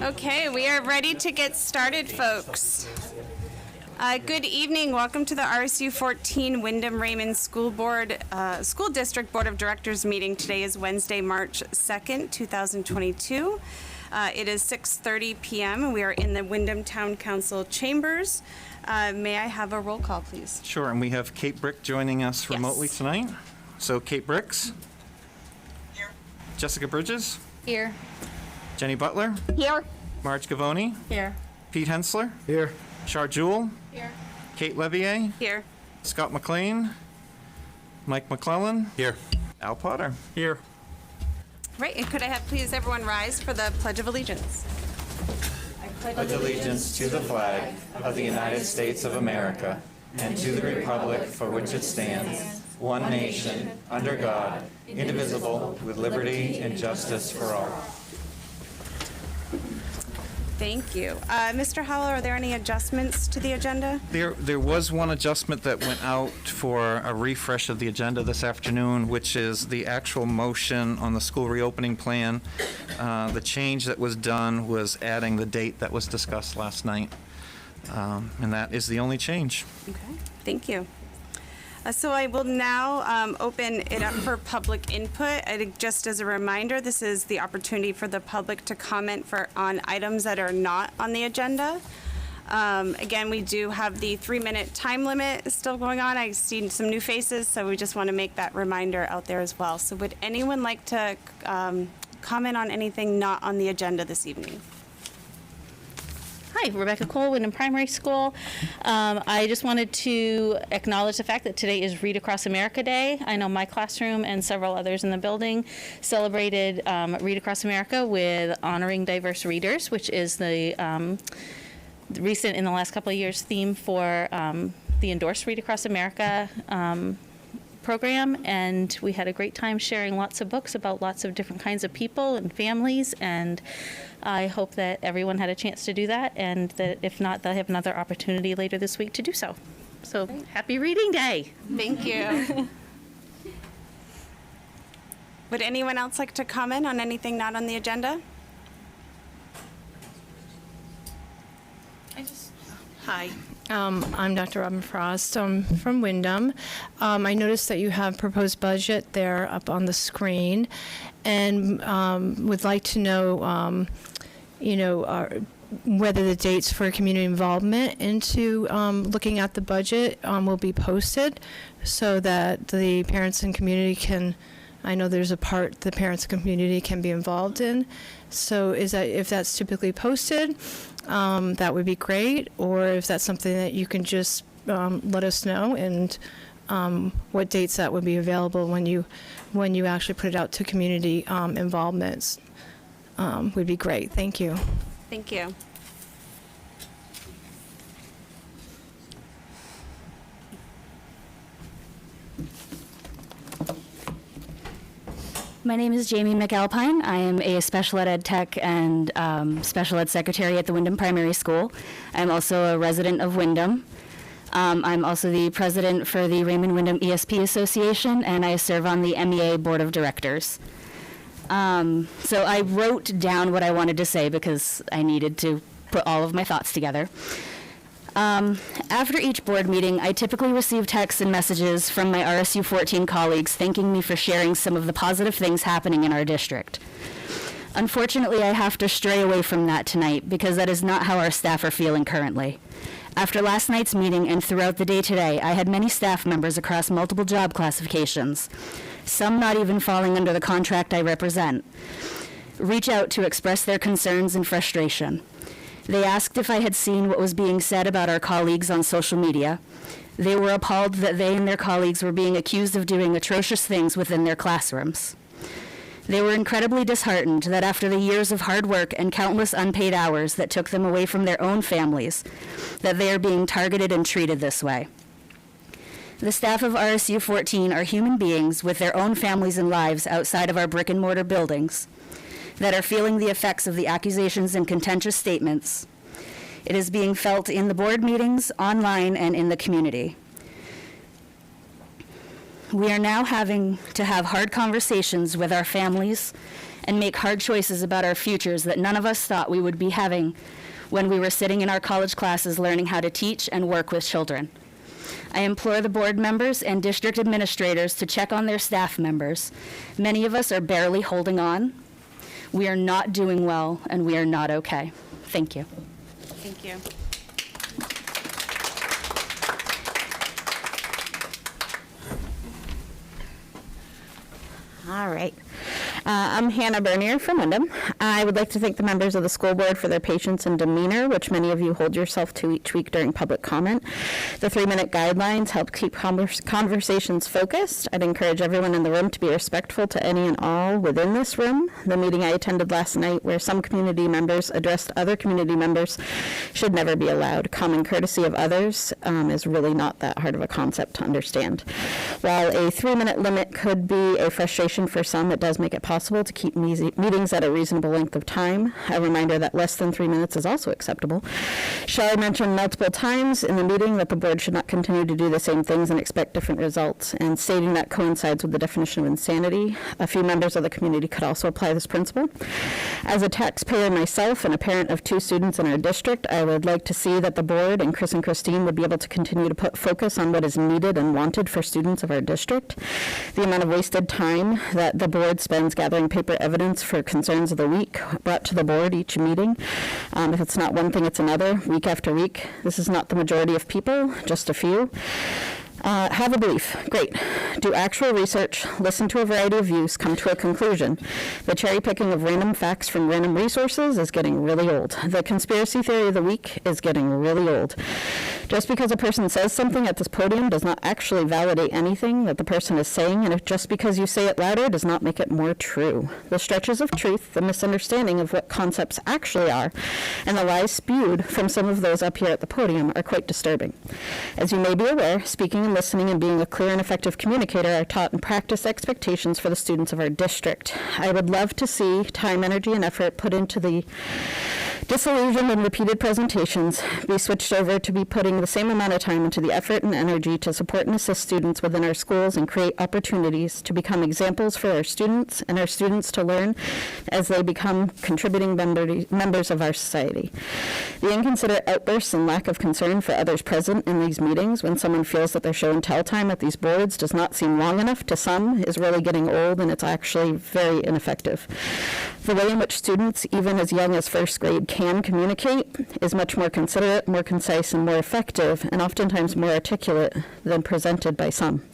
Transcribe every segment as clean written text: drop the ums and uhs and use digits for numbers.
Okay, we are ready to get started, folks. Good evening. Welcome to the RSU 14 Wyndham Raymond School District Board of Directors meeting. Today is Wednesday, March 2nd, 2022. It is 6:30 p.m. and we are in the Wyndham Town Council chambers. May I have a roll call, please? Sure, and we have Kate Brick joining us remotely tonight. So Kate Bricks. Here. Jessica Bridges. Here. Jenny Butler. Here. Marge Gavoni. Here. Pete Hensler. Here. Char Jewell. Here. Kate Levier. Here. Scott McLean. Mike McClellan. Here. Al Potter. Here. Right, and could I have please everyone rise for the Pledge of Allegiance? Pledge allegiance to the flag of the United States of America and to the republic for which it stands, one nation, under God, indivisible, with liberty and justice for all. Thank you. Mr. Howell, are there any adjustments to the agenda? There was one adjustment that went out for a refresh of the agenda this afternoon, which is the actual motion on the school reopening plan. The change that was done was adding the date that was discussed last night. And that is the only change. Okay, thank you. So I will now open it up for public input. Just as a reminder, this is the opportunity for the public to comment on items that are not on the agenda. Again, we do have the 3-minute time limit still going on. I've seen some new faces, so we just want to make that reminder out there as well. So would anyone like to comment on anything not on the agenda this evening? Hi, Rebecca Cole, Wyndham Primary School. I just wanted to acknowledge the fact that today is Read Across America Day. I know my classroom and several others in the building celebrated Read Across America with honoring diverse readers, which is the recent, in the last couple of years, theme for the endorsed Read Across America program, and we had a great time sharing lots of books about lots of different kinds of people and families, and I hope that everyone had a chance to do that, and that if not, they'll have another opportunity later this week to do so. So happy Reading Day. Thank you. Would anyone else like to comment on anything not on the agenda? Hi, I'm Dr. Robin Frost. I'm from Wyndham. I noticed that you have proposed budget there up on the screen, and would like to know, whether the dates for community involvement into looking at the budget will be posted, so that the parents and community can. I know there's a part the parents and community can be involved in. So if that's typically posted, that would be great. Or if that's something that you can just let us know, and what dates that would be available when you actually put it out to community involvements would be great. Thank you. Thank you. My name is Jamie Mcalpine. I am a special ed tech and special ed secretary at the Wyndham Primary School. I'm also a resident of Wyndham. I'm also the president for the Raymond Wyndham ESP Association, and I serve on the MEA Board of Directors. So I wrote down what I wanted to say because I needed to put all of my thoughts together. After each board meeting, I typically receive texts and messages from my RSU 14 colleagues thanking me for sharing some of the positive things happening in our district. Unfortunately, I have to stray away from that tonight because that is not how our staff are feeling currently. After last night's meeting and throughout the day today, I had many staff members across multiple job classifications, some not even falling under the contract I represent, reach out to express their concerns and frustration. They asked if I had seen what was being said about our colleagues on social media. They were appalled that they and their colleagues were being accused of doing atrocious things within their classrooms. They were incredibly disheartened that after the years of hard work and countless unpaid hours that took them away from their own families, that they are being targeted and treated this way. The staff of RSU 14 are human beings with their own families and lives outside of our brick and mortar buildings that are feeling the effects of the accusations and contentious statements. It is being felt in the board meetings, online, and in the community. We are now having to have hard conversations with our families and make hard choices about our futures that none of us thought we would be having when we were sitting in our college classes learning how to teach and work with children. I implore the board members and district administrators to check on their staff members. Many of us are barely holding on. We are not doing well, and we are not okay. Thank you. Thank you. All right. I'm Hannah Bernier from Wyndham. I would like to thank the members of the school board for their patience and demeanor, which many of you hold yourself to each week during public comment. The 3-minute guidelines help keep conversations focused. I'd encourage everyone in the room to be respectful to any and all within this room. The meeting I attended last night, where some community members addressed other community members, should never be allowed. Common courtesy of others is really not that hard of a concept to understand. While a 3-minute limit could be a frustration for some, it does make it possible to keep meetings at a reasonable length of time. A reminder that less than 3 minutes is also acceptable. Shelley mentioned multiple times in the meeting that the board should not continue to do the same things and expect different results, and stating that coincides with the definition of insanity. A few members of the community could also apply this principle. As a taxpayer myself and a parent of 2 students in our district, I would like to see that the board and Chris and Christine would be able to continue to put focus on what is needed and wanted for students of our district. The amount of wasted time that the board spends gathering paper evidence for concerns of the week brought to the board each meeting. If it's not one thing, it's another, week after week. This is not the majority of people, just a few. Have a belief. Great. Do actual research, listen to a variety of views, come to a conclusion. The cherry picking of random facts from random resources is getting really old. The conspiracy theory of the week is getting really old. Just because a person says something at this podium does not actually validate anything that the person is saying, and just because you say it louder does not make it more true. The stretches of truth, the misunderstanding of what concepts actually are, and the lies spewed from some of those up here at the podium are quite disturbing. As you may be aware, speaking and listening and being a clear and effective communicator are taught and practice expectations for the students of our district. I would love to see time, energy, and effort put into the disillusioned and repeated presentations be switched over to be putting the same amount of time into the effort and energy to support and assist students within our schools and create opportunities to become examples for our students and our students to learn as they become contributing members of our society. The inconsiderate outbursts and lack of concern for others present in these meetings when someone feels that their show and tell time at these boards does not seem long enough to some is really getting old, and it's actually very ineffective. The way in which students, even as young as first grade, can communicate is much more considerate, more concise, and more effective, and oftentimes more articulate than presented by some.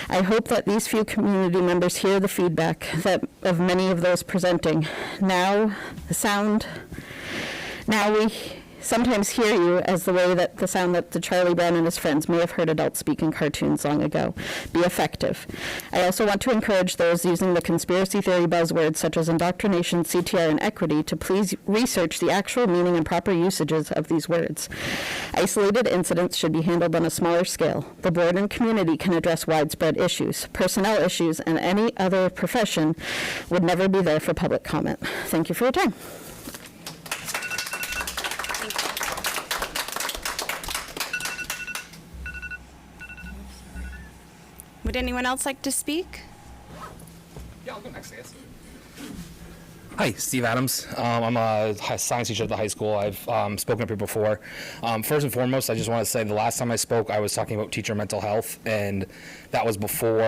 I hope that these few community members hear the feedback that of many of those presenting. Now we sometimes hear you as the way that the sound that the Charlie Brown and his friends may have heard adults speak in cartoons long ago. Be effective. I also want to encourage those using the conspiracy theory buzzwords such as indoctrination, CTR, and equity to please research the actual meaning and proper usages of these words. Isolated incidents should be handled on a smaller scale. The board and community can address widespread issues. Personnel issues and any other profession would never be there for public comment. Thank you for your time. Would anyone else like to speak? Yeah, I'll go next, I guess. Hi, Steve Adams. I'm a science teacher at the high school. I've spoken up here before. First and foremost, I just want to say the last time I spoke, I was talking about teacher mental health, and that was before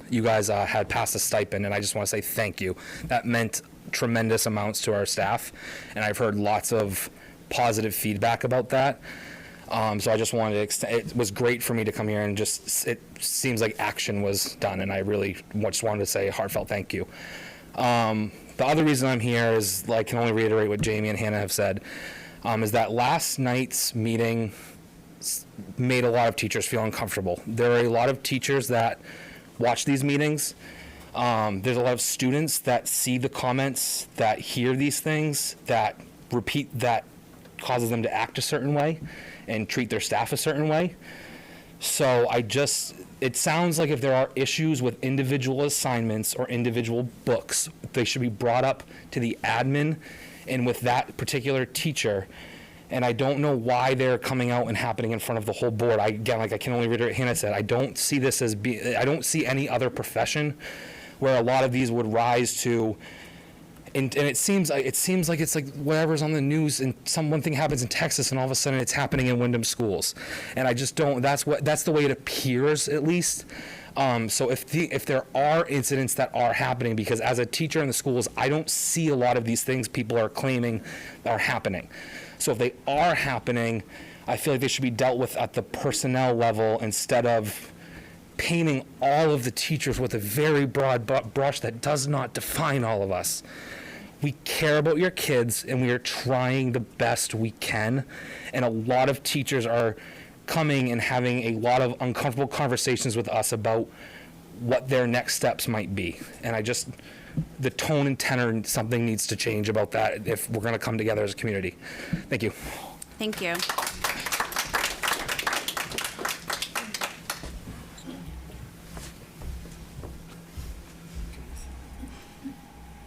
you guys had passed a stipend, and I just want to say thank you. That meant tremendous amounts to our staff, and I've heard lots of positive feedback about that. So I just wanted to it was great for me to come here and just, it seems like action was done, and I really just wanted to say a heartfelt thank you. The other reason I'm here is, I can only reiterate what Jamie and Hannah have said, is that last night's meeting made a lot of teachers feel uncomfortable. There are a lot of teachers that watch these meetings. There's a lot of students that see the comments, that hear these things, that repeat, that causes them to act a certain way and treat their staff a certain way. So it sounds like if there are issues with individual assignments or individual books, they should be brought up to the admin and with that particular teacher And I don't know why they're coming out and happening in front of the whole board. Again, like I can only reiterate what Hannah said, I don't see this as I don't see any other profession where a lot of these would rise to. And it seems like it's like whatever's on the news, and one thing happens in Texas, and all of a sudden it's happening in Wyndham schools, and I just don't. That's the way it appears, at least. So if there are incidents that are happening, because as a teacher in the schools, I don't see a lot of these things people are claiming are happening. So if they are happening, I feel like they should be dealt with at the personnel level instead of painting all of the teachers with a very broad brush that does not define all of us. We care about your kids, and we are trying the best we can. And a lot of teachers are coming and having a lot of uncomfortable conversations with us about what their next steps might be. And the tone and tenor, something needs to change about that if we're going to come together as a community. Thank you. Thank you.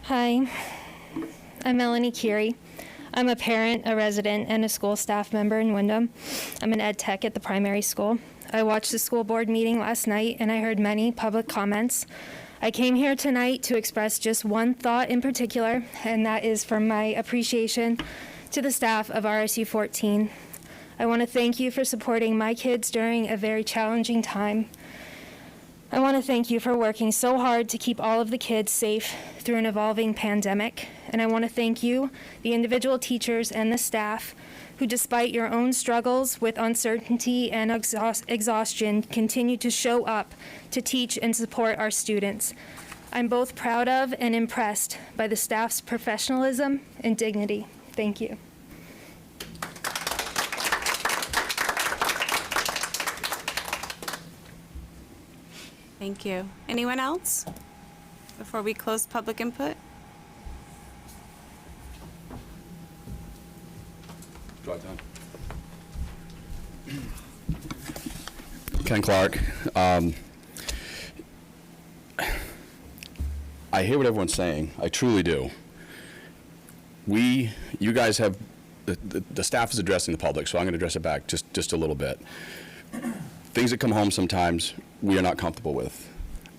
Hi, I'm Melanie Curie. I'm a parent, a resident, and a school staff member in Wyndham. I'm an ed tech at the primary school. I watched the school board meeting last night, and I heard many public comments. I came here tonight to express just one thought in particular, and that is for my appreciation to the staff of RSU 14. I want to thank you for supporting my kids during a very challenging time. I want to thank you for working so hard to keep all of the kids safe through an evolving pandemic. And I want to thank you, the individual teachers and the staff, who despite your own struggles with uncertainty and exhaustion, continue to show up to teach and support our students. I'm both proud of and impressed by the staff's professionalism and dignity. Thank you. Thank you. Anyone else before we close public input? Ken Clark. I hear what everyone's saying. I truly do. You guys have, the staff is addressing the public, so I'm going to address it back just a little bit. Things that come home sometimes we are not comfortable with.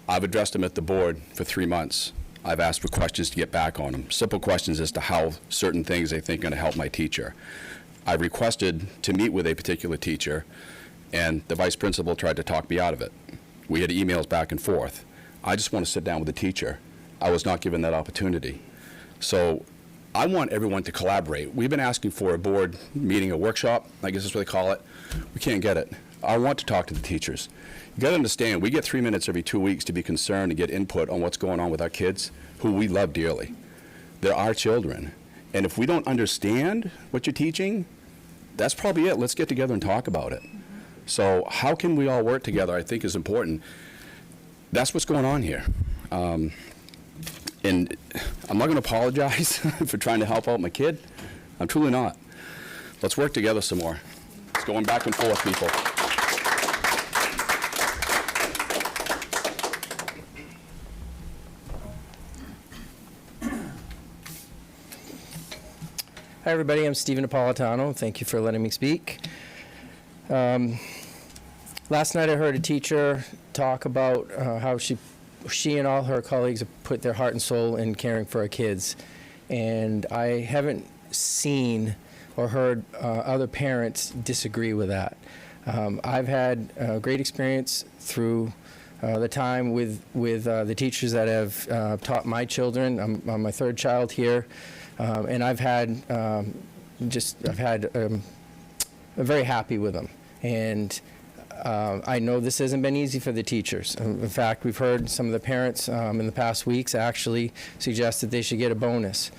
I've addressed them at the board for 3 months. I've asked for questions to get back on them. Simple questions as to how certain things they think are going to help my teacher. I've requested to meet with a particular teacher, and the vice principal tried to talk me out of it. We had emails back and forth. I just want to sit down with the teacher. I was not given that opportunity. So I want everyone to collaborate. We've been asking for a board meeting, a workshop, I guess that's what they call it. We can't get it. I want to talk to the teachers. You got to understand, we get 3 minutes every 2 weeks to be concerned and get input on what's going on with our kids, who we love dearly. They're our children. And if we don't understand what you're teaching, that's probably it. Let's get together and talk about it. So how can we all work together, I think, is important. That's what's going on here. And I'm not going to apologize for trying to help out my kid. I'm truly not. Let's work together some more. It's going back and forth, people. Hi, everybody. I'm Stephen Napolitano. Thank you for letting me speak. Last night I heard a teacher talk about how she and all her colleagues have put their heart and soul in caring for our kids. And I haven't seen or heard other parents disagree with that. I've had a great experience through the time with the teachers that have taught my children. I'm my third child here. And I'm very happy with them. And I know this hasn't been easy for the teachers. In fact, we've heard some of the parents in the past weeks actually suggest that they should get a bonus.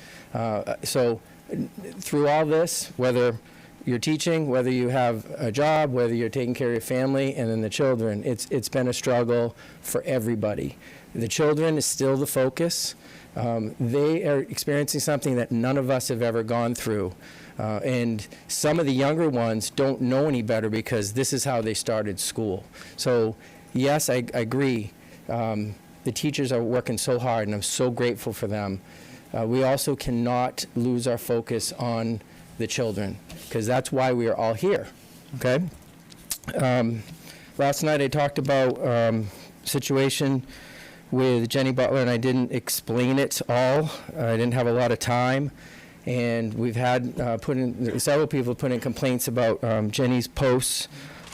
So through all this, whether you're teaching, whether you have a job, whether you're taking care of your family, and then the children, it's been a struggle for everybody. The children is still the focus. They are experiencing something that none of us have ever gone through. And some of the younger ones don't know any better because this is how they started school. So, yes, I agree. The teachers are working so hard, and I'm so grateful for them. We also cannot lose our focus on the children, because that's why we are all here, okay? Last night I talked about situation with Jenny Butler, and I didn't explain it all. I didn't have a lot of time, and we've had several people put in complaints about Jenny's posts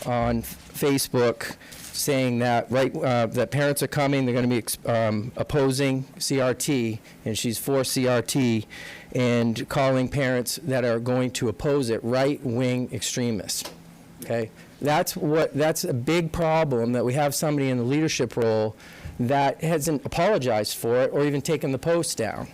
on Facebook saying that that parents are coming, they're going to be opposing CRT, and she's for CRT, and calling parents that are going to oppose it right-wing extremists. Okay, that's a big problem, that we have somebody in the leadership role that hasn't apologized for it or even taken the post down.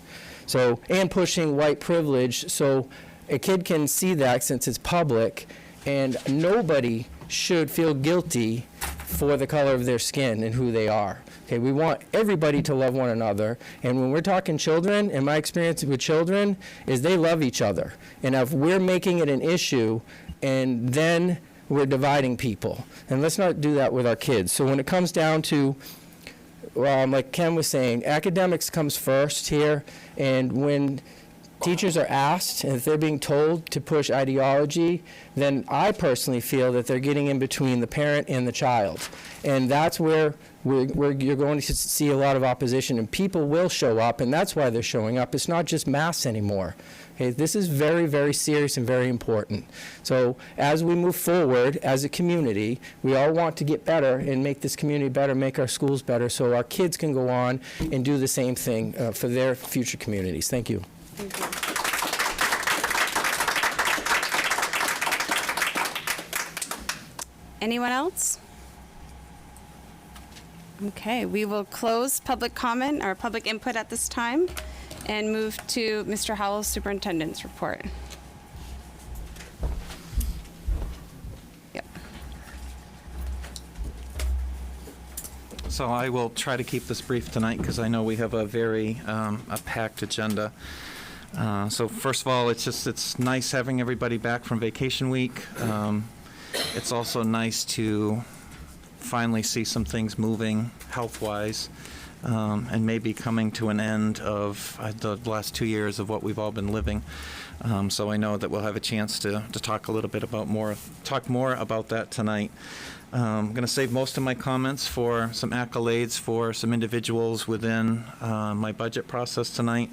So, and pushing white privilege, so a kid can see that since it's public, and nobody should feel guilty for the color of their skin and who they are. Okay, we want everybody to love one another, and when we're talking children, and my experience with children is they love each other. And if we're making it an issue, and then we're dividing people, and let's not do that with our kids. So when it comes down to, like Ken was saying, academics comes first here, and when teachers are asked, and if they're being told to push ideology, then I personally feel that they're getting in between the parent and the child. And that's where you're going to see a lot of opposition, and people will show up, and that's why they're showing up. It's not just mass anymore. Okay, this is very, very serious and very important. So as we move forward as a community, we all want to get better and make this community better, make our schools better, so our kids can go on and do the same thing for their future communities. Thank you. Thank you. Anyone else? Okay, we will close public comment or public input at this time and move to Mr. Howell's superintendent's report. Yep. So I will try to keep this brief tonight because I know we have a very a packed agenda. So first of all, it's nice having everybody back from vacation week. It's also nice to finally see some things moving health-wise, and maybe coming to an end of the last 2 years of what we've all been living. So I know that we'll have a chance to talk a little bit about more about that tonight. I'm going to save most of my comments for some accolades for some individuals within my budget process tonight.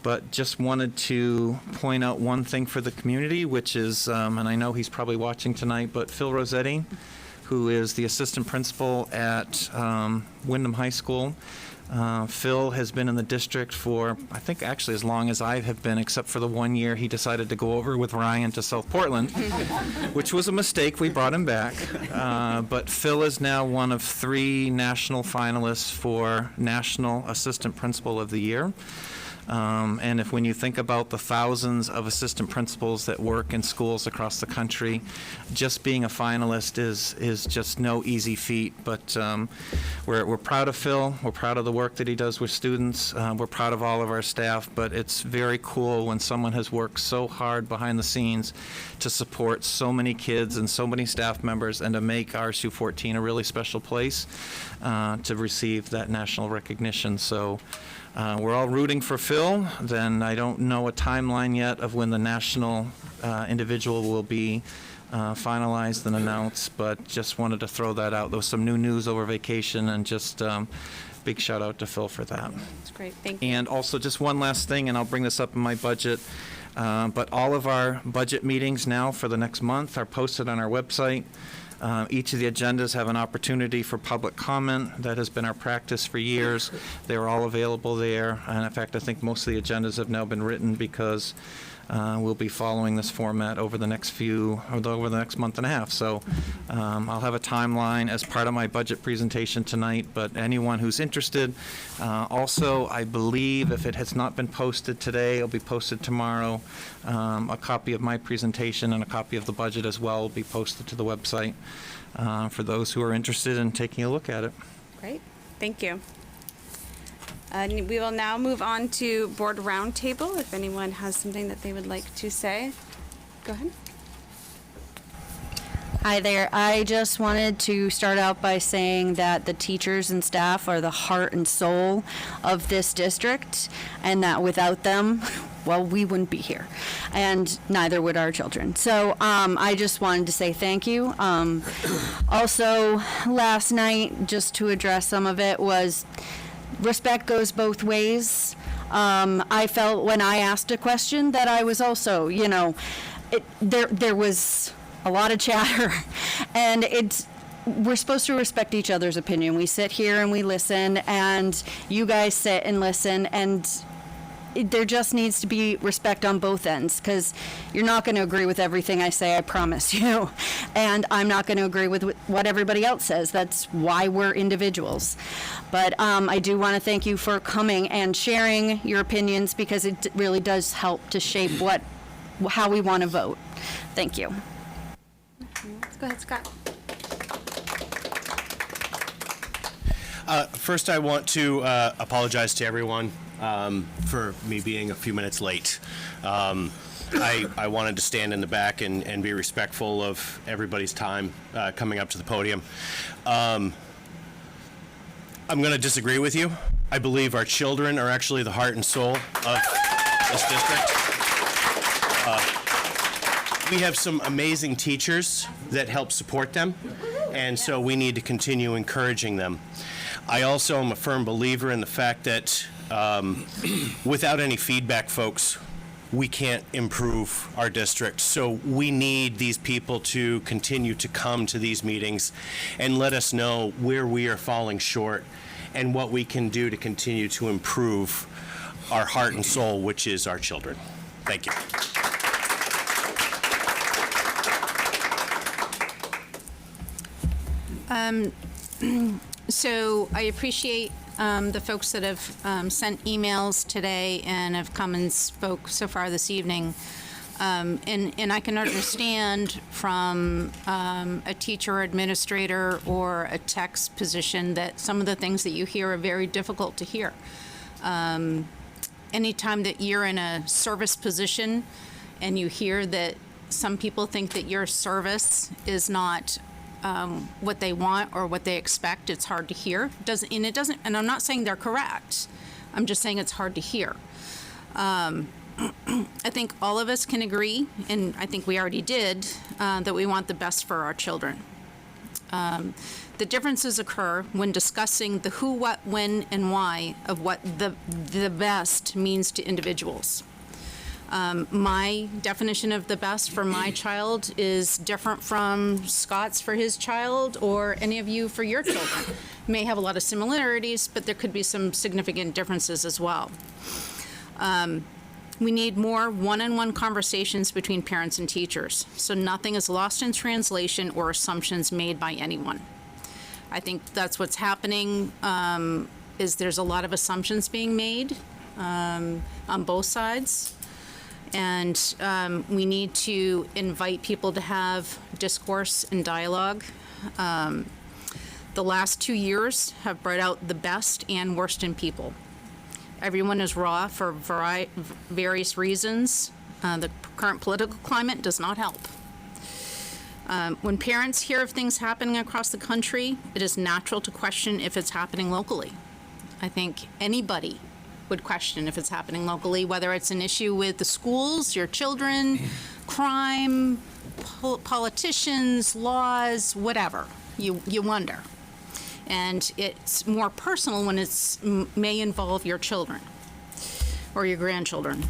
But just wanted to point out one thing for the community, which is, and I know he's probably watching tonight, but Phil Rossetti, who is the assistant principal at Windham High School. Phil has been in the district for, I think, actually as long as I have been, except for the 1 year he decided to go over with Ryan to South Portland, which was a mistake. We brought him back. But Phil is now one of 3 national finalists for National Assistant Principal of the Year. And when you think about the thousands of assistant principals that work in schools across the country, just being a finalist is just no easy feat. But we're proud of Phil. We're proud of the work that he does with students. We're proud of all of our staff. But it's very cool when someone has worked so hard behind the scenes to support so many kids and so many staff members, and to make RSU 14 a really special place to receive that national recognition. So. We're all rooting for Phil. Then I don't know a timeline yet of when the national individual will be finalized and announced, but just wanted to throw that out. There was some new news over vacation, and just big shout out to Phil for that. That's great. Thank you. And also just one last thing, and I'll bring this up in my budget, but all of our budget meetings now for the next month are posted on our website. Each of the agendas have an opportunity for public comment. That has been our practice for years. They're all available there. And in fact, I think most of the agendas have now been written because we'll be following this format over the next month and a half. So I'll have a timeline as part of my budget presentation tonight, but anyone who's interested, also I believe if it has not been posted today, it'll be posted tomorrow. A copy of my presentation and a copy of the budget as well will be posted to the website for those who are interested in taking a look at it. Great. Thank you. We will now move on to board roundtable. If anyone has something that they would like to say, go ahead. Hi there. I just wanted to start out by saying that the teachers and staff are the heart and soul of this district, and that without them, well, we wouldn't be here, and neither would our children. So I just wanted to say thank you. Also, last night, just to address some of it, was respect goes both ways. I felt when I asked a question that I was also, there was a lot of chatter, and we're supposed to respect each other's opinion. We sit here and we listen, and you guys sit and listen, and there just needs to be respect on both ends, because you're not going to agree with everything I say, I promise you. And I'm not going to agree with what everybody else says. That's why we're individuals. But I do want to thank you for coming and sharing your opinions, because it really does help to shape how we want to vote. Thank you. Let's go ahead, Scott. First, I want to apologize to everyone for me being a few minutes late. I wanted to stand in the back and be respectful of everybody's time coming up to the podium. I'm going to disagree with you. I believe our children are actually the heart and soul of this district. We have some amazing teachers that help support them, and so we need to continue encouraging them. I also am a firm believer in the fact that without any feedback, folks, we can't improve our district. So we need these people to continue to come to these meetings and let us know where we are falling short and what we can do to continue to improve our heart and soul, which is our children. Thank you. So I appreciate the folks that have sent emails today and have come and spoke so far this evening. And I can understand from a teacher or administrator or a tech's position that some of the things that you hear are very difficult to hear. Anytime that you're in a service position and you hear that some people think that your service is not what they want or what they expect, it's hard to hear. And I'm not saying they're correct. I'm just saying it's hard to hear. I think all of us can agree, and I think we already did, that we want the best for our children. The differences occur when discussing the who, what, when, and why of what the best means to individuals. My definition of the best for my child is different from Scott's for his child, or any of you for your children. May have a lot of similarities, but there could be some significant differences as well. We need more one-on-one conversations between parents and teachers, so nothing is lost in translation or assumptions made by anyone. I think that's what's happening, is there's a lot of assumptions being made on both sides. And we need to invite people to have discourse and dialogue. The last 2 years have brought out the best and worst in people. Everyone is raw for various reasons. The current political climate does not help. When parents hear of things happening across the country, it is natural to question if it's happening locally. I think anybody would question if it's happening locally, whether it's an issue with the schools, your children, crime, politicians, laws, whatever. You wonder. And it's more personal when it may involve your children or your grandchildren.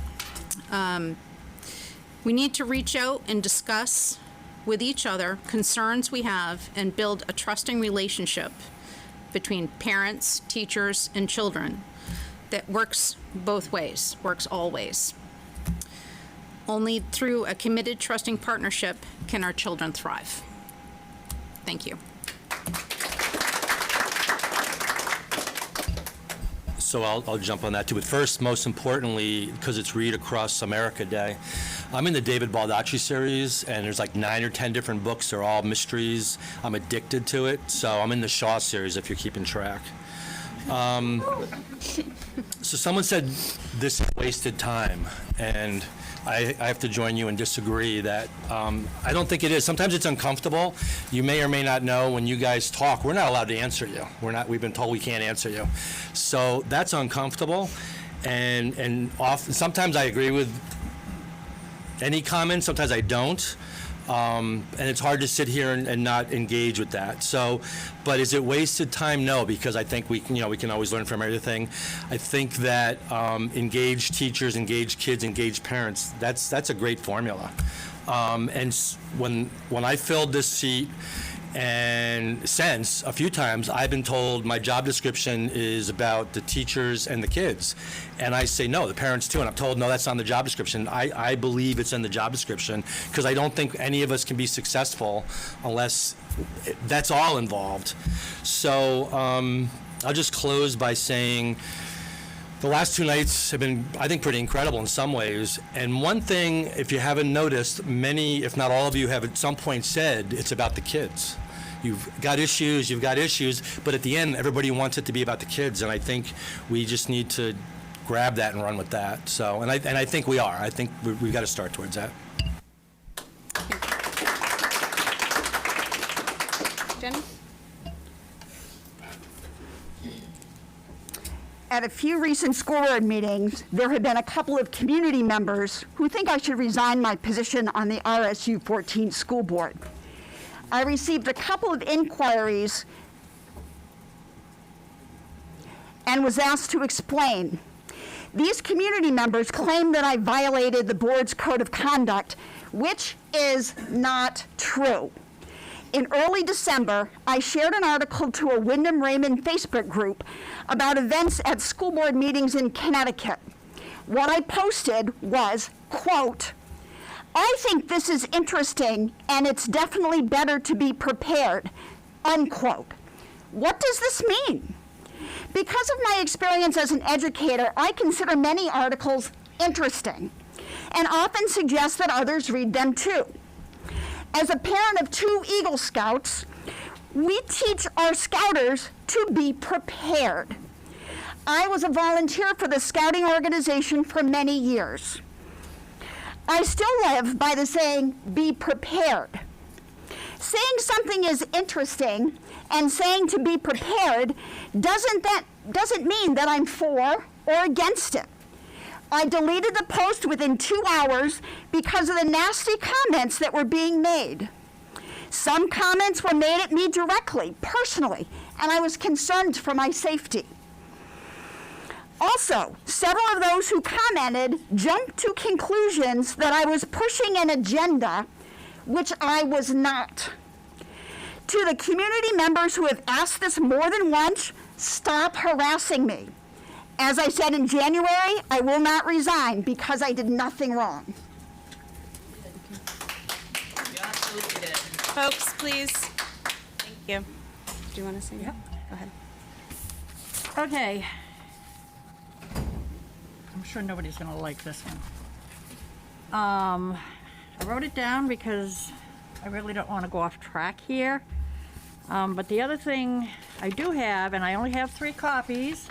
We need to reach out and discuss with each other concerns we have and build a trusting relationship between parents, teachers, and children that works both ways, works all ways. Only through a committed, trusting partnership can our children thrive. Thank you. So I'll jump on that too. But first, most importantly, because it's Read Across America Day, I'm in the David Baldacci series, and there's like 9 or 10 different books. They're all mysteries. I'm addicted to it. So I'm in the Shaw series, if you're keeping track. So someone said this is wasted time, and I have to join you and disagree that I don't think it is. Sometimes it's uncomfortable. You may or may not know when you guys talk, we're not allowed to answer you. We've been told we can't answer you. So that's uncomfortable. and often, sometimes I agree with any comment, sometimes I don't. And it's hard to sit here and not engage with that. So, but is it wasted time? No, because I think we can always learn from everything. I think that engaged teachers, engaged kids, engaged parents, that's a great formula. When I filled this seat, and since a few times I've been told my job description is about the teachers and the kids, and I say no, the parents too, and I'm told no, that's not in the job description. I believe it's in the job description because I don't think any of us can be successful unless that's all involved. So I'll just close by saying the last 2 nights have been, I think, pretty incredible in some ways. And one thing, if you haven't noticed, many, if not all of you have at some point said it's about the kids. You've got issues, but at the end, everybody wants it to be about the kids. And I think we just need to grab that and run with that. So, and I think we are. I think we've got to start towards that. Jenny? At a few recent school board meetings, there have been a couple of community members who think I should resign my position on the RSU 14 school board. I received a couple of inquiries and was asked to explain. These community members claim that I violated the board's code of conduct, which is not true. In early December, I shared an article to a Wyndham Raymond Facebook group about events at school board meetings in Connecticut. What I posted was, quote, "I think this is interesting and it's definitely better to be prepared," unquote. What does this mean? Because of my experience as an educator, I consider many articles interesting and often suggest that others read them too. As a parent of 2 Eagle Scouts, we teach our Scouters to be prepared. I was a volunteer for the Scouting organization for many years. I still live by the saying, be prepared. Saying something is interesting and saying to be prepared doesn't mean that I'm for or against it. I deleted the post within 2 hours because of the nasty comments that were being made. Some comments were made at me directly, personally, and I was concerned for my safety. Also, several of those who commented jumped to conclusions that I was pushing an agenda, which I was not. To the community members who have asked this more than once, stop harassing me. As I said in January, I will not resign because I did nothing wrong. You absolutely did. Folks, please. Thank you. Do you want to say? Yep. Go ahead. Okay. I'm sure nobody's going to like this one. I wrote it down because I really don't want to go off track here. But the other thing I do have, and I only have 3 copies,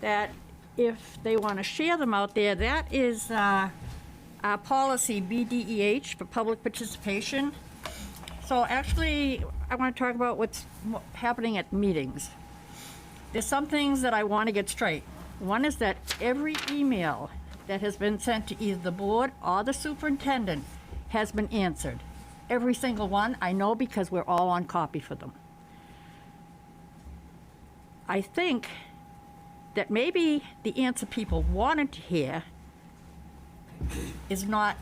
that if they want to share them out there, that is our policy BDEH for public participation. So actually, I want to talk about what's happening at meetings. There's some things that I want to get straight. One is that every email that has been sent to either the board or the superintendent has been answered. Every single one, I know because we're all on copy for them. I think that maybe the answer people wanted to hear is not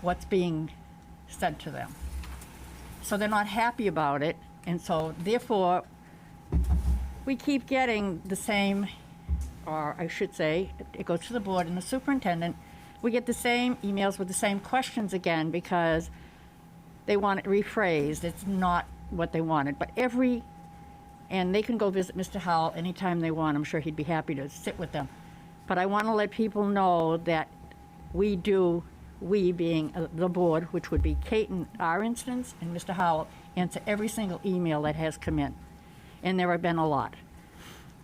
what's being said to them. So they're not happy about it, and so therefore we keep getting the same, or I should say, it goes to the board and the superintendent, we get the same emails with the same questions again because they want it rephrased. It's not what they wanted, but and they can go visit Mr. Howell anytime they want. I'm sure he'd be happy to sit with them. But I want to let people know that we being the board, which would be Kate in our instance, and Mr. Howell, answer every single email that has come in. And there have been a lot.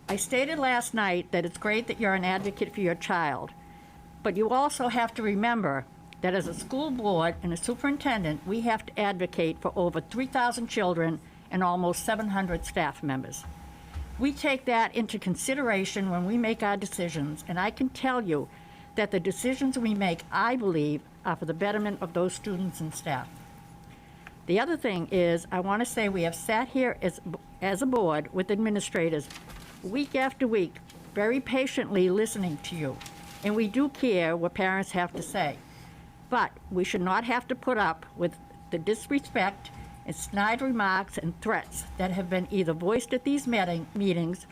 I stated last night that it's great that you're an advocate for your child, but you also have to remember that as a school board and a superintendent, we have to advocate for over 3,000 children and almost 700 staff members. We take that into consideration when we make our decisions, and I can tell you that the decisions we make, I believe, are for the betterment of those students and staff. The other thing is, I want to say we have sat here as a board with administrators week after week, very patiently listening to you, and we do care what parents have to say. But we should not have to put up with the disrespect and snide remarks and threats that have been either voiced at these meetings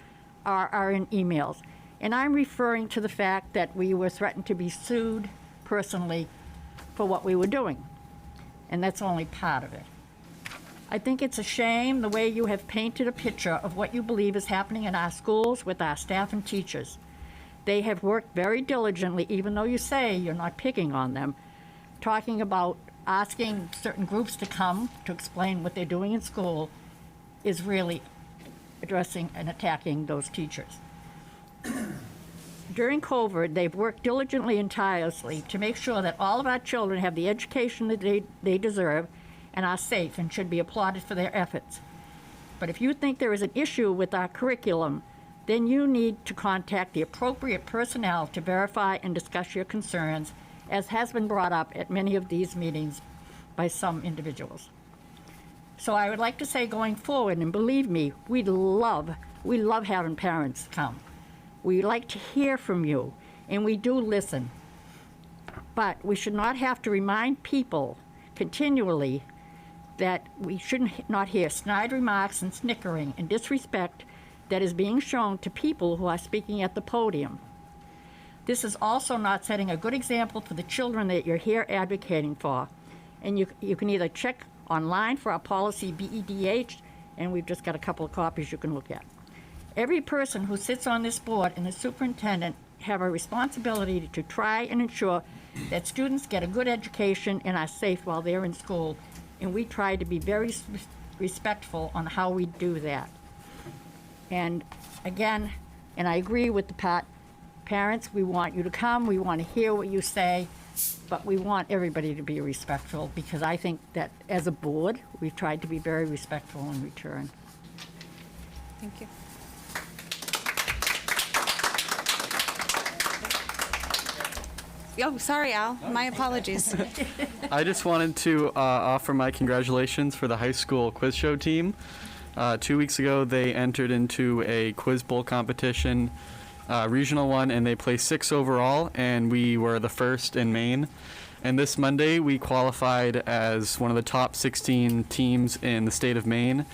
or are in emails. And I'm referring to the fact that we were threatened to be sued personally for what we were doing. And that's only part of it. I think it's a shame the way you have painted a picture of what you believe is happening in our schools with our staff and teachers. They have worked very diligently, even though you say you're not picking on them, talking about asking certain groups to come to explain what they're doing in school is really addressing and attacking those teachers. During COVID, they've worked diligently and tirelessly to make sure that all of our children have the education that they deserve and are safe and should be applauded for their efforts. But if you think there is an issue with our curriculum, then you need to contact the appropriate personnel to verify and discuss your concerns, as has been brought up at many of these meetings by some individuals. So I would like to say going forward, and believe me, we love having parents come. We like to hear from you, and we do listen. But we should not have to remind people continually that we should not hear snide remarks and snickering and disrespect that is being shown to people who are speaking at the podium. This is also not setting a good example for the children that you're here advocating for. And you can either check online for our policy BEDH, and we've just got a couple of copies you can look at. Every person who sits on this board and the superintendent have a responsibility to try and ensure that students get a good education and are safe while they're in school. And we try to be very respectful on how we do that. And again, and I agree with the parents, we want you to come, we want to hear what you say, but we want everybody to be respectful, because I think that as a board, we've tried to be very respectful in return. Thank you. Oh, sorry, Al. My apologies. I just wanted to offer my congratulations for the high school quiz show team. 2 weeks ago, they entered into a quiz bowl competition, regional one, and they placed 6th overall, and we were the first in Maine. And this Monday, we qualified as one of the top 16 teams in the state of Maine,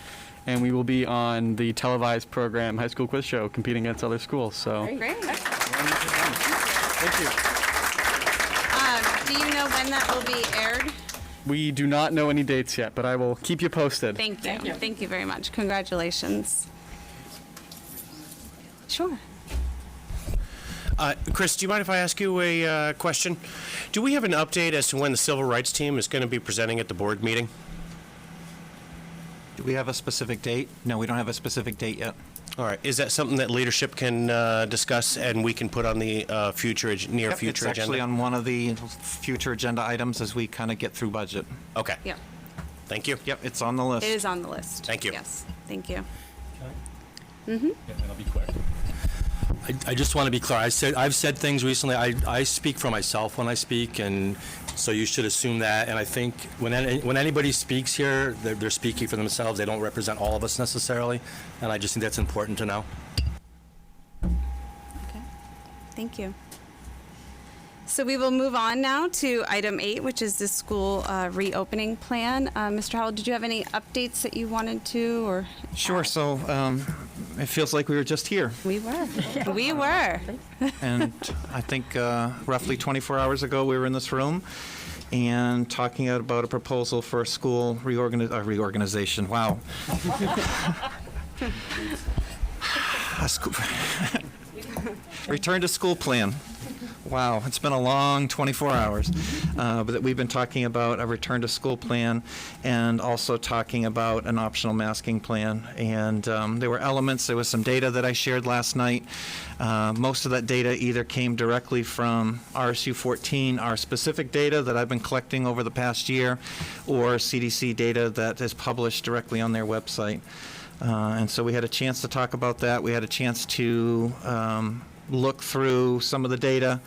and we will be on the televised program High School Quiz Show, competing against other schools. So, Great. thank you. Do you know when that will be aired? We do not know any dates yet, but I will keep you posted. Thank you. Thank you very much. Congratulations. Sure. Chris, do you mind if I ask you a question? Do we have an update as to when the Civil Rights Team is going to be presenting at the board meeting? Do we have a specific date? No, we don't have a specific date yet. All right. Is that something that leadership can discuss and we can put on the near future agenda? It's actually on one of the future agenda items as we kind of get through budget. Okay. Yeah. Thank you. Yep, it's on the list. It is on the list. Thank you. Yes. Thank you. Yeah, I'll be quick. I just want to be clear. I've said things recently. I speak for myself when I speak, and so you should assume that. And I think when anybody speaks here, they're speaking for themselves. They don't represent all of us necessarily, and I just think that's important to know. Okay. Thank you. So we will move on now to item 8, which is the school reopening plan. Mr. Howell, did you have any updates that you wanted to, or? Sure. So it feels like we were just here. We were. We were. And I think roughly 24 hours ago, we were in this room and talking about a proposal for a school reorganization. Wow. Return to school plan. Wow, it's been a long 24 hours. But we've been talking about a return to school plan and also talking about an optional masking plan. And there were elements, there was some data that I shared last night. Most of that data either came directly from RSU 14, our specific data that I've been collecting over the past year, or CDC data that is published directly on their website. And so we had a chance to talk about that. We had a chance to look through some of the data,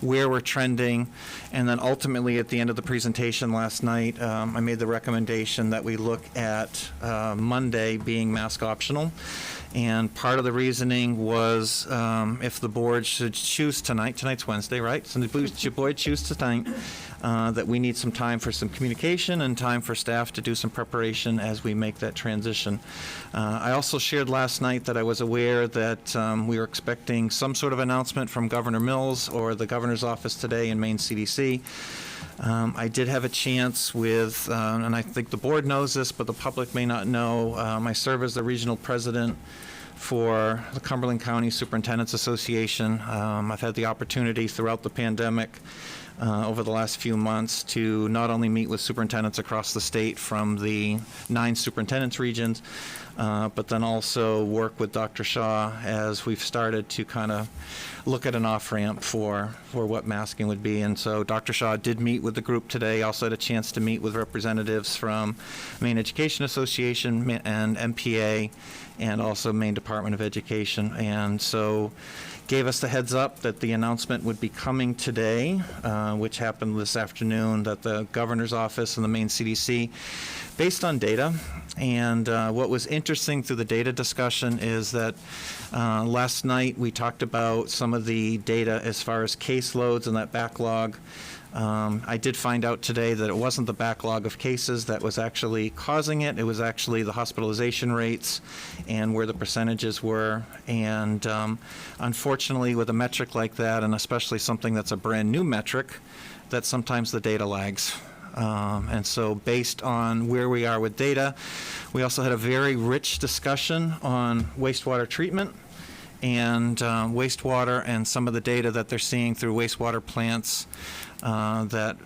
where we're trending, and then ultimately at the end of the presentation last night, I made the recommendation that we look at Monday being mask optional. And part of the reasoning was if the board should choose tonight's Wednesday, right? So the board choose tonight, that we need some time for some communication and time for staff to do some preparation as we make that transition. I also shared last night that I was aware that we were expecting some sort of announcement from Governor Mills or the governor's office today in Maine CDC. I did have a chance with, and I think the board knows this, but the public may not know, I serve as the regional president for the Cumberland County Superintendents Association. I've had the opportunity throughout the pandemic over the last few months to not only meet with superintendents across the state from the 9 superintendents regions, but then also work with Dr. Shaw as we've started to kind of look at an off-ramp for what masking would be. And so Dr. Shaw did meet with the group today, also had a chance to meet with representatives from Maine Education Association and MPA, and also Maine Department of Education. And so gave us the heads up that the announcement would be coming today, which happened this afternoon, that the governor's office and the Maine CDC, based on data. And what was interesting through the data discussion is that last night we talked about some of the data as far as caseloads and that backlog. I did find out today that it wasn't the backlog of cases that was actually causing it. It was actually the hospitalization rates and where the percentages were. And unfortunately, with a metric like that, and especially something that's a brand new metric, that sometimes the data lags. And so based on where we are with data, we also had a very rich discussion on wastewater treatment and wastewater and some of the data that they're seeing through wastewater plants, that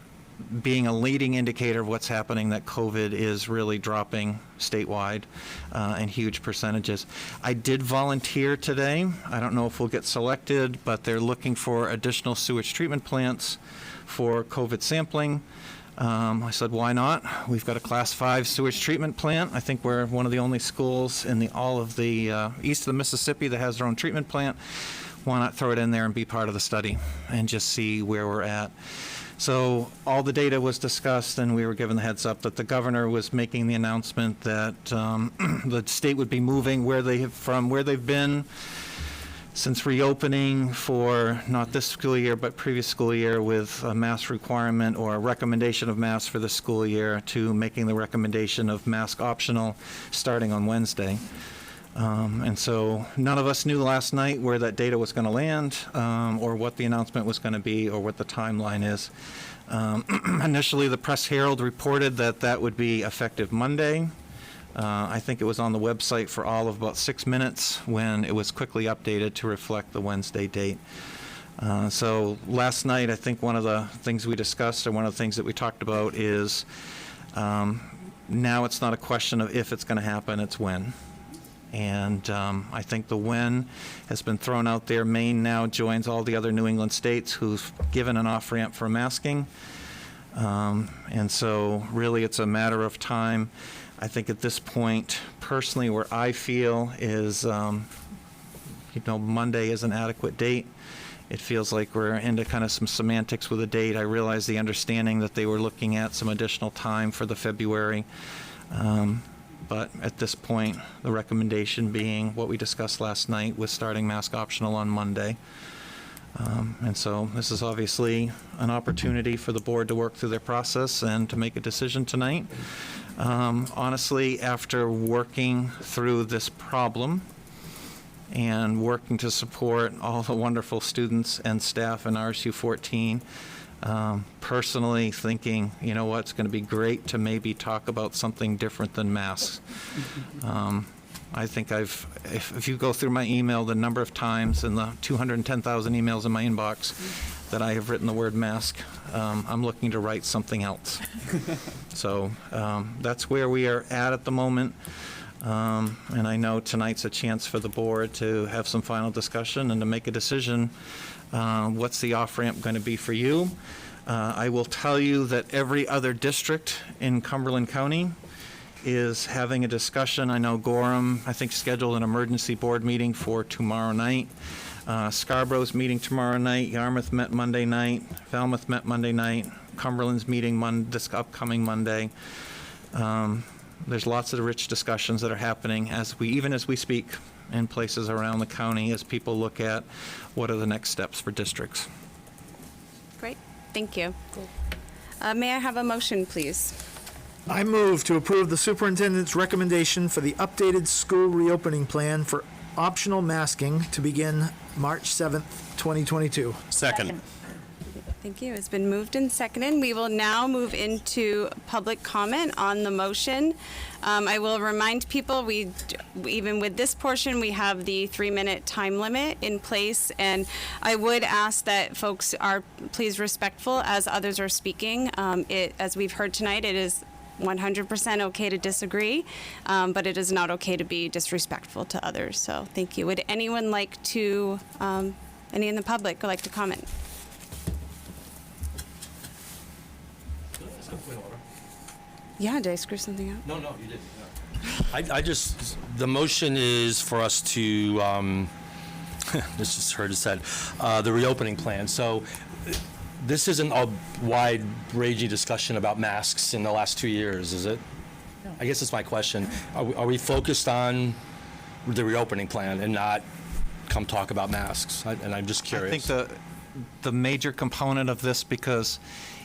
being a leading indicator of what's happening, that COVID is really dropping statewide in huge percentages. I did volunteer today. I don't know if we'll get selected, but they're looking for additional sewage treatment plants for COVID sampling. I said, why not? We've got a Class 5 sewage treatment plant. I think we're one of the only schools in all of the east of the Mississippi that has their own treatment plant. Why not throw it in there and be part of the study and just see where we're at? So all the data was discussed, and we were given the heads up that the governor was making the announcement that the state would be moving from where they've been since reopening for not this school year but previous school year with a mask requirement or a recommendation of masks for the school year to making the recommendation of mask optional starting on Wednesday. And so none of us knew last night where that data was going to land or what the announcement was going to be or what the timeline is. Initially, the Press Herald reported that that would be effective Monday. I think it was on the website for all of about 6 minutes when it was quickly updated to reflect the Wednesday date. So last night, I think one of the things we discussed, or one of the things that we talked about is now it's not a question of if it's going to happen, it's when. And I think the when has been thrown out there. Maine now joins all the other New England states who've given an off-ramp for masking. And so really it's a matter of time. I think at this point, personally, where I feel is, Monday is an adequate date. It feels like we're into kind of some semantics with a date. I realize the understanding that they were looking at some additional time for the February. But at this point, the recommendation being what we discussed last night with starting mask optional on Monday. And so this is obviously an opportunity for the board to work through their process and to make a decision tonight. Honestly, after working through this problem and working to support all the wonderful students and staff in RSU 14, personally thinking, you know what, it's going to be great to maybe talk about something different than masks. I think if you go through my email, the number of times and the 210,000 emails in my inbox that I have written the word mask, I'm looking to write something else. So that's where we are at the moment. And I know tonight's a chance for the board to have some final discussion and to make a decision. What's the off-ramp going to be for you? I will tell you that every other district in Cumberland County is having a discussion. I know Gorham, I think, scheduled an emergency board meeting for tomorrow night. Scarborough's meeting tomorrow night. Yarmouth met Monday night. Falmouth met Monday night. Cumberland's meeting this upcoming Monday. There's lots of rich discussions that are happening even as we speak in places around the county as people look at what are the next steps for districts. Great, thank you. May I have a motion, please? I move to approve the superintendent's recommendation for the updated school reopening plan for optional masking to begin March 7th, 2022. Second. Thank you. It's been moved and seconded. We will now move into public comment on the motion. I will remind people, even with this portion, we have the 3-minute time limit in place, and I would ask that folks are please respectful as others are speaking. As we've heard tonight, it is 100% okay to disagree, but it is not okay to be disrespectful to others. So thank you. Would anyone like to, any in the public would like to comment? Yeah, did I screw something up? No, you didn't. The motion is for us to, this just heard it said, the reopening plan. So this isn't a wide-ranging discussion about masks in the last 2 years, is it? No. I guess that's my question. Are we focused on the reopening plan and not come talk about masks? And I'm just curious. I think the major component of this, because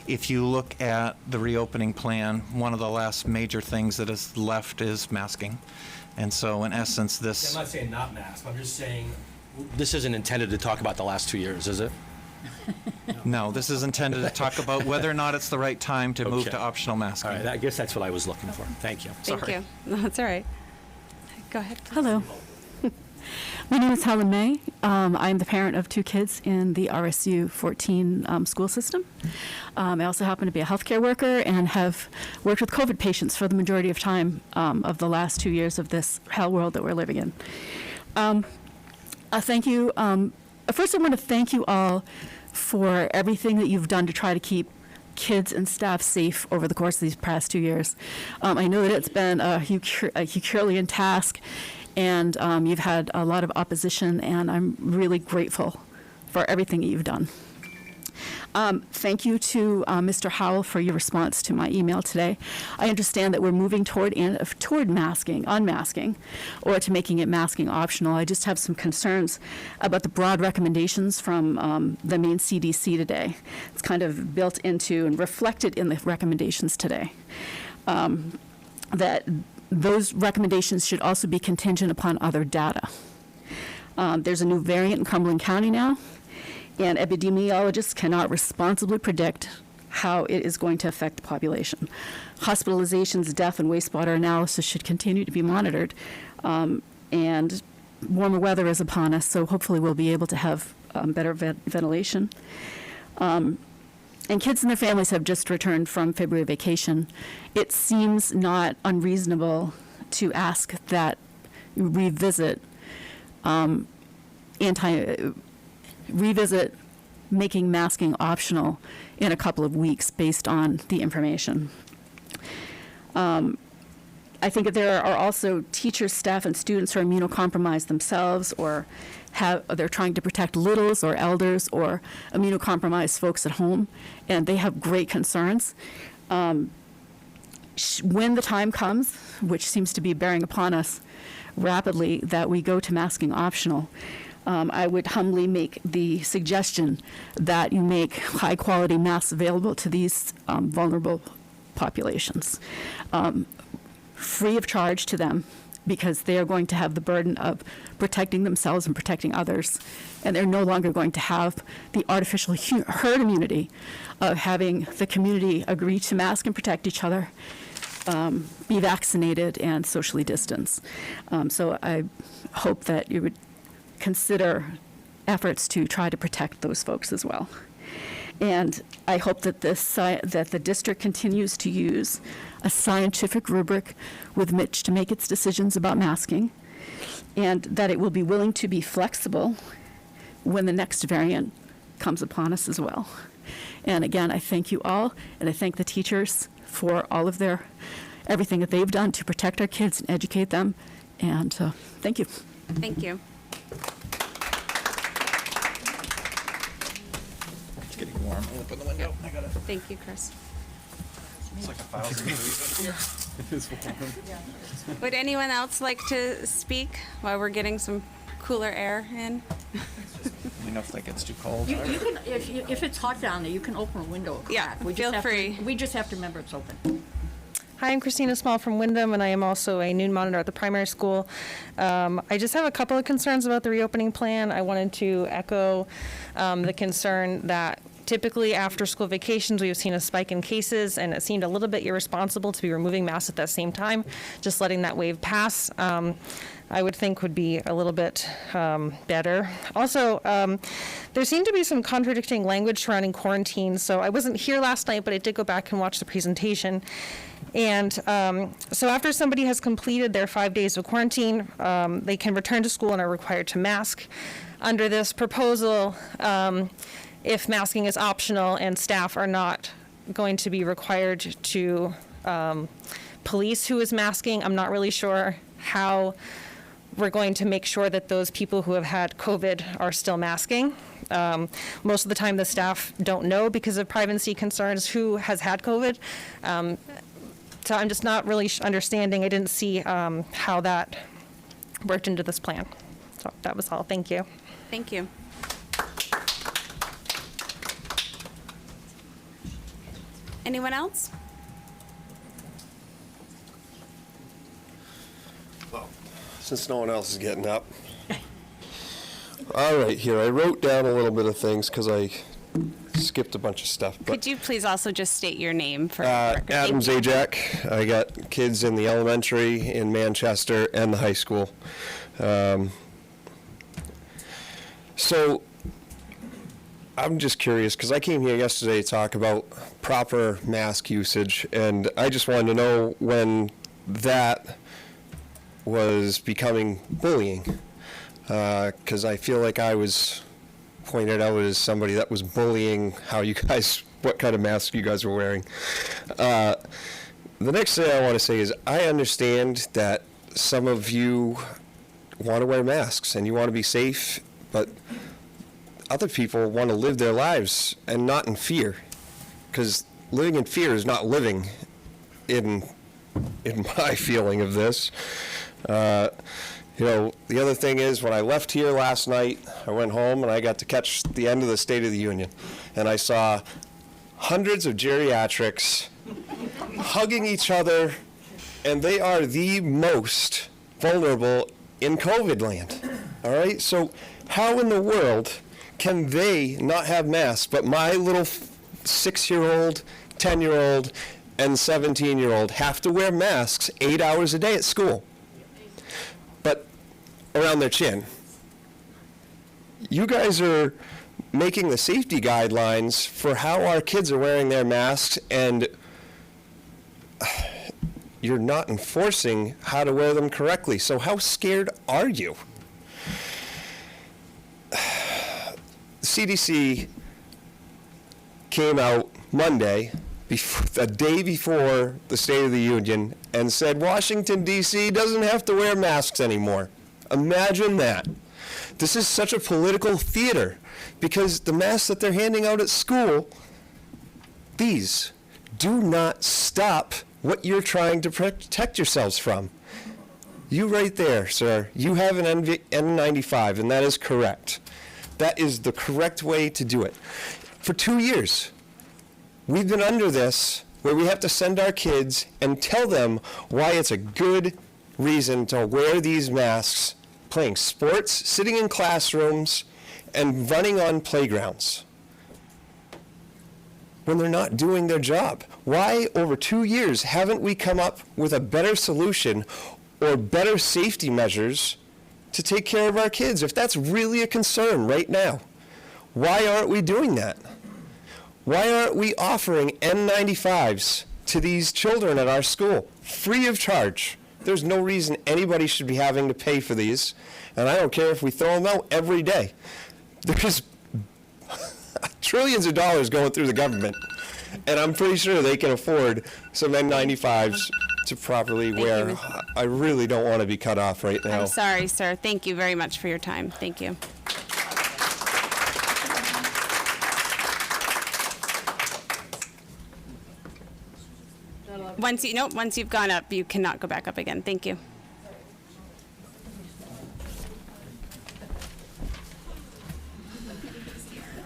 if you look at the reopening plan, one of the last major things that is left is masking. And so in essence, this... I'm not saying not mask. I'm just saying this isn't intended to talk about the last 2 years, is it? No, this is intended to talk about whether or not it's the right time to move to optional masking. All right, I guess that's what I was looking for. Thank you. Thank you. No, that's all right. Go ahead, please. Hello. My name is Helen May. I'm the parent of 2 kids in the RSU 14 school system. I also happen to be a healthcare worker and have worked with COVID patients for the majority of time of the last 2 years of this hell world that we're living in. Thank you. First, I want to thank you all for everything that you've done to try to keep kids and staff safe over the course of these past 2 years. I know that it's been a Herculean task, and you've had a lot of opposition, and I'm really grateful for everything that you've done. Thank you to Mr. Howell for your response to my email today. I understand that we're moving toward unmasking, or to making it masking optional. I just have some concerns about the broad recommendations from the main CDC today. It's kind of built into and reflected in the recommendations today. That those recommendations should also be contingent upon other data. There's a new variant in Cumberland County now, and epidemiologists cannot responsibly predict how it is going to affect the population. Hospitalizations, death, and wastewater analysis should continue to be monitored, and warmer weather is upon us, so hopefully we'll be able to have better ventilation. And kids and their families have just returned from February vacation. It seems not unreasonable to ask that you revisit making masking optional in a couple of weeks based on the information. I think that there are also teachers, staff, and students who are immunocompromised themselves, or they're trying to protect littles or elders or immunocompromised folks at home, and they have great concerns. When the time comes, which seems to be bearing upon us rapidly, that we go to masking optional, I would humbly make the suggestion that you make high-quality masks available to these vulnerable populations, free of charge to them, because they are going to have the burden of protecting themselves and protecting others, and they're no longer going to have the artificial herd immunity of having the community agree to mask and protect each other, be vaccinated, and socially distance. So I hope that you would consider efforts to try to protect those folks as well. And I hope that that the district continues to use a scientific rubric with which to make its decisions about masking, and that it will be willing to be flexible when the next variant comes upon us as well. And again, I thank you all, and I thank the teachers for all of their everything that they've done to protect our kids and educate them. And thank you. Thank you. It's getting warm. I'll open the window. I gotta. Thank you, Chris. It's like 1,000 degrees. It is warm. Would anyone else like to speak while we're getting some cooler air in? You know if that gets too cold. You can, if it's hot down there, you can open a window a crack. Yeah, We just feel have to- free. We just have to remember it's open. Hi, I'm Christina Small from Wyndham, and I am also a noon monitor at the primary school. I just have a couple of concerns about the reopening plan. I wanted to echo the concern that typically after school vacations, we have seen a spike in cases, and it seemed a little bit irresponsible to be removing masks at that same time, just letting that wave pass. I would think would be a little bit better. Also, there seemed to be some contradicting language surrounding quarantine. So I wasn't here last night, but I did go back and watch the presentation. And so after somebody has completed their 5 days of quarantine, they can return to school and are required to mask. Under this proposal, if masking is optional and staff are not going to be required to police who is masking, I'm not really sure how we're going to make sure that those people who have had COVID are still masking. Most of the time, the staff don't know because of privacy concerns who has had COVID. So I'm just not really understanding. I didn't see how that worked into this plan. So that was all. Thank you. Thank you. Anyone else? Since no one else is getting up. All right, here, I wrote down a little bit of things because I skipped a bunch of stuff. But, Could you please also just state your name for the record? Adam Thank you. Zajac. I got kids in the elementary in Manchester and the high school. So I'm just curious because I came here yesterday to talk about proper mask usage, and I just wanted to know when that was becoming bullying, because I feel like I was pointed out as somebody that was bullying how you guys, what kind of mask you guys were wearing. The next thing I want to say is I understand that some of you want to wear masks and you want to be safe, but other people want to live their lives and not in fear, because living in fear is not living in my feeling of this. You know, the other thing is when I left here last night, I went home and I got to catch the end of the State of the Union, and I saw hundreds of geriatrics hugging each other, and they are the most vulnerable in COVID land. All right, so how in the world can they not have masks, but my little 6-year-old, 10-year-old, and 17-year-old have to wear masks 8 hours a day at school, but around their chin? You guys are making the safety guidelines for how our kids are wearing their masks, and you're not enforcing how to wear them correctly. So how scared are you? CDC came out Monday, a day before the State of the Union, and said Washington, D.C. doesn't have to wear masks anymore. Imagine that. This is such a political theater, because the masks that they're handing out at school, these do not stop what you're trying to protect yourselves from. You right there, sir, you have an N95, and that is correct. That is the correct way to do it. For 2 years, we've been under this, where we have to send our kids and tell them why it's a good reason to wear these masks, playing sports, sitting in classrooms, and running on playgrounds, when they're not doing their job. Why, over 2 years, haven't we come up with a better solution or better safety measures to take care of our kids? If that's really a concern right now, why aren't we doing that? Why aren't we offering N95s to these children at our school, free of charge? There's no reason anybody should be having to pay for these, and I don't care if we throw them out every day. There's trillions of dollars going through the government, and I'm pretty sure they can afford some N95s to properly Thank wear. you. I really don't want to be cut off right now. I'm sorry, sir. Thank you very much for your time. Thank you. Once you've gone up, you cannot go back up again. Thank you.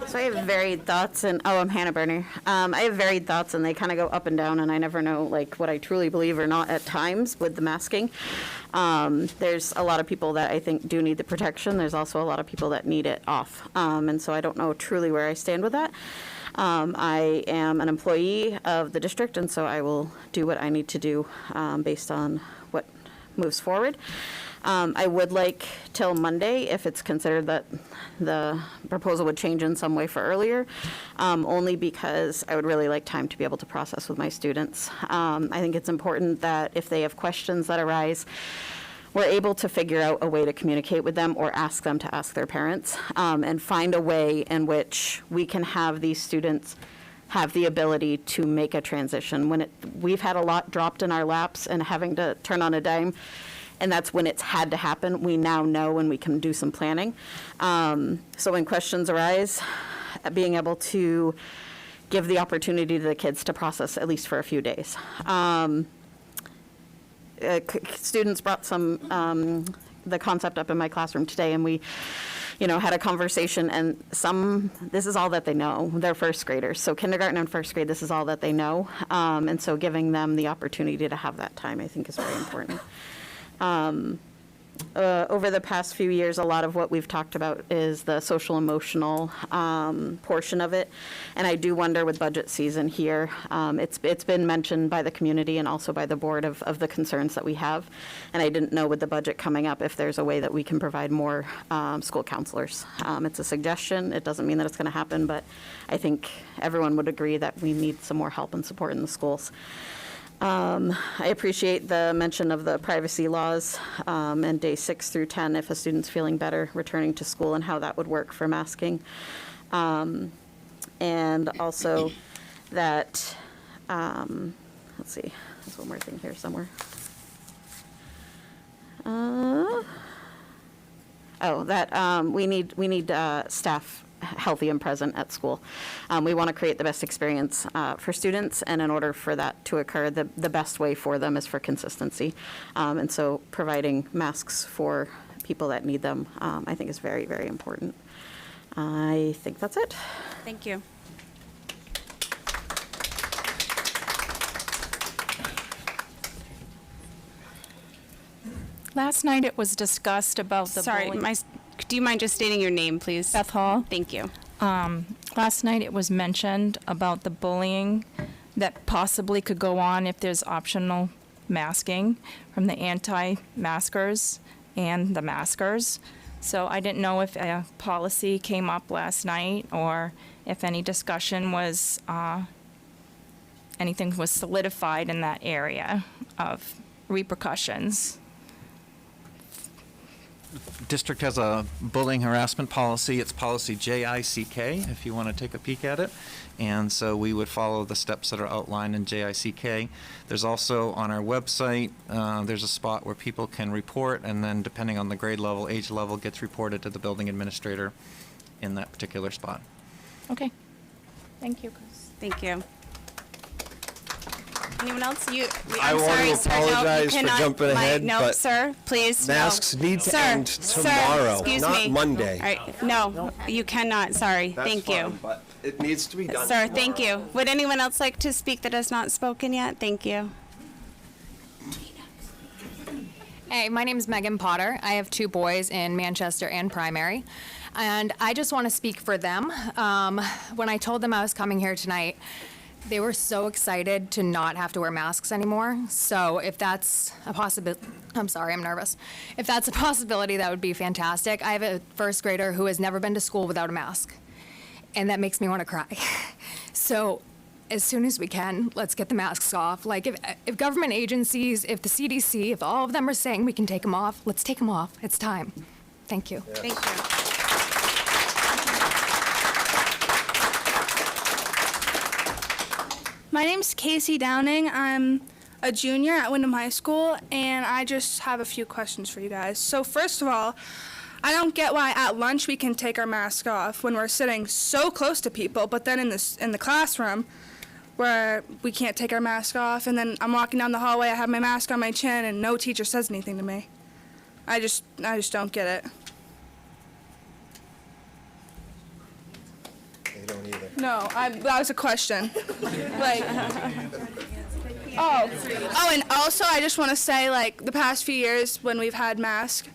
So I have varied thoughts, and I'm Hannah Berner. I have varied thoughts, and they kind of go up and down, and I never know like what I truly believe or not at times with the masking. There's a lot of people that I think do need the protection. There's also a lot of people that need it off, and so I don't know truly where I stand with that. I am an employee of the district, and so I will do what I need to do based on what moves forward. I would like till Monday, if it's considered that the proposal would change in some way for earlier, only because I would really like time to be able to process with my students. I think it's important that if they have questions that arise, we're able to figure out a way to communicate with them or ask them to ask their parents, and find a way in which we can have these students have the ability to make a transition. We've had a lot dropped in our laps and having to turn on a dime, and that's when it's had to happen. We now know and we can do some planning. So when questions arise, being able to give the opportunity to the kids to process at least for a few days. Students brought the concept up in my classroom today, and we had a conversation, and this is all that they know. They're first graders. So kindergarten and first grade, this is all that they know. And so giving them the opportunity to have that time, I think, is very important. Over the past few years, a lot of what we've talked about is the social emotional portion of it. And I do wonder with budget season here, it's been mentioned by the community and also by the board of the concerns that we have. And I didn't know with the budget coming up if there's a way that we can provide more school counselors. It's a suggestion. It doesn't mean that it's going to happen, but I think everyone would agree that we need some more help and support in the schools. I appreciate the mention of the privacy laws and day 6 through 10, if a student's feeling better returning to school, and how that would work for masking. And also that, let's see, there's one more thing here somewhere. We need staff healthy and present at school. We want to create the best experience for students, and in order for that to occur, the best way for them is for consistency. And so providing masks for people that need them, I think is very, very important. I think that's it. Thank you. Last night it was discussed about the bullying. Do you mind just stating your name, please? Beth Hall. Thank you. Last night it was mentioned about the bullying that possibly could go on if there's optional masking from the anti-maskers and the maskers. So I didn't know if a policy came up last night or if any discussion was, anything was solidified in that area of repercussions. District has a bullying harassment policy. It's policy JICK, if you want to take a peek at it. And so we would follow the steps that are outlined in JICK. There's also on our website, there's a spot where people can report, and then depending on the grade level, age level, gets reported to the building administrator in that particular spot. Okay. Thank you, Chris. Thank you. Anyone else? I want to apologize for jumping ahead, no, but sir, please. masks need to end tomorrow, not Monday. All right, no, you cannot. Sorry. That's Thank fine, you. but it needs to be done Sir, tomorrow. thank you. Would anyone else like to speak that has not spoken yet? Thank you. Hey, my name is Megan Potter. I have 2 boys in Manchester and primary, and I just want to speak for them. When I told them I was coming here tonight, they were so excited to not have to wear masks anymore. So if that's a possibility, I'm sorry, I'm nervous. If that's a possibility, that would be fantastic. I have a first grader who has never been to school without a mask, and that makes me want to cry. So as soon as we can, let's get the masks off. Like if government agencies, if the CDC, if all of them are saying we can take them off, let's take them off. It's time. Thank you. Yes. Thank you. My name's Casey Downing. I'm a junior at Windham High School, and I just have a few questions for you guys. So first of all, I don't get why at lunch we can take our mask off when we're sitting so close to people, but then in the classroom where we can't take our mask off, and then I'm walking down the hallway, I have my mask on my chin, and no teacher says anything to me. I just don't get it. They don't either. No, that was a question. Like, and also I just want to say, like, the past few years when we've had masks,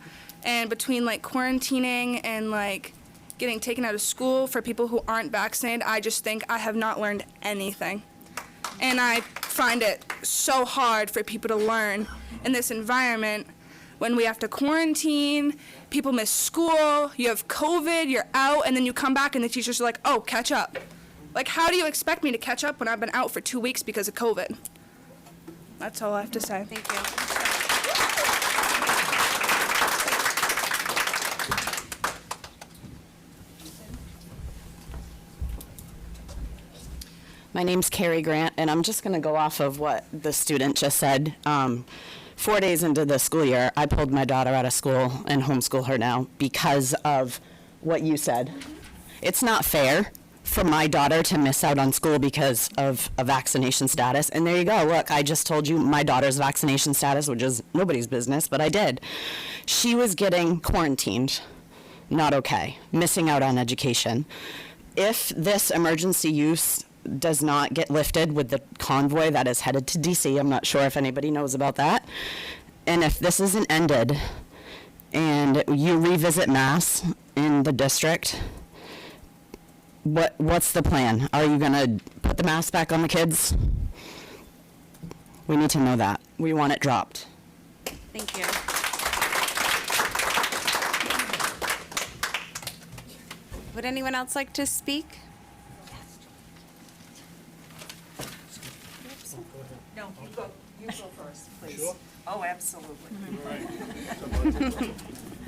and between like quarantining and like getting taken out of school for people who aren't vaccinated, I just think I have not learned anything. And I find it so hard for people to learn in this environment when we have to quarantine, people miss school, you have COVID, you're out, and then you come back and the teachers are like, oh, catch up. Like, how do you expect me to catch up when I've been out for 2 weeks because of COVID? That's all I have to say. Thank you. My name's Carrie Grant, and I'm just going to go off of what the student just said. 4 days into the school year, I pulled my daughter out of school and homeschool her now because of what you said. It's not fair for my daughter to miss out on school because of a vaccination status. And there you go. Look, I just told you my daughter's vaccination status, which is nobody's business, but I did. She was getting quarantined. Not okay. Missing out on education. If this emergency use does not get lifted with the convoy that is headed to DC. I'm not sure if anybody knows about that. And if this isn't ended and you revisit mass in the district, what's the plan? Are you going to put the mask back on the kids? We need to know that. We want it dropped. Thank you. Would anyone else like to speak? No, you go first, please. Sure? Oh, absolutely.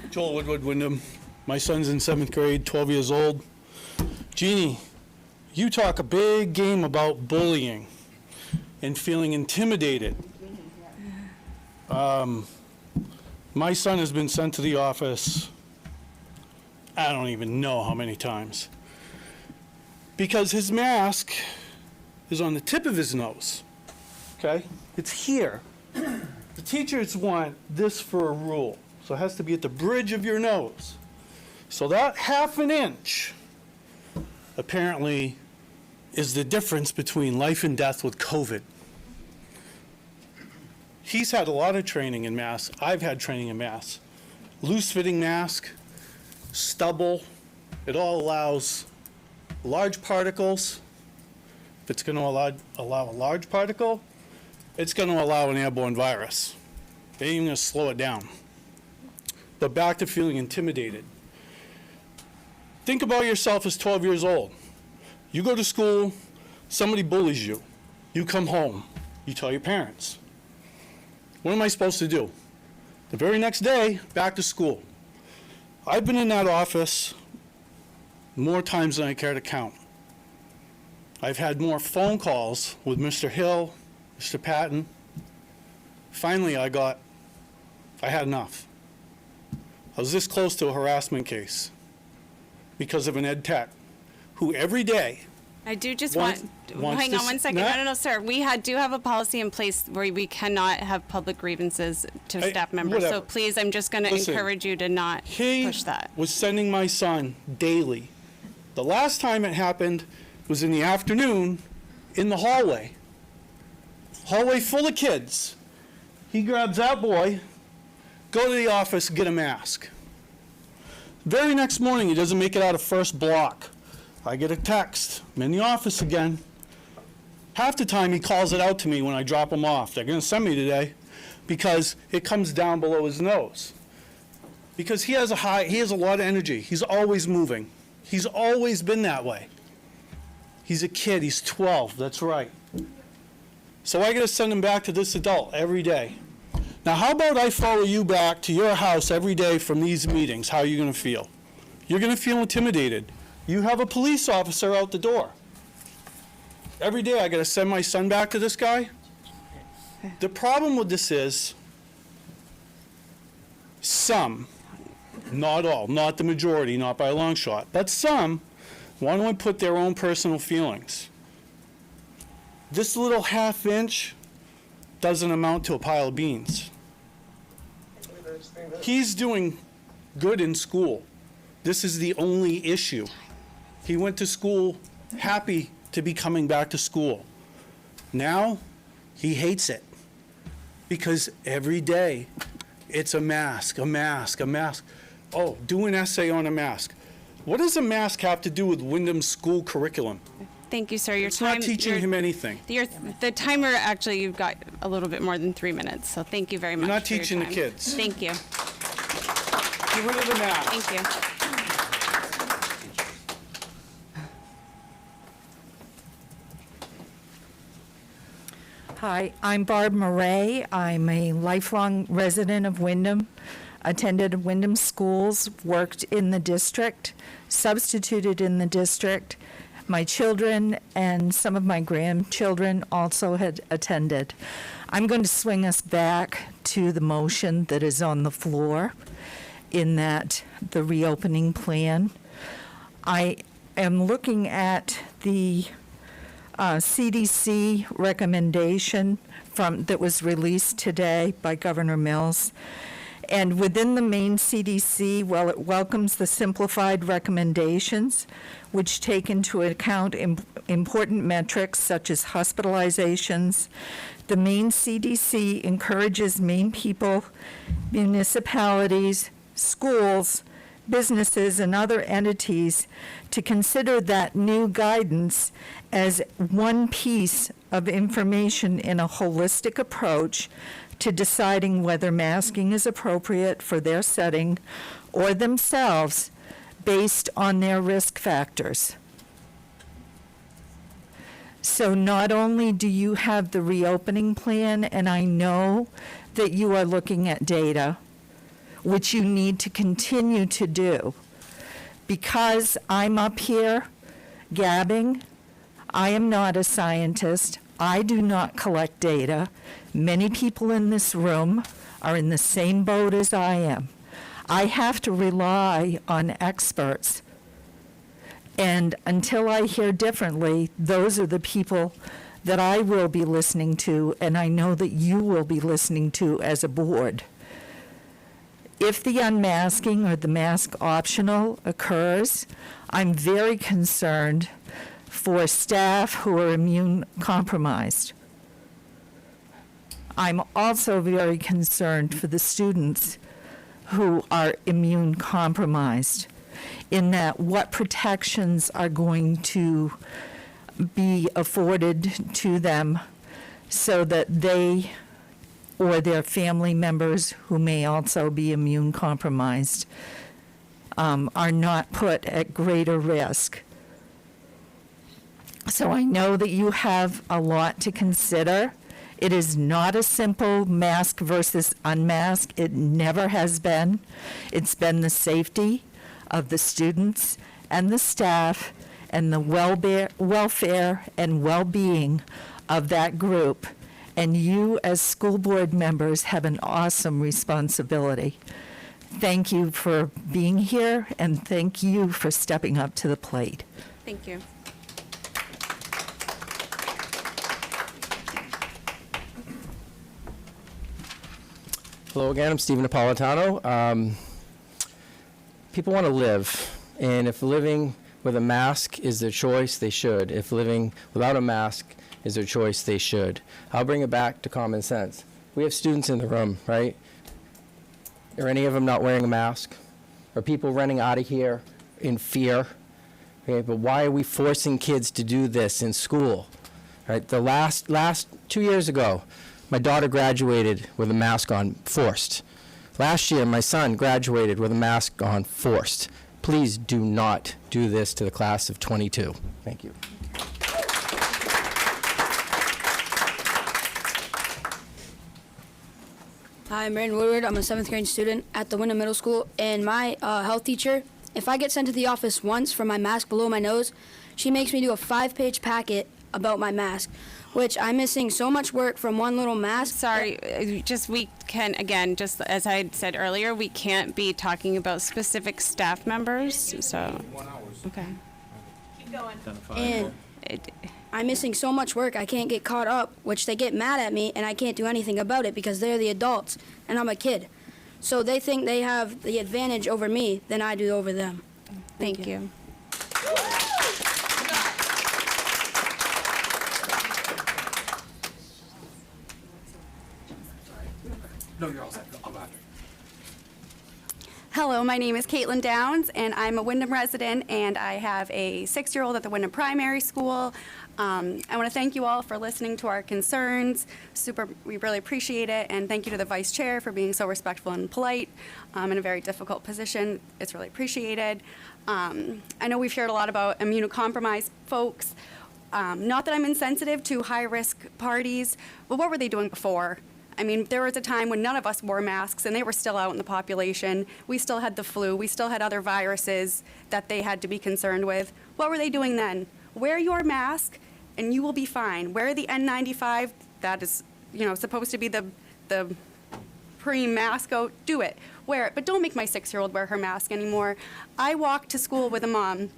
Joel Woodward, Wyndham. My son's in 7th grade, 12 years old. Jeannie, you talk a big game about bullying and feeling intimidated. My son has been sent to the office, I don't even know how many times, because his mask is on the tip of his nose. Okay? It's here. The teachers want this for a rule. So it has to be at the bridge of your nose. So that ½ an inch apparently is the difference between life and death with COVID. He's had a lot of training in masks. I've had training in masks. Loose-fitting mask, stubble, it all allows large particles. If it's going to allow a large particle, it's going to allow an airborne virus. They ain't even going to slow it down. But back to feeling intimidated. Think about yourself as 12 years old. You go to school, somebody bullies you. You come home, you tell your parents. What am I supposed to do? The very next day, back to school. I've been in that office more times than I care to count. I've had more phone calls with Mr. Hill, Mr. Patton. Finally, I had enough. I was this close to a harassment case because of an ed tech who every day I do just wants hang on one second. No, sir. We do have a policy in place where we cannot have public grievances to staff members. whatever. So please, I'm just going to encourage you to not push that. He was sending my son daily. The last time it happened was in the afternoon in the hallway. Hallway full of kids. He grabs that boy, go to the office, get a mask. Very next morning, he doesn't make it out of first block. I get a text. I'm in the office again. Half the time, he calls it out to me when I drop him off. They're going to send me today because it comes down below his nose. Because he has a lot of energy. He's always moving. He's always been that way. He's a kid. He's 12. That's right. So I got to send him back to this adult every day. Now, how about I follow you back to your house every day from these meetings? How are you going to feel? You're going to feel intimidated. You have a police officer out the door. Every day I got to send my son back to this guy. The problem with this is some, not all, not the majority, not by a long shot, but some want to input their own personal feelings. This little half inch doesn't amount to a pile of beans. He's doing good in school. This is the only issue. He went to school happy to be coming back to school. Now, he hates it because every day it's a mask, a mask, a mask. Oh, do an essay on a mask. What does a mask have to do with Wyndham's school curriculum? Thank you, sir. Your It's time. not teaching him anything. The timer, actually, you've got a little bit more than 3 minutes, so thank you very much. You're not for your teaching the time. kids. Thank you. Get rid of the mask. Thank you. Hi, I'm Barb Murray. I'm a lifelong resident of Wyndham, attended Wyndham schools, worked in the district, substituted in the district. My children and some of my grandchildren also had attended. I'm going to swing us back to the motion that is on the floor in that the reopening plan. I am looking at the CDC recommendation that was released today by Governor Mills. And within the main CDC, well, it welcomes the simplified recommendations, which take into account important metrics such as hospitalizations. The main CDC encourages Maine people, municipalities, schools, businesses, and other entities to consider that new guidance as one piece of information in a holistic approach to deciding whether masking is appropriate for their setting or themselves based on their risk factors. So not only do you have the reopening plan, and I know that you are looking at data, which you need to continue to do. Because I'm up here gabbing, I am not a scientist. I do not collect data. Many people in this room are in the same boat as I am. I have to rely on experts. And until I hear differently, those are the people that I will be listening to, and I know that you will be listening to as a board. If the unmasking or the mask optional occurs, I'm very concerned for staff who are immune compromised. I'm also very concerned for the students who are immune compromised, in that what protections are going to be afforded to them so that they or their family members who may also be immune compromised are not put at greater risk. So I know that you have a lot to consider. It is not a simple mask versus unmask. It never has been. It's been the safety of the students and the staff and the welfare and well-being of that group. And you, as school board members, have an awesome responsibility. Thank you for being here, and thank you for stepping up to the plate. Thank you. Hello again, I'm Stephen Napolitano. People want to live, and if living with a mask is their choice, they should. If living without a mask is their choice, they should. I'll bring it back to common sense. We have students in the room, right? Are any of them not wearing a mask? Are people running out of here in fear? Okay, but why are we forcing kids to do this in school? Right? The last 2 years ago, my daughter graduated with a mask on, forced. Last year, my son graduated with a mask on, forced. Please do not do this to the class of 22. Thank you. Hi, I'm Brandon Woodward. I'm a 7th grade student at the Wyndham Middle School, and my health teacher, if I get sent to the office once for my mask below my nose, she makes me do a 5-page packet about my mask. which I'm missing so much work from one little mask. Sorry, we can, again, just as I said earlier, we can't be talking about specific staff members, so. Okay. Keep going. And I'm missing so much work, I can't get caught up, which they get mad at me, and I can't do anything about it because they're the adults, and I'm a kid. So they think they have the advantage over me than I do over them. Thank you. No, you're all set. I'll go after. Hello, my name is Caitlin Downs, and I'm a Wyndham resident, and I have a 6-year-old at the Wyndham Primary School. I want to thank you all for listening to our concerns. We really appreciate it, and thank you to the Vice Chair for being so respectful and polite in a very difficult position. It's really appreciated. I know we've heard a lot about immunocompromised folks. Not that I'm insensitive to high-risk parties, but what were they doing before? I mean, there was a time when none of us wore masks and they were still out in the population. We still had the flu. We still had other viruses that they had to be concerned with. What were they doing then? Wear your mask and you will be fine. Wear the N95. That is, supposed to be the pre-mask out. Do it. Wear it. But don't make my 6-year-old wear her mask anymore. I walked to school with a mom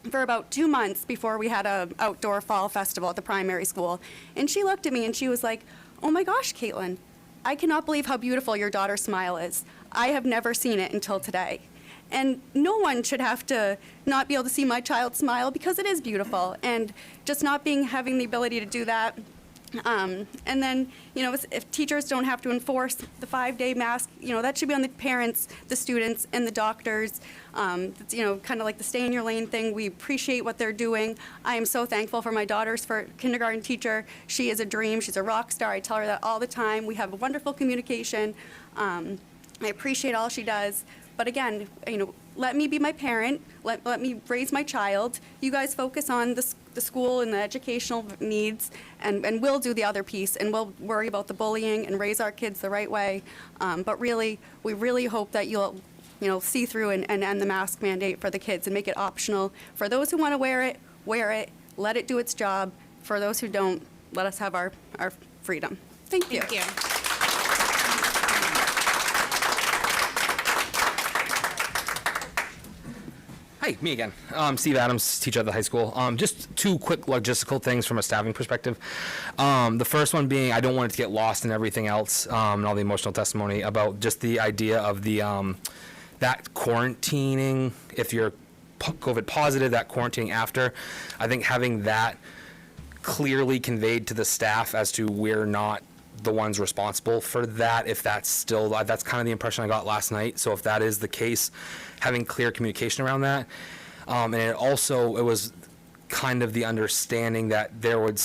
for about 2 months before we had an outdoor fall festival at the primary school. And she looked at me and she was like, "Oh my gosh, Caitlin, I cannot believe how beautiful your daughter's smile is. I have never seen it until today." And no one should have to not be able to see my child smile because it is beautiful. And just not having the ability to do that. And then, if teachers don't have to enforce the 5-day mask, that should be on the parents, the students, and the doctors. It's, kind of like the stay in your lane thing. We appreciate what they're doing. I am so thankful for my daughter's kindergarten teacher. She is a dream. She's a rock star. I tell her that all the time. We have a wonderful communication. I appreciate all she does. But again, let me be my parent. Let me raise my child. You guys focus on the school and the educational needs, and we'll do the other piece, and we'll worry about the bullying and raise our kids the right way. But really, we really hope that you'll see through and end the mask mandate for the kids and make it optional. For those who want to wear it, let it do its job. For those who don't, let us have our freedom. Thank you. Thank you. Hi, me again. Steve Adams, teacher at the high school. Just 2 quick logistical things from a staffing perspective. The first one being, I don't want it to get lost in everything else and all the emotional testimony about just the idea of the that quarantining, if you're COVID positive, that quarantining after. I think having that clearly conveyed to the staff as to we're not the ones responsible for that, if that's kind of the impression I got last night. So if that is the case, having clear communication around that. And it was kind of the understanding that there would,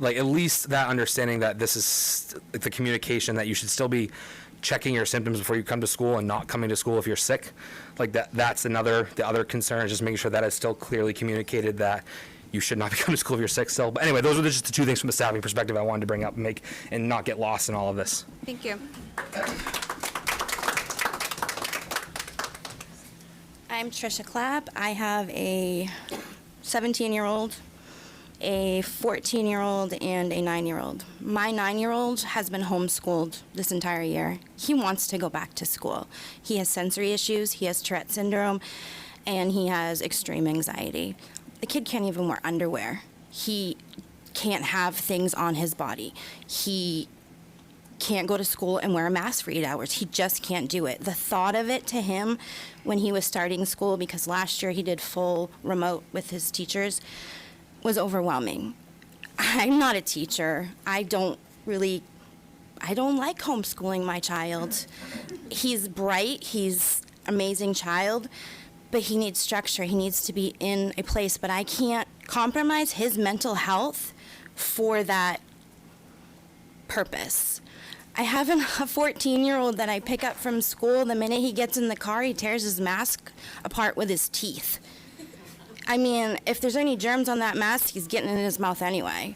at least that understanding that this is the communication that you should still be checking your symptoms before you come to school and not coming to school if you're sick. That's the other concern, is just making sure that it's still clearly communicated that you should not be coming to school if you're sick still. But anyway, those are just the 2 things from the staffing perspective I wanted to bring up and not get lost in all of this. Thank you. I'm Trisha Clapp. I have a 17-year-old, a 14-year-old, and a 9-year-old. My 9-year-old has been homeschooled this entire year. He wants to go back to school. He has sensory issues, he has Tourette syndrome, and he has extreme anxiety. The kid can't even wear underwear. He can't have things on his body. He can't go to school and wear a mask for 8 hours. He just can't do it. The thought of it to him when he was starting school, because last year he did full remote with his teachers, was overwhelming. I'm not a teacher. I don't like homeschooling my child. He's bright. He's an amazing child. But he needs structure. He needs to be in a place. But I can't compromise his mental health for that purpose. I have a 14-year-old that I pick up from school. The minute he gets in the car, he tears his mask apart with his teeth. I mean, if there's any germs on that mask, he's getting it in his mouth anyway.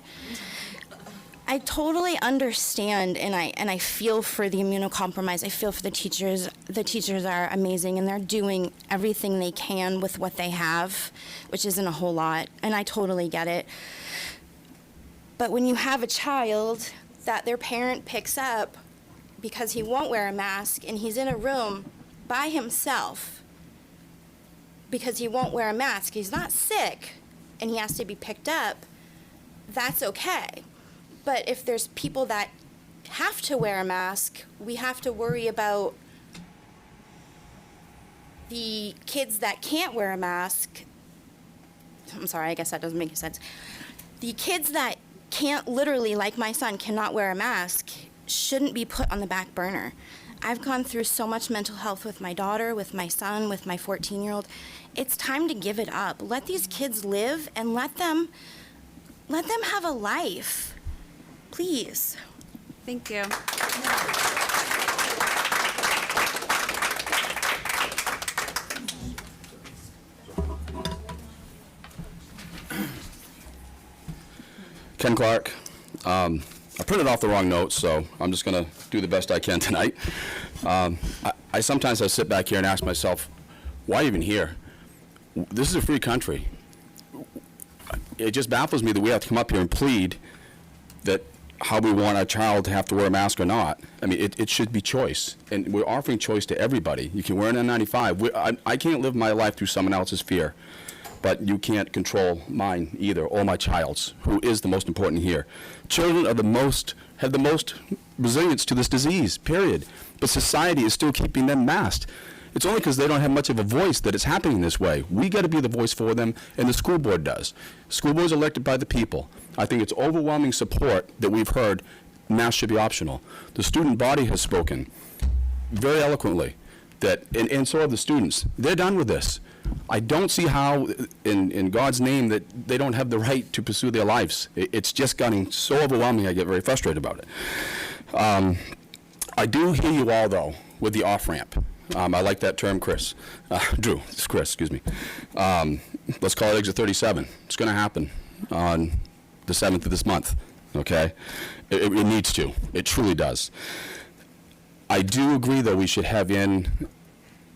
I totally understand, and I feel for the immunocompromised. I feel for the teachers. The teachers are amazing, and they're doing everything they can with what they have, which isn't a whole lot, and I totally get it. But when you have a child that their parent picks up because he won't wear a mask and he's in a room by himself because he won't wear a mask, he's not sick, and he has to be picked up, that's okay. But if there's people that have to wear a mask, we have to worry about the kids that can't wear a mask. I'm sorry, I guess that doesn't make any sense. The kids that can't literally, like my son, cannot wear a mask, shouldn't be put on the back burner. I've gone through so much mental health with my daughter, with my son, with my 14-year-old. It's time to give it up. Let these kids live and let them have a life. Please. Thank you. Ken Clark. I printed off the wrong notes, so I'm just going to do the best I can tonight. I sometimes sit back here and ask myself, why even here? This is a free country. It just baffles me that we have to come up here and plead that how we want our child to have to wear a mask or not. I mean, it should be choice, and we're offering choice to everybody. You can wear an N95. I can't live my life through someone else's fear, but you can't control mine either, or my child's, who is the most important here. Children are have the most resilience to this disease, period. But society is still keeping them masked. It's only because they don't have much of a voice that it's happening this way. We got to be the voice for them, and the school board does. School board is elected by the people. I think it's overwhelming support that we've heard masks should be optional. The student body has spoken very eloquently, that, and so have the students. They're done with this. I don't see how, in God's name, that they don't have the right to pursue their lives. It's just getting so overwhelming, I get very frustrated about it. I do hear you all, though, with the off-ramp. I like that term, Chris. Drew, it's Chris, excuse me. Let's call it exit 37. It's going to happen on the 7th of this month, okay? It needs to. It truly does. I do agree, though, we should have in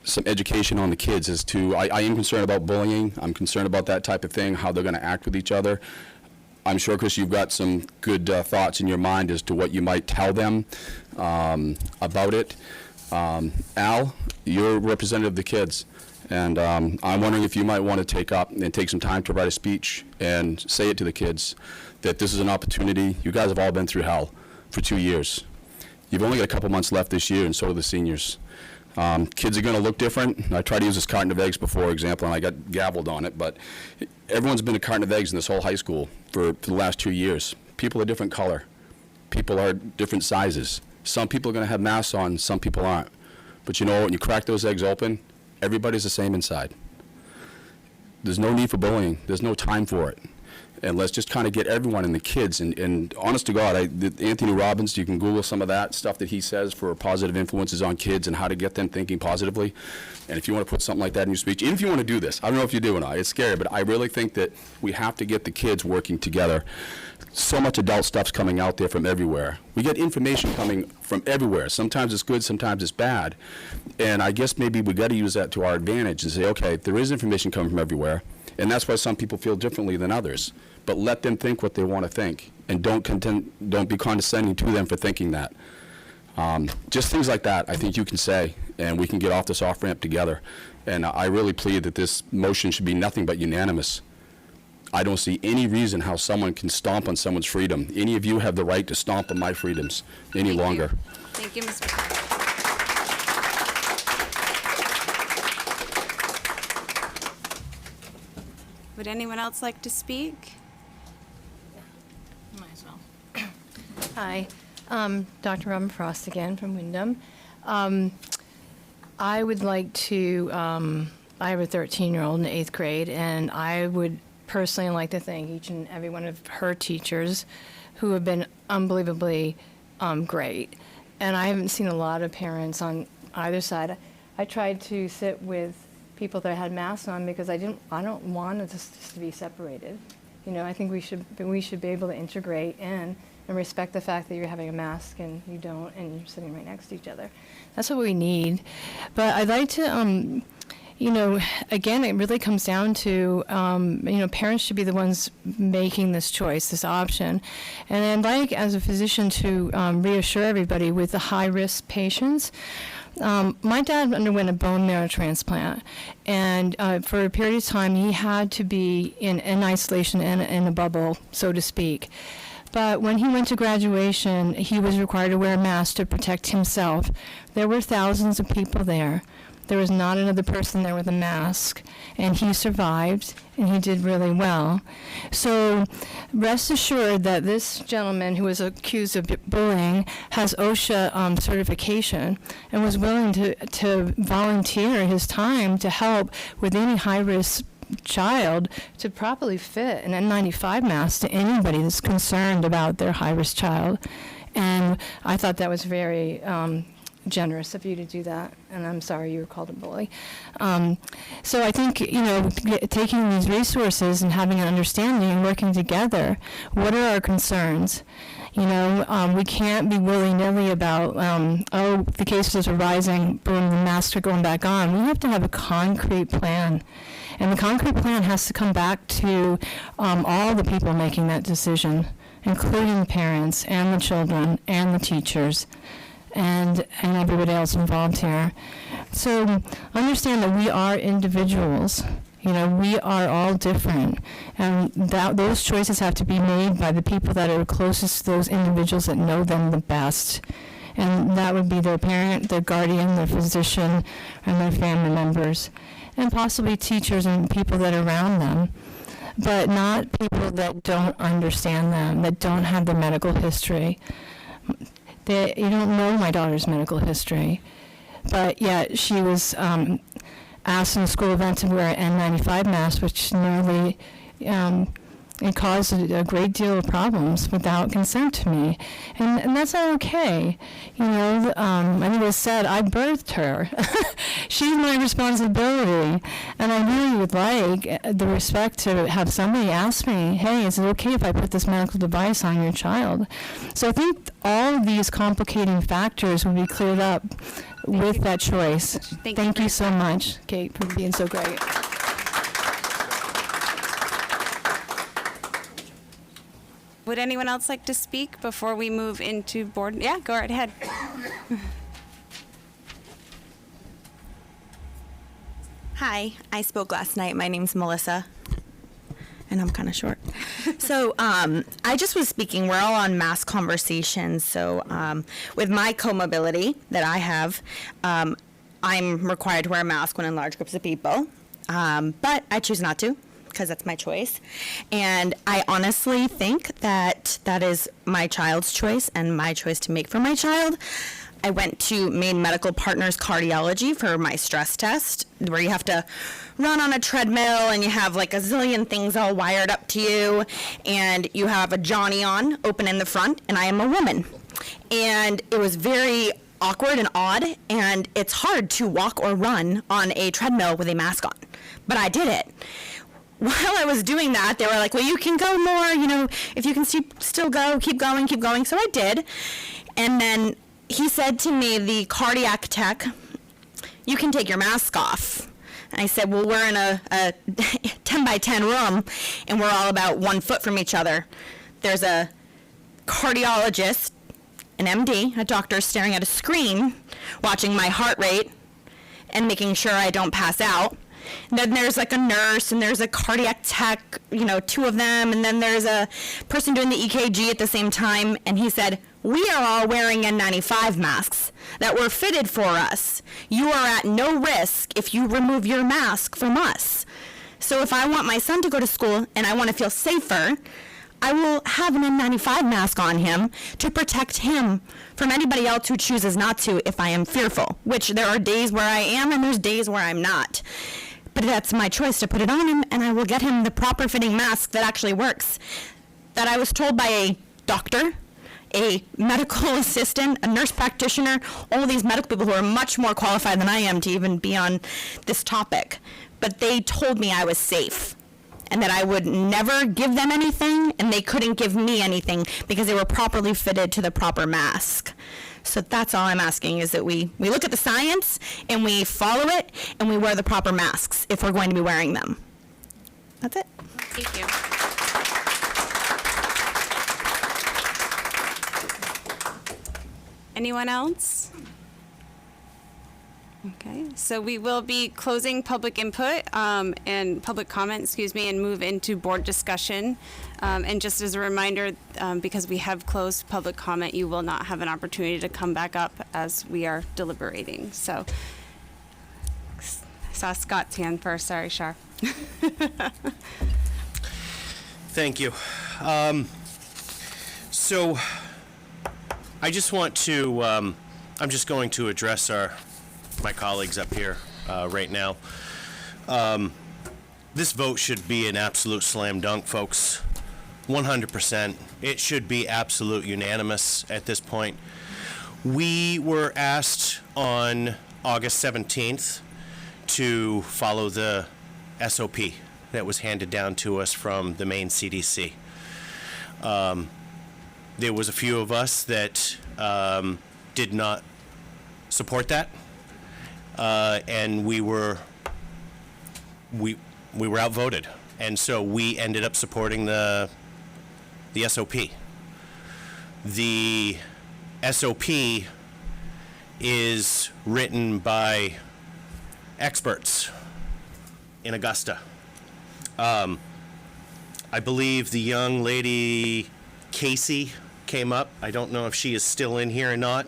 some education on the kids as to, I am concerned about bullying. I'm concerned about that type of thing, how they're going to act with each other. I'm sure, Chris, you've got some good thoughts in your mind as to what you might tell them about it. Al, you're a representative of the kids, and I'm wondering if you might want to take up and take some time to write a speech and say it to the kids that this is an opportunity. You guys have all been through hell for 2 years. You've only got a couple months left this year, and so do the seniors. Kids are going to look different. I tried to use this carton of eggs before example, and I got gavelled on it, but everyone's been a carton of eggs in this whole high school for the last 2 years. People are different color. People are different sizes. Some people are going to have masks on, some people aren't. But you know, when you crack those eggs open, everybody's the same inside. There's no need for bullying. There's no time for it. And let's just kind of get everyone and the kids. And honest to God, Anthony Robbins, you can Google some of that stuff that he says for positive influences on kids and how to get them thinking positively. And if you want to put something like that in your speech, even if you want to do this, I don't know if you do or not, it's scary, but I really think that we have to get the kids working together. So much adult stuff's coming out there from everywhere. We get information coming from everywhere. Sometimes it's good, sometimes it's bad. And I guess maybe we got to use that to our advantage and say, okay, there is information coming from everywhere, and that's why some people feel differently than others. But let them think what they want to think, and don't be condescending to them for thinking that. Just things like that, I think you can say, and we can get off this off-ramp together. And I really plead that this motion should be nothing but unanimous. I don't see any reason how someone can stomp on someone's freedom. Any of you have the right to stomp on my freedoms any longer. Thank you, Mr. Would anyone else like to speak? Might as well. Hi, Dr. Robin Frost again from Wyndham. I would like to, I have a 13-year-old in 8th grade, and I would personally like to thank each and every one of her teachers who have been unbelievably great. And I haven't seen a lot of parents on either side. I tried to sit with people that had masks on because I don't want us just to be separated. You know, I think we should be able to integrate in and respect the fact that you're having a mask and you don't, and you're sitting right next to each other. That's what we need. But I'd like to you know, again, it really comes down to, you know, parents should be the ones making this choice, this option. And I'd like, as a physician, to reassure everybody with the high-risk patients. My dad underwent a bone marrow transplant, and for a period of time, he had to be in isolation and in a bubble, so to speak. But when he went to graduation, he was required to wear a mask to protect himself. There were thousands of people there. There was not another person there with a mask, and he survived, and he did really well. So rest assured that this gentleman who was accused of bullying has OSHA certification and was willing to volunteer his time to help with any high-risk child to properly fit an N95 mask to anybody that's concerned about their high-risk child. And I thought that was very generous of you to do that, and I'm sorry you were called a bully. So I think, you know, taking these resources and having an understanding and working together, what are our concerns? You know, we can't be willy-nilly about, oh, the cases are rising, boom, the masks are going back on. We have to have a concrete plan. And the concrete plan has to come back to all the people making that decision, including the parents and the children and the teachers and everybody else involved here. So understand that we are individuals. You know, we are all different, and those choices have to be made by the people that are closest to those individuals that know them the best. And that would be their parent, their guardian, their physician, and their family members, and possibly teachers and people that are around them, but not people that don't understand them, that don't have the medical history. You don't know my daughter's medical history, but yet she was asked in a school event to wear an N95 mask, which nearly it caused a great deal of problems without consent to me, and that's not okay. You know, I think it was said, I birthed her. She's my responsibility, and I really would like the respect to have somebody ask me, hey, is it okay if I put this medical device on your child? So I think all of these complicating factors will be cleared up with that choice. Thank you so much, Kate, for being so great. Would anyone else like to speak before we move into board? Yeah, go right ahead. Hi, I spoke last night. My name's Melissa, and I'm kind of short. So I just was speaking. We're all on mass conversations. So with my comorbidity that I have, I'm required to wear a mask when in large groups of people, but I choose not to, because that's my choice. And I honestly think that that is my child's choice and my choice to make for my child. I went to Maine Medical Partners Cardiology for my stress test, where you have to run on a treadmill and you have like a zillion things all wired up to you, and you have a Johnny on open in the front, and I am a woman. And it was very awkward and odd, and it's hard to walk or run on a treadmill with a mask on, but I did it. While I was doing that, they were like, well, you can go more, you know, if you can still go, keep going. So I did. And then he said to me, the cardiac tech, you can take your mask off. And I said, well, we're in a 10 by 10 room, and we're all about 1 foot from each other. There's a cardiologist, an MD, a doctor staring at a screen, watching my heart rate and making sure I don't pass out. And then there's like a nurse, and there's a cardiac tech, you know, 2 of them, and then there's a person doing the EKG at the same time, and he said, we are all wearing N95 masks that were fitted for us. You are at no risk if you remove your mask from us. So if I want my son to go to school and I want to feel safer, I will have an N95 mask on him to protect him from anybody else who chooses not to if I am fearful, which there are days where I am and there's days where I'm not. But that's my choice to put it on him, and I will get him the proper fitting mask that actually works. That I was told by a doctor, a medical assistant, a nurse practitioner, all these medical people who are much more qualified than I am to even be on this topic. But they told me I was safe, and that I would never give them anything, and they couldn't give me anything because they were properly fitted to the proper mask. So that's all I'm asking, is that we look at the science and we follow it and we wear the proper masks if we're going to be wearing them. That's it. Thank you. Anyone else? Okay, so we will be closing public input and public comment, and move into board discussion. And just as a reminder, because we have closed public comment, you will not have an opportunity to come back up as we are deliberating. So, I saw Scott's hand first. Sorry, Shar. Thank you. So I just want to, I'm just going to address my colleagues up here right now. This vote should be an absolute slam dunk, folks. 100%. It should be absolute unanimous at this point. We were asked on August 17th to follow the SOP that was handed down to us from the Maine CDC. There was a few of us that did not support that, and we were outvoted, and so we ended up supporting the SOP. The SOP is written by experts in Augusta. I believe the young lady Casey came up. I don't know if she is still in here or not.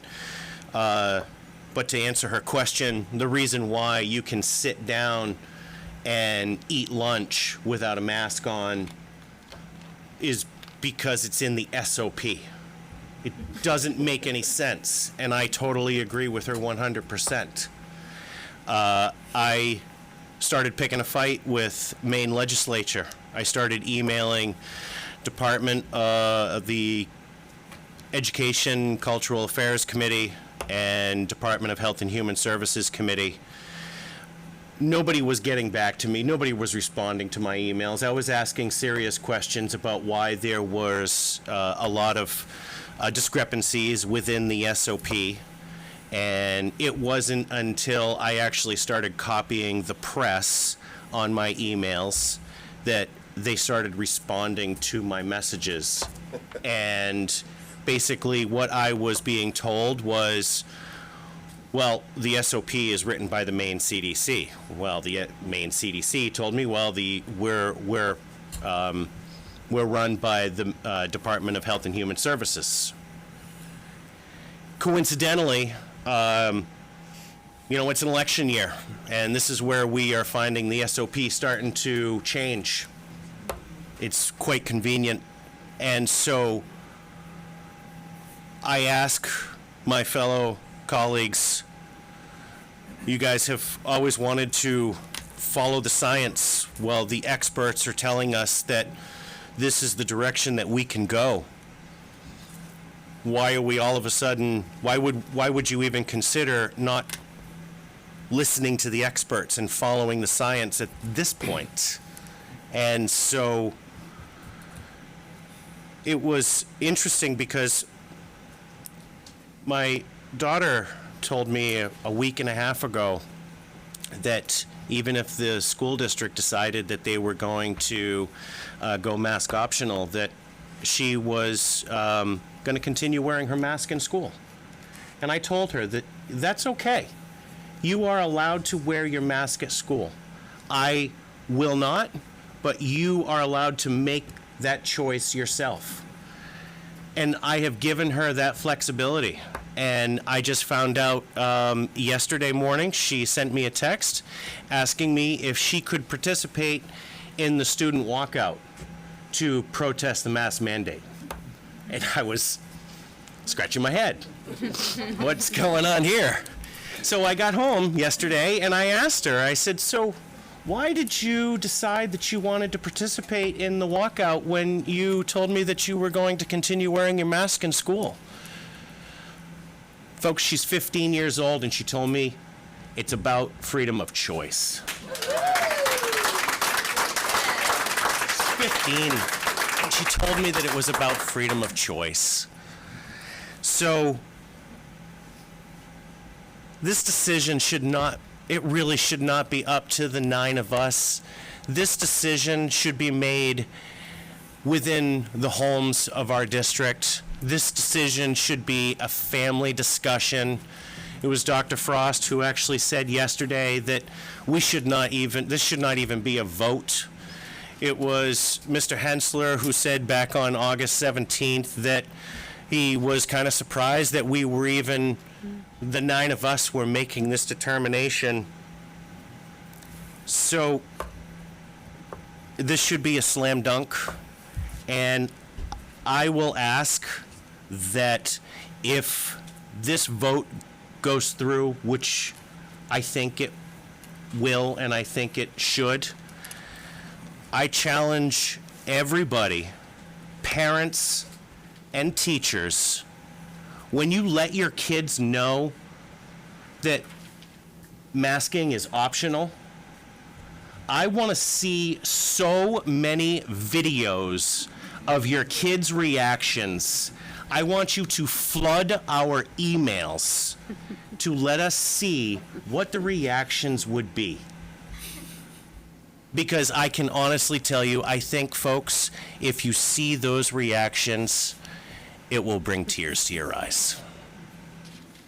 But to answer her question, the reason why you can sit down and eat lunch without a mask on is because it's in the SOP. It doesn't make any sense, and I totally agree with her 100%. I started picking a fight with Maine legislature. I started emailing Department of the Education, Cultural Affairs Committee, and Department of Health and Human Services Committee. Nobody was getting back to me. Nobody was responding to my emails. I was asking serious questions about why there was a lot of discrepancies within the SOP. And it wasn't until I actually started copying the press on my emails that they started responding to my messages. And basically what I was being told was, well, the SOP is written by the Maine CDC. Well, the Maine CDC told me, well, we're run by the Department of Health and Human Services. Coincidentally, it's an election year, and this is where we are finding the SOP starting to change. It's quite convenient, and so I ask my fellow colleagues, you guys have always wanted to follow the science. Well, the experts are telling us that this is the direction that we can go. Why are we all of a sudden, why would you even consider not listening to the experts and following the science at this point? And so it was interesting because my daughter told me a week and a half ago that even if the school district decided that they were going to go mask optional, that she was going to continue wearing her mask in school. And I told her that that's okay. You are allowed to wear your mask at school. I will not, but you are allowed to make that choice yourself. And I have given her that flexibility. And I just found out yesterday morning, she sent me a text asking me if she could participate in the student walkout to protest the mask mandate. And I was scratching my head. What's going on here? So I got home yesterday and I asked her, I said, so why did you decide that you wanted to participate in the walkout when you told me that you were going to continue wearing your mask in school? Folks, she's 15 years old and she told me it's about freedom of choice. 15, and she told me that it was about freedom of choice. So this decision it really should not be up to the 9 of us. This decision should be made within the homes of our district. This decision should be a family discussion. It was Dr. Frost who actually said yesterday that this should not even be a vote. It was Mr. Hensler who said back on August 17th that he was kind of surprised that the 9 of us were making this determination. So this should be a slam dunk, and I will ask that if this vote goes through, which I think it will and I think it should, I challenge everybody, parents and teachers, when you let your kids know that masking is optional, I want to see so many videos of your kids' reactions. I want you to flood our emails to let us see what the reactions would be. Because I can honestly tell you, I think, folks, if you see those reactions, it will bring tears to your eyes.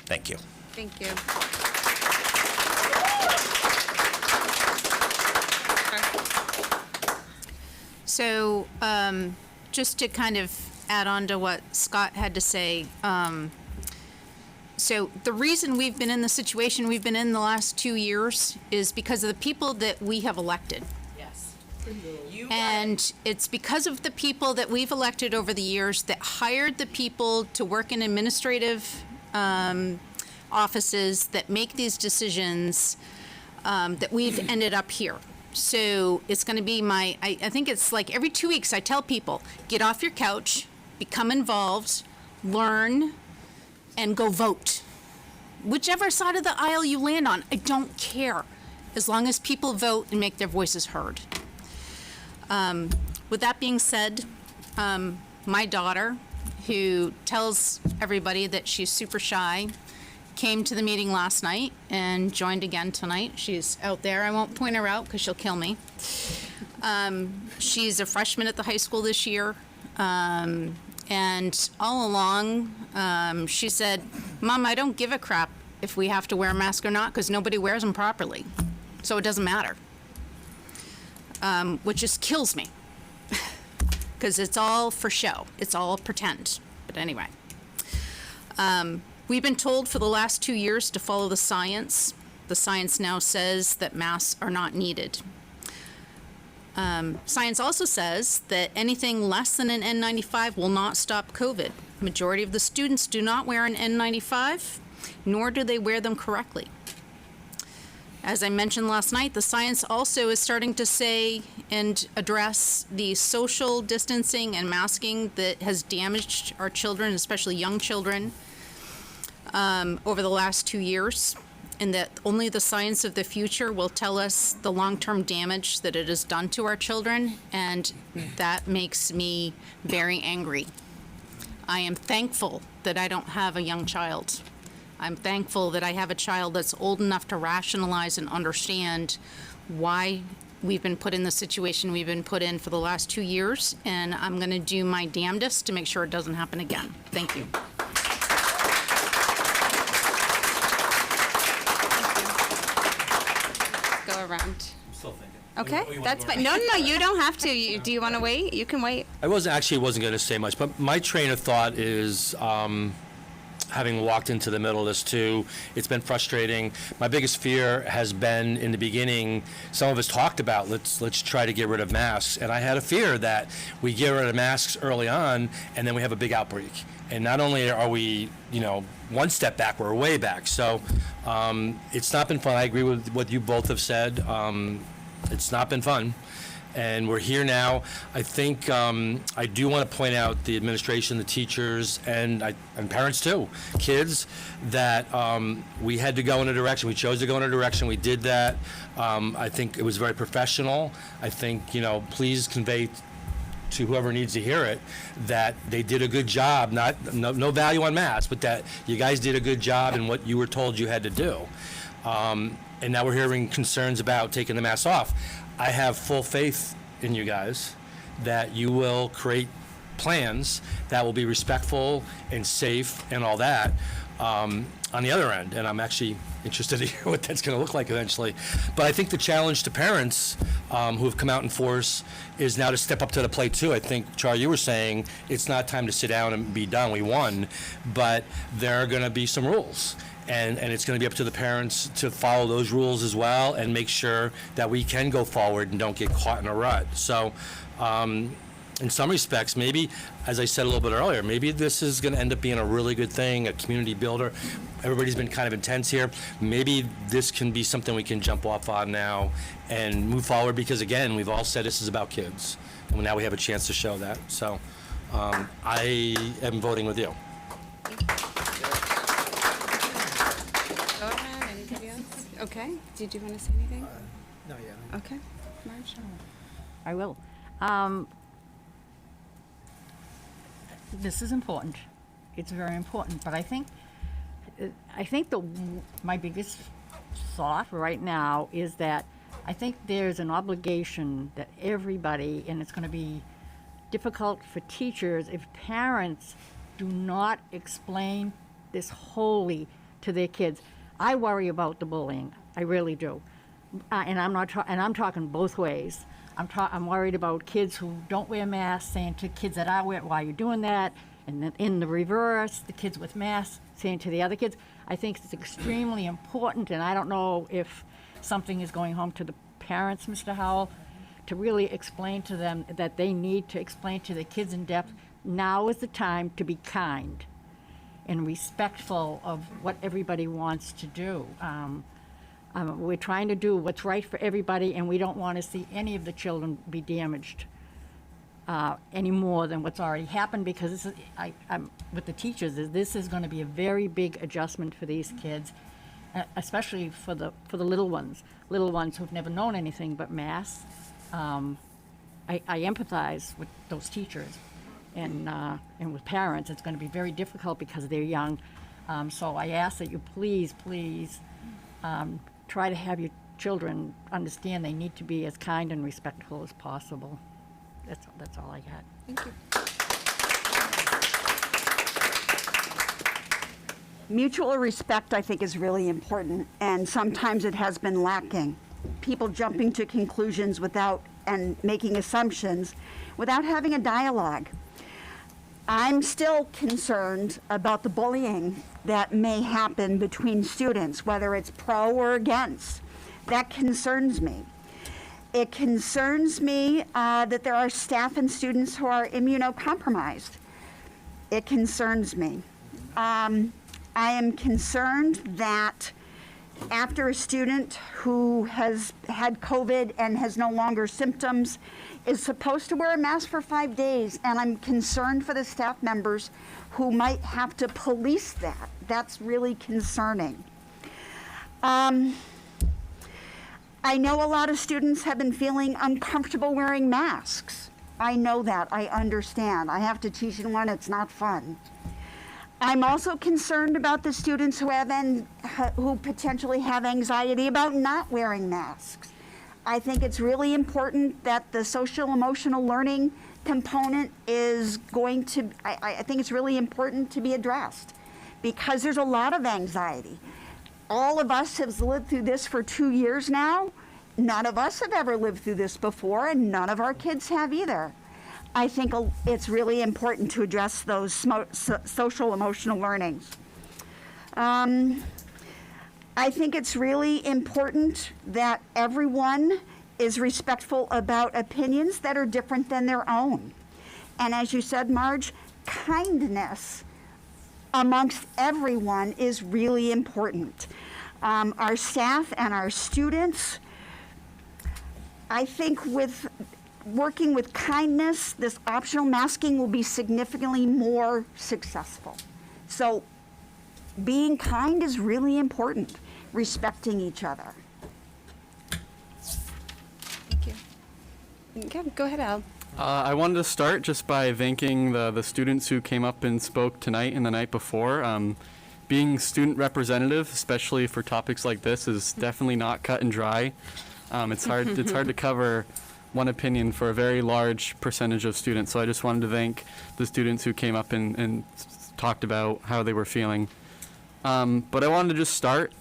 Thank you. Thank you. So, just to kind of add on to what Scott had to say, so the reason we've been in the situation we've been in the last 2 years is because of the people that we have elected. Yes. And it's because of the people that we've elected over the years that hired the people to work in administrative offices that make these decisions that we've ended up here. So it's going to be I think it's like every 2 weeks I tell people, get off your couch, become involved, learn, and go vote. Whichever side of the aisle you land on, I don't care, as long as people vote and make their voices heard. With that being said, my daughter, who tells everybody that she's super shy, came to the meeting last night and joined again tonight. She's out there. I won't point her out because she'll kill me. She's a freshman at the high school this year. And all along, she said, Mom, I don't give a crap if we have to wear a mask or not because nobody wears them properly. So it doesn't matter. Which just kills me because it's all for show. It's all pretend. But anyway. We've been told for the last 2 years to follow the science. The science now says that masks are not needed. Science also says that anything less than an N95 will not stop COVID. Majority of the students do not wear an N95, nor do they wear them correctly. As I mentioned last night, the science also is starting to say and address the social distancing and masking that has damaged our children, especially young children, over the last 2 years, and that only the science of the future will tell us the long-term damage that it has done to our children, and that makes me very angry. I am thankful that I don't have a young child. I'm thankful that I have a child that's old enough to rationalize and understand why we've been put in the situation we've been put in for the last 2 years, and I'm going to do my damnedest to make sure it doesn't happen again. Thank you. Go around. I'm still thinking. Okay, that's fine. No, you don't have to. Do you want to wait? You can wait. I wasn't going to say much, but my train of thought is, having walked into the middle of this too, it's been frustrating. My biggest fear has been in the beginning, some of us talked about let's try to get rid of masks, and I had a fear that we get rid of masks early on and then we have a big outbreak. And not only are we, one step back, we're way back. So it's not been fun. I agree with what you both have said. It's not been fun. And we're here now. I think I do want to point out the administration, the teachers, and parents too, kids, that we had to go in a direction. We chose to go in a direction. We did that. I think it was very professional. I think, please convey to whoever needs to hear it that they did a good job, no value on masks, but that you guys did a good job in what you were told you had to do. And now we're hearing concerns about taking the masks off. I have full faith in you guys that you will create plans that will be respectful and safe and all that on the other end. And I'm actually interested to hear what that's going to look like eventually. But I think the challenge to parents who have come out in force is now to step up to the plate too. I think, Charlie, you were saying it's not time to sit down and be done. We won. But there are going to be some rules. And it's going to be up to the parents to follow those rules as well and make sure that we can go forward and don't get caught in a rut. So in some respects, maybe, as I said a little bit earlier, maybe this is going to end up being a really good thing, a community builder. Everybody's been kind of intense here. Maybe this can be something we can jump off on now and move forward because, again, we've all said this is about kids. And now we have a chance to show that. So I am voting with you. Go ahead. Anybody else? Okay. Did you want to say anything? No, yeah. Okay. Marge? I will. This is important. It's very important, but I think my biggest thought right now is that I think there's an obligation that everybody, and it's going to be difficult for teachers if parents do not explain this wholly to their kids. I worry about the bullying. I really do, and I'm talking both ways. I'm worried about kids who don't wear masks saying to kids that I wear, why are you doing that? And then in the reverse, the kids with masks saying to the other kids. I think it's extremely important, and I don't know if something is going home to the parents, Mr. Howell, to really explain to them that they need to explain to the kids in depth, now is the time to be kind and respectful of what everybody wants to do. We're trying to do what's right for everybody, and we don't want to see any of the children be damaged any more than what's already happened, because this is, I'm with the teachers, this is going to be a very big adjustment for these kids, especially for the little ones who've never known anything but masks. I empathize with those teachers, and with parents. It's going to be very difficult because they're young. So I ask that you please try to have your children understand they need to be as kind and respectful as possible. That's all I got. Thank you. Mutual respect, I think, is really important, and sometimes it has been lacking. People jumping to conclusions and making assumptions without having a dialogue. I'm still concerned about the bullying that may happen between students, whether it's pro or against. That concerns me. It concerns me that there are staff and students who are immunocompromised. It concerns me. I am concerned that after a student who has had COVID and has no longer symptoms is supposed to wear a mask for 5 days, and I'm concerned for the staff members who might have to police that. That's really concerning. I know a lot of students have been feeling uncomfortable wearing masks. I know that, I understand. I have to teach in one, it's not fun. I'm also concerned about the students who potentially have anxiety about not wearing masks. I think it's really important that the social emotional learning component is going to, I think it's really important to be addressed because there's a lot of anxiety. All of us have lived through this for 2 years now. None of us have ever lived through this before, and none of our kids have either. I think it's really important to address those social emotional learnings. I think it's really important that everyone is respectful about opinions that are different than their own. And as you said, Marge, kindness amongst everyone is really important. Our staff and our students, I think with working with kindness, this optional masking will be significantly more successful. So being kind is really important, respecting each other. Thank you. Okay, go ahead, Al. I wanted to start just by thanking the students who came up and spoke tonight and the night before. Being student representative, especially for topics like this, is definitely not cut and dry. It's hard to cover one opinion for a very large percentage of students. So I just wanted to thank the students who came up and talked about how they were feeling. But I wanted to just start.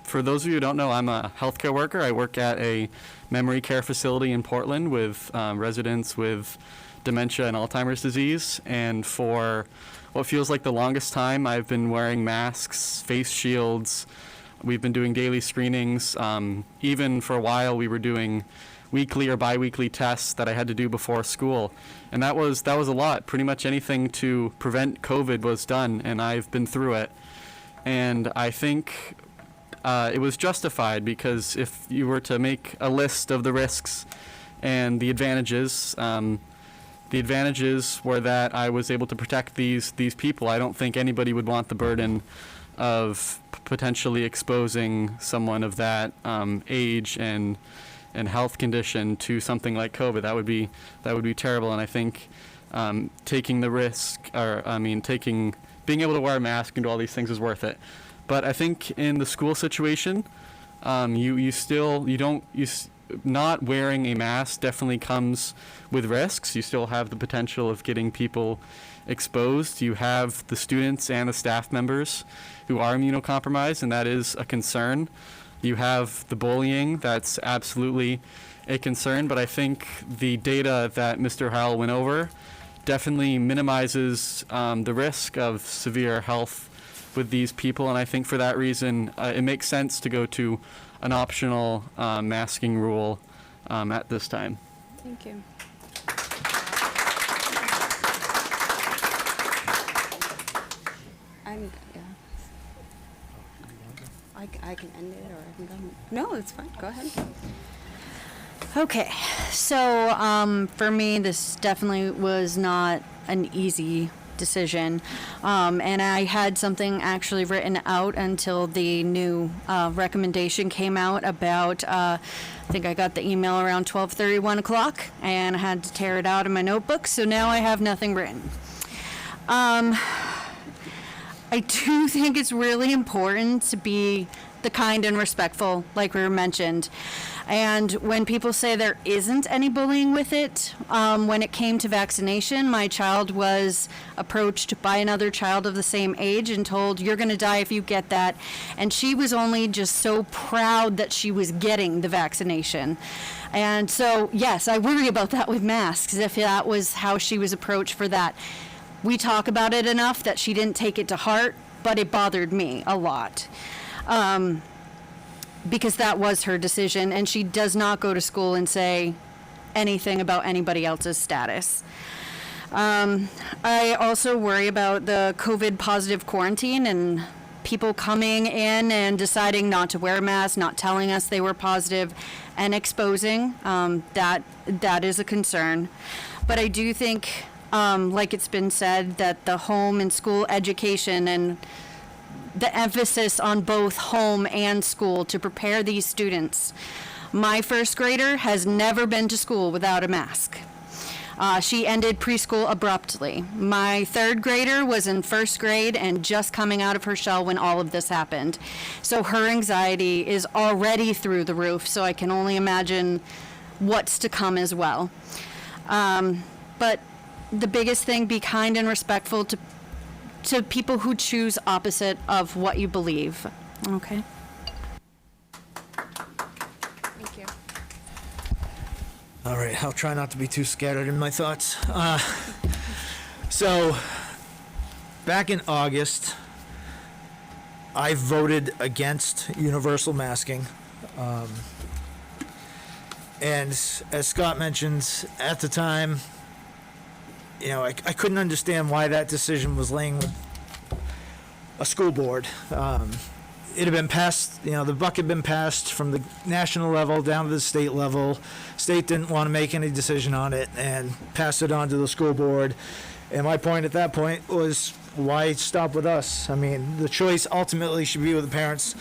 For those of you who don't know, I'm a healthcare worker. I work at a memory care facility in Portland with residents with dementia and Alzheimer's disease. And for what feels like the longest time, I've been wearing masks, face shields. We've been doing daily screenings. Even for a while, we were doing weekly or biweekly tests that I had to do before school. And that was a lot. Pretty much anything to prevent COVID was done, and I've been through it. And I think it was justified, because if you were to make a list of the risks and the advantages were that I was able to protect these people. I don't think anybody would want the burden of potentially exposing someone of that age and health condition to something like COVID. That would be terrible. And I think taking the risk, being able to wear a mask and do all these things is worth it. But I think in the school situation, not wearing a mask definitely comes with risks. You still have the potential of getting people exposed. You have the students and the staff members who are immunocompromised, and that is a concern. You have the bullying, that's absolutely a concern, but I think the data that Mr. Howell went over definitely minimizes the risk of severe health with these people, and I think for that reason it makes sense to go to an optional masking rule at this time. Thank you. I can end it, or I can go. No, it's fine. Go ahead. Okay, so for me, this definitely was not an easy decision, and I had something actually written out until the new recommendation came out about, I think I got the email around 12:30, 1 o'clock, and I had to tear it out of my notebook, so now I have nothing written. I do think it's really important to be the kind and respectful, like we were mentioned. And when people say there isn't any bullying with it, when it came to vaccination, my child was approached by another child of the same age and told, "You're going to die if you get that." And she was only just so proud that she was getting the vaccination. And so, yes, I worry about that with masks, if that was how she was approached for that. We talk about it enough that she didn't take it to heart, but it bothered me a lot. Because that was her decision, and she does not go to school and say anything about anybody else's status. I also worry about the COVID positive quarantine and people coming in and deciding not to wear a mask, not telling us they were positive, and exposing. That is a concern. But I do think, like it's been said, that the home and school education and the emphasis on both home and school to prepare these students. My first grader has never been to school without a mask. She ended preschool abruptly. My third grader was in first grade and just coming out of her shell when all of this happened. So her anxiety is already through the roof, so I can only imagine what's to come as well. But the biggest thing, be kind and respectful to people who choose opposite of what you believe. Okay. Thank you. All right, I'll try not to be too scattered in my thoughts. So, back in August, I voted against universal masking. And as Scott mentioned, at the time, I couldn't understand why that decision was laying with a school board. It had been passed, the buck had been passed from the national level down to the state level. State didn't want to make any decision on it and passed it on to the school board. And my point at that point was, why stop with us? I mean, the choice ultimately should be with the parents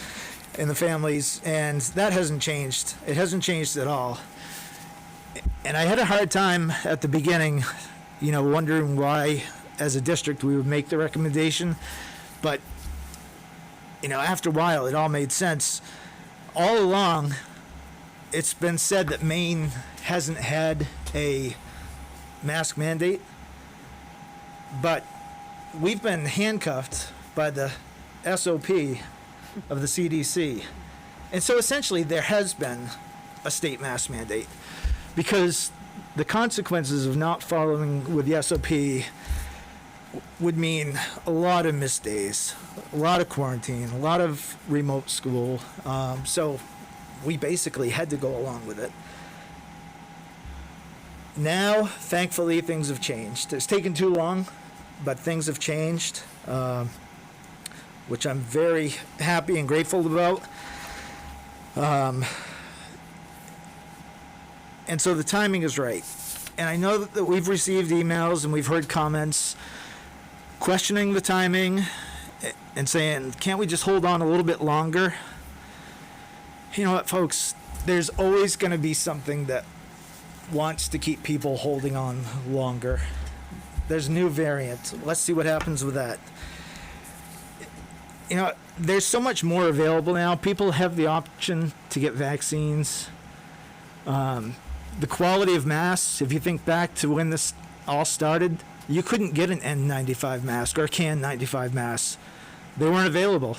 and the families, and that hasn't changed. It hasn't changed at all. And I had a hard time at the beginning, wondering why, as a district, we would make the recommendation. But, after a while, it all made sense. All along, it's been said that Maine hasn't had a mask mandate, but we've been handcuffed by the SOP of the CDC. And so essentially there has been a state mask mandate, because the consequences of not following with the SOP would mean a lot of missed days, a lot of quarantine, a lot of remote school. So we basically had to go along with it. Now, thankfully, things have changed. It's taken too long, but things have changed, which I'm very happy and grateful about. And so the timing is right. And I know that we've received emails and we've heard comments questioning the timing and saying, can't we just hold on a little bit longer? You know what, folks? There's always going to be something that wants to keep people holding on longer. There's a new variant. Let's see what happens with that. There's so much more available now. People have the option to get vaccines. The quality of masks, if you think back to when this all started, you couldn't get an N95 mask or a KN95 mask. They weren't available.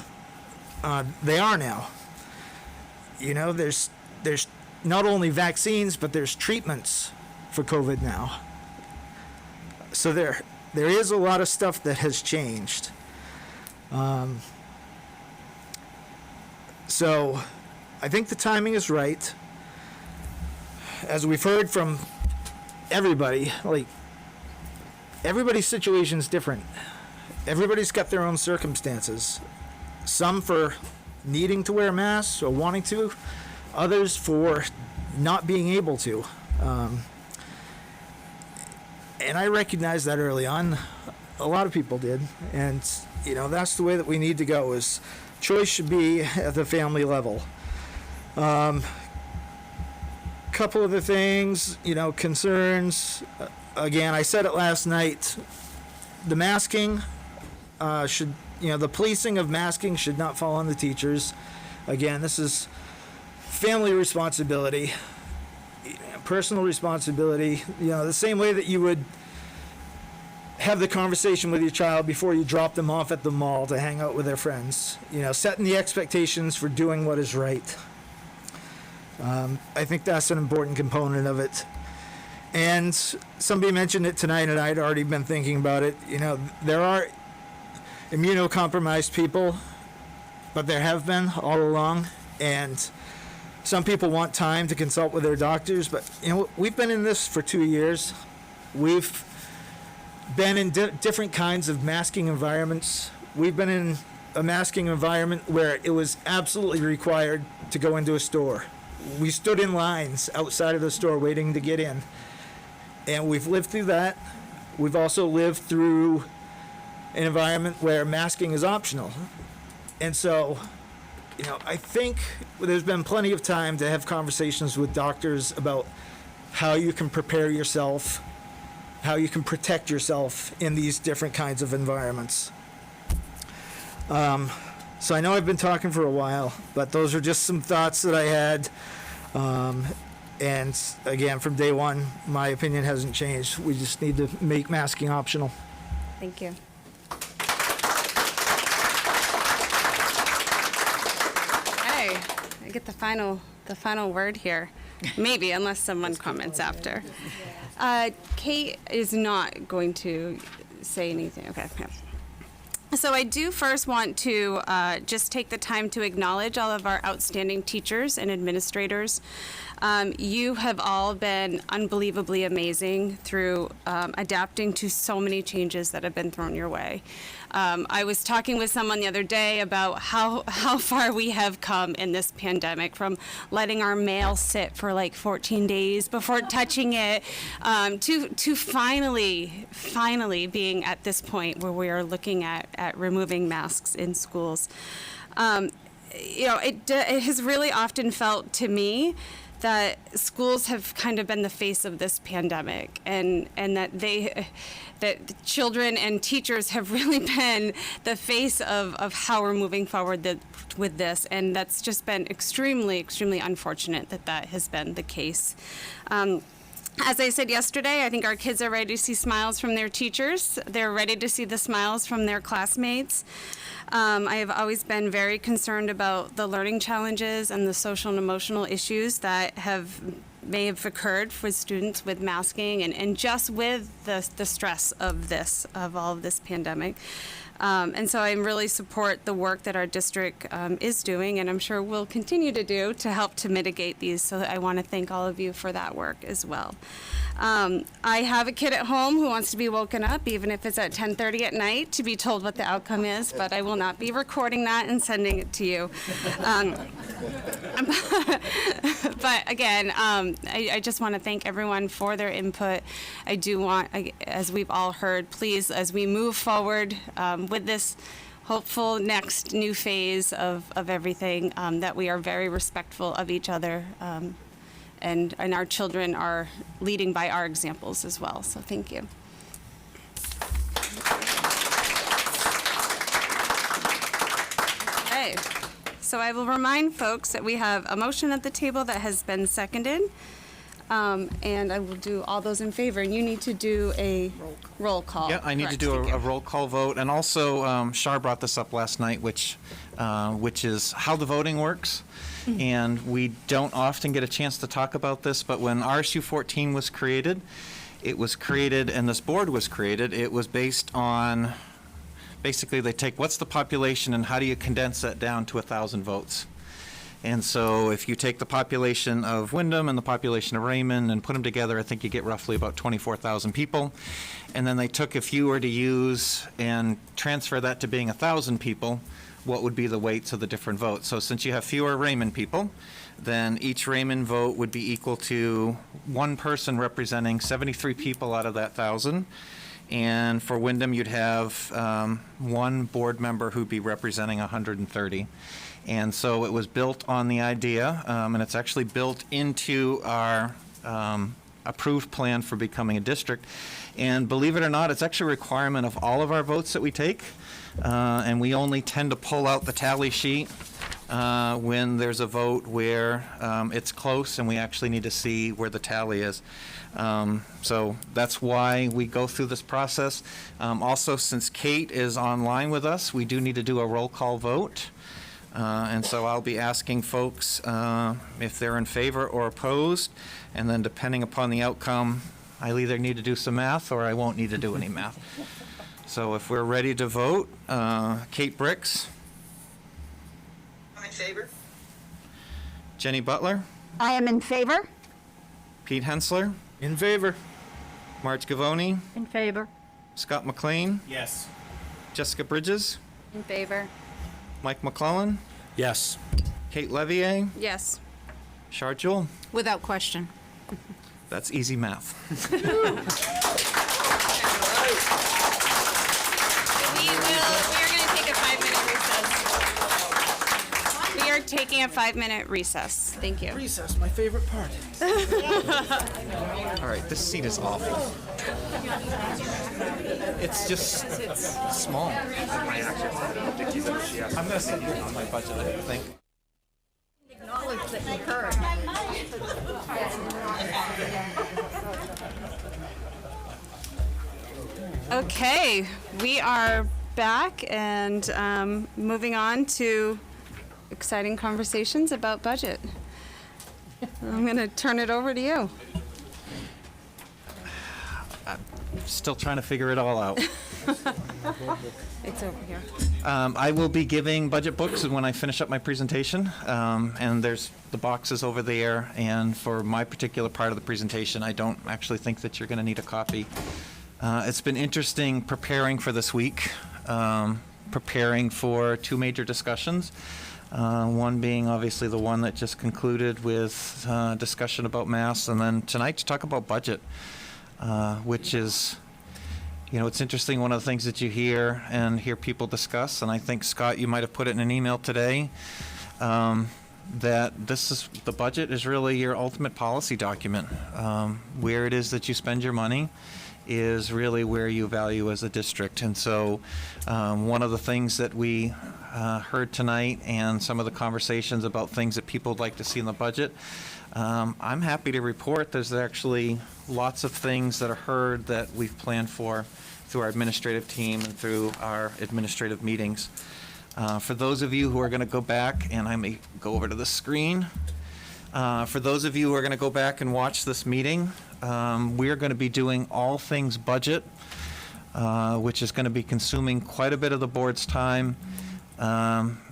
They are now. There's not only vaccines, but there's treatments for COVID now. So there is a lot of stuff that has changed. So I think the timing is right. As we've heard from everybody, everybody's situation is different. Everybody's got their own circumstances. Some for needing to wear masks or wanting to, others for not being able to. And I recognized that early on. A lot of people did. And, that's the way that we need to go, is choice should be at the family level. Couple of the things, concerns. Again, I said it last night. The masking should, the policing of masking should not fall on the teachers. Again, this is family responsibility, personal responsibility. The same way that you would have the conversation with your child before you drop them off at the mall to hang out with their friends. Setting the expectations for doing what is right. I think that's an important component of it. And somebody mentioned it tonight, and I'd already been thinking about it. There are immunocompromised people, but there have been all along. And some people want time to consult with their doctors, but we've been in this for 2 years. We've been in different kinds of masking environments. We've been in a masking environment where it was absolutely required to go into a store. We stood in lines outside of the store waiting to get in. And we've lived through that. We've also lived through an environment where masking is optional. And so, I think there's been plenty of time to have conversations with doctors about how you can prepare yourself, how you can protect yourself in these different kinds of environments. So I know I've been talking for a while, but those are just some thoughts that I had. And again, from day one, my opinion hasn't changed. We just need to make masking optional. Thank you. Hey, I get the final word here. Maybe, unless someone comments after. Kate is not going to say anything. Okay. Yeah. So I do first want to just take the time to acknowledge all of our outstanding teachers and administrators. You have all been unbelievably amazing through adapting to so many changes that have been thrown your way. I was talking with someone the other day about how far we have come in this pandemic, from letting our mail sit for like 14 days before touching it, to finally being at this point where we are looking at removing masks in schools. It has really often felt to me that schools have kind of been the face of this pandemic, and that that children and teachers have really been the face of how we're moving forward with this, and that's just been extremely, extremely unfortunate that has been the case. As I said yesterday, I think our kids are ready to see smiles from their teachers. They're ready to see the smiles from their classmates. I have always been very concerned about the learning challenges and the social and emotional issues that may have occurred for students with masking and just with the stress of all of this pandemic. And so I really support the work that our district is doing, and I'm sure will continue to do to help to mitigate these. So I want to thank all of you for that work as well. I have a kid at home who wants to be woken up, even if it's at 10:30 at night, to be told what the outcome is, but I will not be recording that and sending it to you. But again, I just want to thank everyone for their input. I do want, as we've all heard, please, as we move forward with this hopeful next new phase of everything, that we are very respectful of each other, and our children are leading by our examples as well. So thank you. Okay. So I will remind folks that we have a motion at the table that has been seconded, and I will do all those in favor. And you need to do a roll call. Yeah, I need to do a roll call vote. And also, Shar brought this up last night, which is how the voting works. And we don't often get a chance to talk about this, but when RSU 14 was created, and this board was created, it was based on, basically they take what's the population and how do you condense that down to 1,000 votes. And so if you take the population of Wyndham and the population of Raymond and put them together, I think you get roughly about 24,000 people. And then they took, if you were to use and transfer that to being 1,000 people, what would be the weights of the different votes. So since you have fewer Raymond people, then each Raymond vote would be equal to one person representing 73 people out of that 1,000. And for Wyndham, you'd have one board member who'd be representing 130. And so it was built on the idea, and it's actually built into our approved plan for becoming a district. And believe it or not, it's actually a requirement of all of our votes that we take. And we only tend to pull out the tally sheet when there's a vote where it's close and we actually need to see where the tally is. So that's why we go through this process. Also, since Kate is online with us, we do need to do a roll call vote. And so I'll be asking folks if they're in favor or opposed, and then depending upon the outcome, I'll either need to do some math or I won't need to do any math. So if we're ready to vote, Kate Bricks. I'm in favor. Jenny Butler. I am in favor. Pete Hensler. In favor. Marge Gavoni. In favor. Scott McLean. Yes. Jessica Bridges. In favor. Mike McClellan. Yes. Kate Levier. Yes. Shar Jewell. Without question. That's easy math. We are going to take a 5-minute recess. We are taking a 5-minute recess. Thank you. Recess, my favorite part. All right, this seat is awful. It's just small. I'm going to sit here on my budget, I think. Acknowledge that you heard. Okay, we are back and moving on to exciting conversations about budget. I'm going to turn it over to you. I'm still trying to figure it all out. It's over here. I will be giving budget books when I finish up my presentation, and there's the boxes over there, and for my particular part of the presentation, I don't actually think that you're going to need a copy. It's been interesting preparing for this week, preparing for two major discussions, one being obviously the one that just concluded with discussion about masks, and then tonight to talk about budget, which is, you know, it's interesting, one of the things that you hear people discuss, and I think, Scott, you might have put it in an email today, that the budget is really your ultimate policy document. Where it is that you spend your money is really where you value as a district. And so one of the things that we heard tonight and some of the conversations about things that people would like to see in the budget, I'm happy to report there's actually lots of things that are heard that we've planned for through our administrative team and through our administrative meetings. For those of you who are going to go back, and I may go over to the screen, for those of you who are going to go back and watch this meeting, we are going to be doing all things budget, which is going to be consuming quite a bit of the board's time.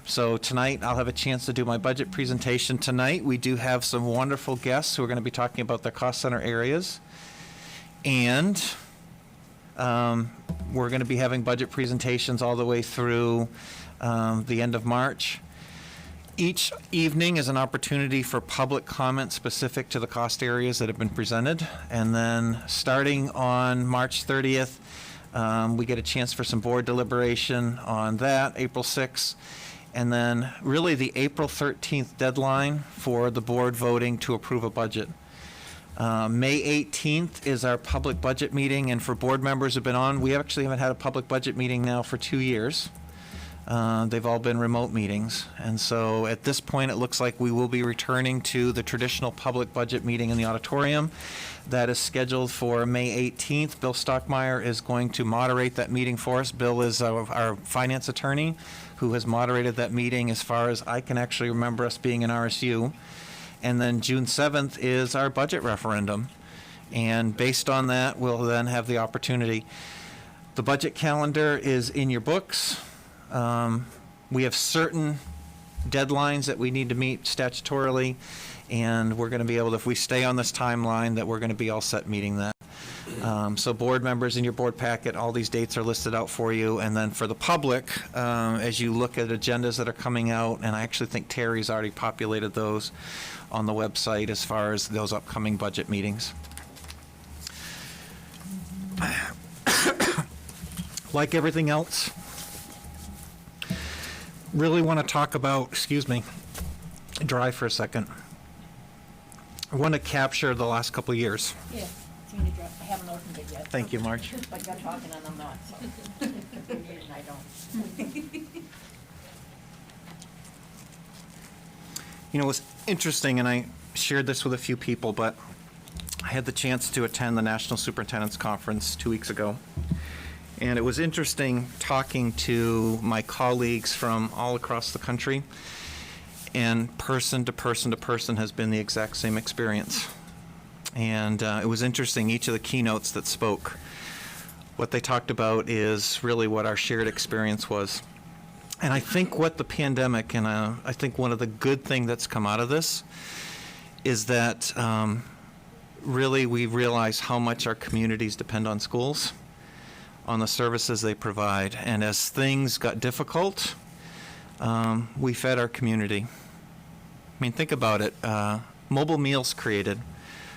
So tonight I'll have a chance to do my budget presentation. Tonight we do have some wonderful guests who are going to be talking about their cost center areas. And we're going to be having budget presentations all the way through the end of March. Each evening is an opportunity for public comment specific to the cost areas that have been presented. And then starting on March 30th, we get a chance for some board deliberation on that, April 6th. And then really the April 13th deadline for the board voting to approve a budget. May 18th is our public budget meeting, and for board members who've been on, we actually haven't had a public budget meeting now for 2 years. They've all been remote meetings. And so at this point, it looks like we will be returning to the traditional public budget meeting in the auditorium. That is scheduled for May 18th. Bill Stockmeyer is going to moderate that meeting for us. Bill is our finance attorney who has moderated that meeting as far as I can actually remember us being in RSU. And then June 7th is our budget referendum. And based on that, we'll then have the opportunity. The budget calendar is in your books. We have certain deadlines that we need to meet statutorily, and we're going to be able to, if we stay on this timeline, that we're going to be all set meeting that. So board members, in your board packet, all these dates are listed out for you. And then for the public, as you look at agendas that are coming out, and I actually think Terry's already populated those on the website as far as those upcoming budget meetings. Like everything else, really want to talk about, excuse me, dry for a second. I want to capture the last couple of years. Yeah, I haven't opened it yet. Thank you, Marge. But you're talking and I'm not, so. You need it and I don't. You know, it was interesting, and I shared this with a few people, but I had the chance to attend the National Superintendent's Conference 2 weeks ago. And it was interesting talking to my colleagues from all across the country, and person to person to person has been the exact same experience. And it was interesting, each of the keynotes that spoke, what they talked about is really what our shared experience was. And I think what the pandemic, and I think one of the good things that's come out of this is that really we realize how much our communities depend on schools, on the services they provide. And as things got difficult, we fed our community. I mean, think about it. Mobile meals created.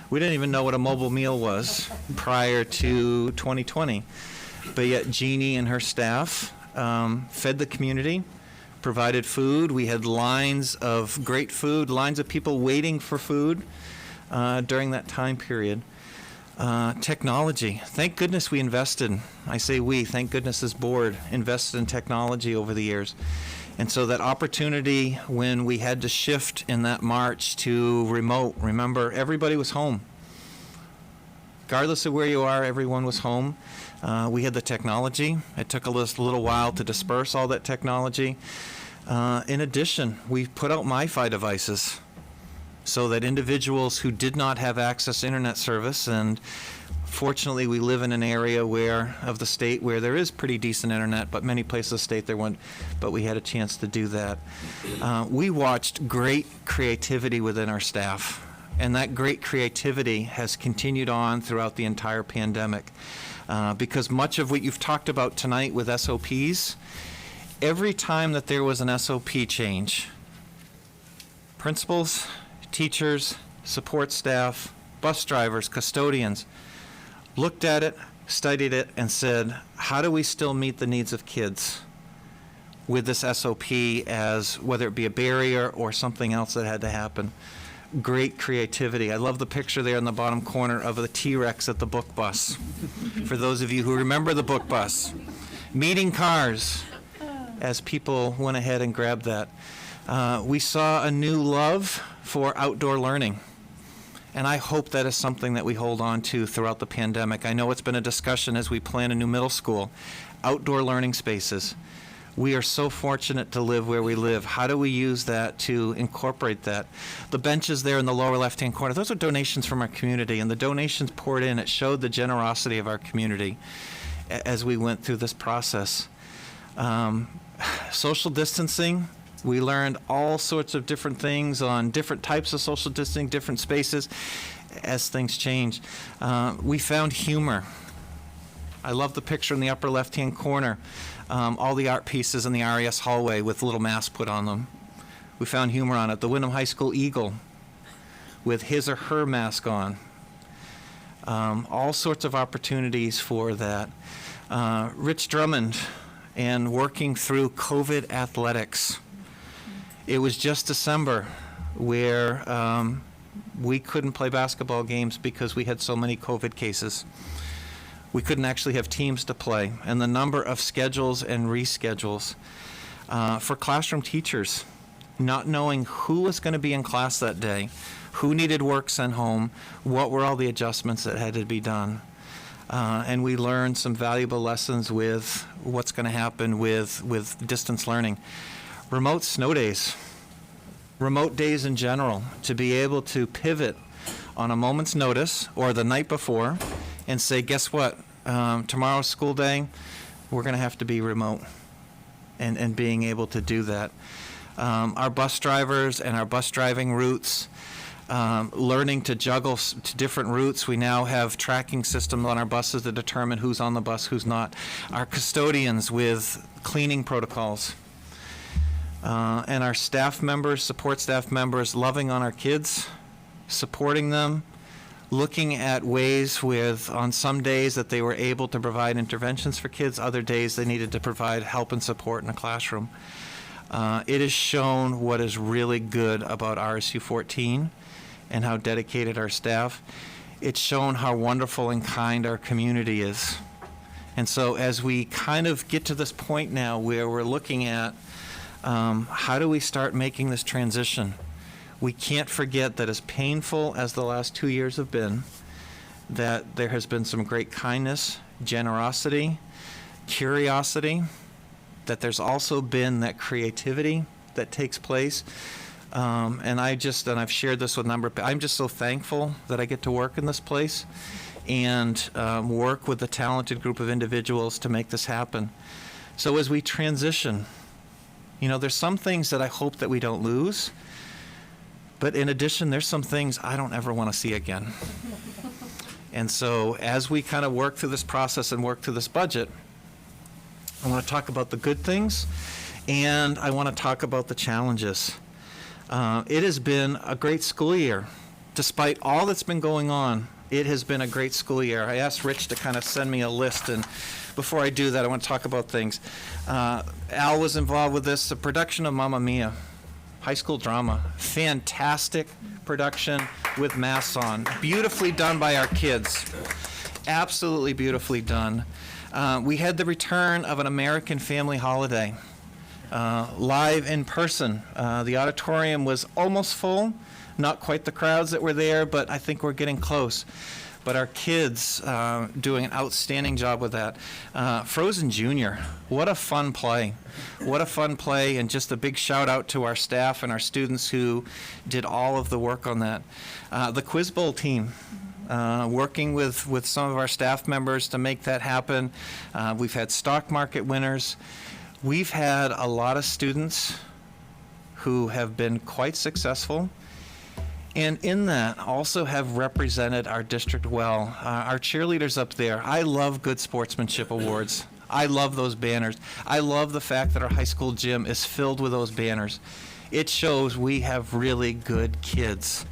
We didn't even know what a mobile meal was prior to 2020. But yet Jeannie and her staff fed the community, provided food. We had lines of great food, lines of people waiting for food during that time period. Technology. Thank goodness we invested. I say we, thank goodness this board invested in technology over the years. And so that opportunity when we had to shift in that March to remote, remember, everybody was home. Regardless of where you are, everyone was home. We had the technology. It took a little while to disperse all that technology. In addition, we put out MiFi devices so that individuals who did not have access to internet service, and fortunately we live in an area of the state where there is pretty decent internet, but many places of the state there weren't, but we had a chance to do that. We watched great creativity within our staff, and that great creativity has continued on throughout the entire pandemic. Because much of what you've talked about tonight with SOPs, every time that there was an SOP change, principals, teachers, support staff, bus drivers, custodians looked at it, studied it, and said, how do we still meet the needs of kids with this SOP as whether it be a barrier or something else that had to happen. Great creativity. I love the picture there in the bottom corner of the T-Rex at the book bus. For those of you who remember the book bus. Meeting cars as people went ahead and grabbed that. We saw a new love for outdoor learning. And I hope that is something that we hold on to throughout the pandemic. I know it's been a discussion as we plan a new middle school. Outdoor learning spaces. We are so fortunate to live where we live. How do we use that to incorporate that? The benches there in the lower left-hand corner, those are donations from our community, and the donations poured in. It showed the generosity of our community as we went through this process. Social distancing, we learned all sorts of different things on different types of social distancing, different spaces as things change. We found humor. I love the picture in the upper left-hand corner. All the art pieces in the RES hallway with little masks put on them. We found humor on it. The Wyndham High School Eagle with his or her mask on. All sorts of opportunities for that. Rich Drummond and working through COVID athletics. It was just December where we couldn't play basketball games because we had so many COVID cases. We couldn't actually have teams to play, and the number of schedules and reschedules for classroom teachers, not knowing who was going to be in class that day, who needed work sent home, what were all the adjustments that had to be done. And we learned some valuable lessons with what's going to happen with distance learning. Remote snow days, remote days in general, to be able to pivot on a moment's notice or the night before and say, guess what, tomorrow's school day, we're going to have to be remote, and being able to do that. Our bus drivers and our bus driving routes, learning to juggle to different routes. We now have tracking systems on our buses to determine who's on the bus, who's not. Our custodians with cleaning protocols. And our staff members, support staff members, loving on our kids, supporting them, looking at ways with, on some days that they were able to provide interventions for kids, other days they needed to provide help and support in a classroom. It has shown what is really good about RSU 14 and how dedicated our staff. It's shown how wonderful and kind our community is. And so as we kind of get to this point now where we're looking at how do we start making this transition? We can't forget that as painful as the last 2 years have been, that there has been some great kindness, generosity, curiosity, that there's also been that creativity that takes place. And I've shared this with a number of people, I'm just so thankful that I get to work in this place and work with a talented group of individuals to make this happen. So as we transition, there's some things that I hope that we don't lose. But in addition, there's some things I don't ever want to see again. And so as we kind of work through this process and work through this budget, I want to talk about the good things, and I want to talk about the challenges. It has been a great school year. Despite all that's been going on, it has been a great school year. I asked Rich to kind of send me a list, and before I do that, I want to talk about things. Al was involved with this, the production of Mamma Mia. High school drama, fantastic production with masks on, beautifully done by our kids, absolutely beautifully done. We had the return of an American family holiday, live in person. The auditorium was almost full, not quite the crowds that were there, but I think we're getting close. But our kids doing an outstanding job with that. Frozen Junior, what a fun play. What a fun play, and just a big shout out to our staff and our students who did all of the work on that. The Quiz Bowl team, working with some of our staff members to make that happen. We've had stock market winners. We've had a lot of students who have been quite successful, and in that also have represented our district well. Our cheerleaders up there, I love good sportsmanship awards. I love those banners. I love the fact that our high school gym is filled with those banners. It shows we have really good kids.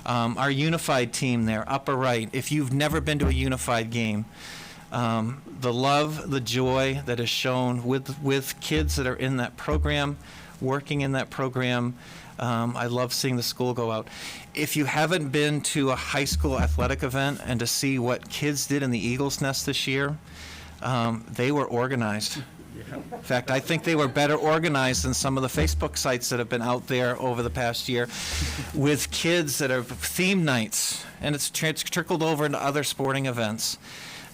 Our unified team there, upper right, if you've never been to a unified game, The love, the joy that is shown with kids that are in that program, working in that program. I love seeing the school go out. If you haven't been to a high school athletic event and to see what kids did in the Eagles Nest this year, they were organized. In fact, I think they were better organized than some of the Facebook sites that have been out there over the past year with kids that are theme nights, and it's trickled over into other sporting events.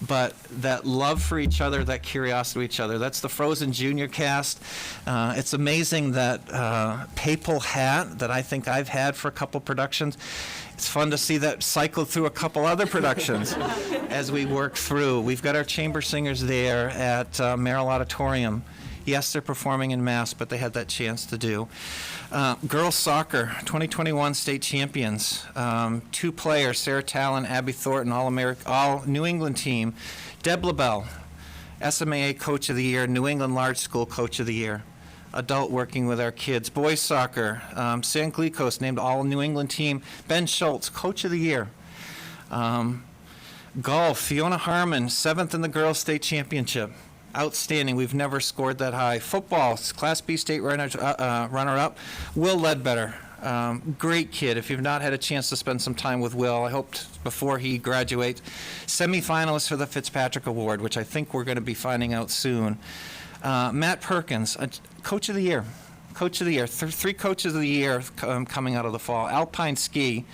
But that love for each other, that curiosity to each other, that's the Frozen Junior cast. It's amazing that Papal hat that I think I've had for a couple productions. It's fun to see that cycle through a couple other productions as we work through. We've got our chamber singers there at Merrill Auditorium. Yes, they're performing in Mass, but they had that chance to do. Girls soccer, 2021 state champions. 2 players, Sarah Talon, Abby Thornton, all New England team. Deb LaBelle, SMAA Coach of the Year, New England Large School Coach of the Year. Adult working with our kids. Boys soccer, San Glicos named all New England team. Ben Schultz, Coach of the Year. Golf, Fiona Harmon, 7th in the Girls State Championship. Outstanding. We've never scored that high. Football, Class B state runner-up, Will Ledbetter. Great kid. If you've not had a chance to spend some time with Will, I hope before he graduates. Semi-finalist for the Fitzpatrick Award, which I think we're going to be finding out soon. Matt Perkins, Coach of the Year. Coach of the Year. 3 Coaches of the Year coming out of the fall. Alpine ski.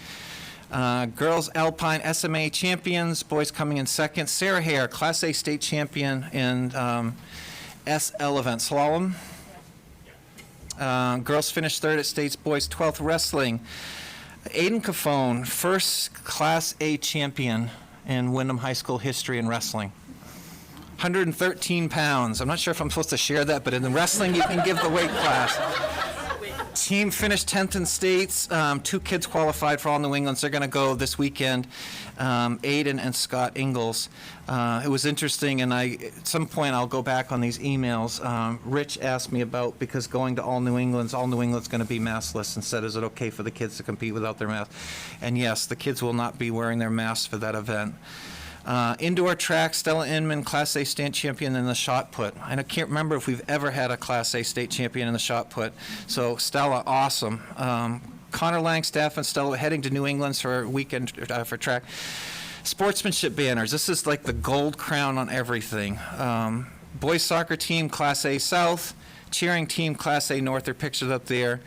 Girls Alpine SMA champions, boys coming in second. Sarah Hare, Class A state champion in SL event slalom. Girls finished 3rd at states, boys 12th wrestling. Aiden Cafone, first Class A champion in Wyndham High School history in wrestling. 113 pounds. I'm not sure if I'm supposed to share that, but in the wrestling you can give the weight class. Team finished 10th in states. 2 kids qualified for all New Englands. They're going to go this weekend. Aiden and Scott Ingalls. It was interesting, and at some point I'll go back on these emails. Rich asked me about, because going to all New England's going to be maskless, and said, is it okay for the kids to compete without their mask? And yes, the kids will not be wearing their masks for that event. Indoor track, Stella Inman, Class A state champion in the shot put. I can't remember if we've ever had a Class A state champion in the shot put. So Stella, awesome. Connor Langstaff and Stella heading to New England for a weekend for track. Sportsmanship banners. This is like the gold crown on everything. Boys soccer team, Class A South. Cheering team, Class A North. They're pictured up there.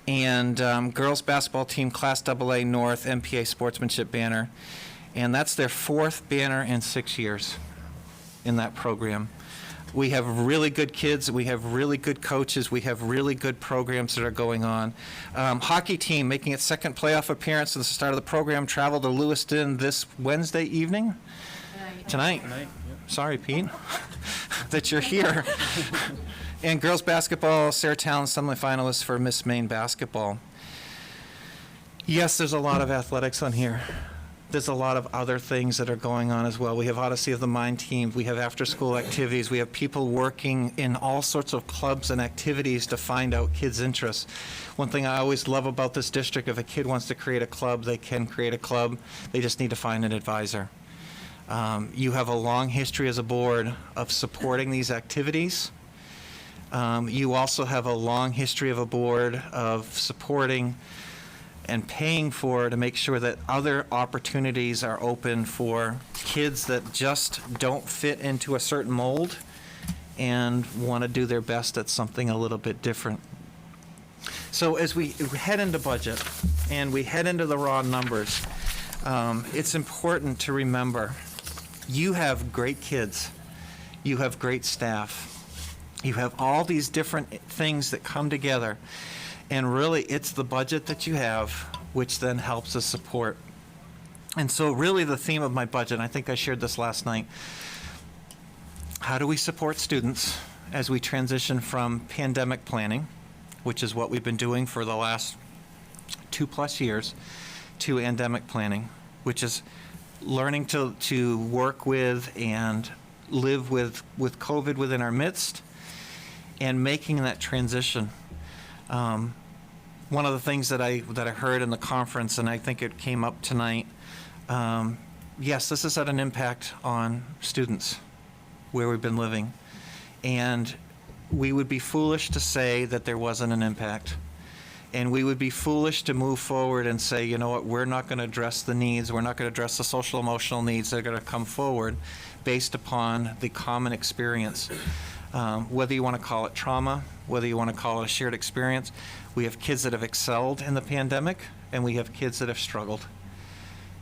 And girls basketball team, Class AA North, MPA sportsmanship banner. And that's their 4th banner in 6 years in that program. We have really good kids. We have really good coaches. We have really good programs that are going on. Hockey team making its 2nd playoff appearance at the start of the program. Traveled to Lewiston this Wednesday evening. Tonight. Sorry, Pete, that you're here. And girls basketball, Sarah Talon, semifinalist for Miss Maine basketball. Yes, there's a lot of athletics on here. There's a lot of other things that are going on as well. We have Odyssey of the Mind team. We have after-school activities. We have people working in all sorts of clubs and activities to find out kids' interests. One thing I always love about this district, if a kid wants to create a club, they can create a club. They just need to find an advisor. You have a long history as a board of supporting these activities. You also have a long history of a board of supporting and paying for to make sure that other opportunities are open for kids that just don't fit into a certain mold and want to do their best at something a little bit different. So as we head into budget and we head into the raw numbers, it's important to remember you have great kids, you have great staff, you have all these different things that come together. And really, it's the budget that you have, which then helps us support. And so really the theme of my budget, and I think I shared this last night, how do we support students as we transition from pandemic planning, which is what we've been doing for the last 2+ years, to endemic planning, which is learning to work with and live with COVID within our midst and making that transition. One of the things that I heard in the conference, and I think it came up tonight, yes, this has had an impact on students where we've been living. And we would be foolish to say that there wasn't an impact. And we would be foolish to move forward and say, you know what, we're not going to address the needs, we're not going to address the social emotional needs that are going to come forward based upon the common experience. Whether you want to call it trauma, whether you want to call it a shared experience, we have kids that have excelled in the pandemic, and we have kids that have struggled.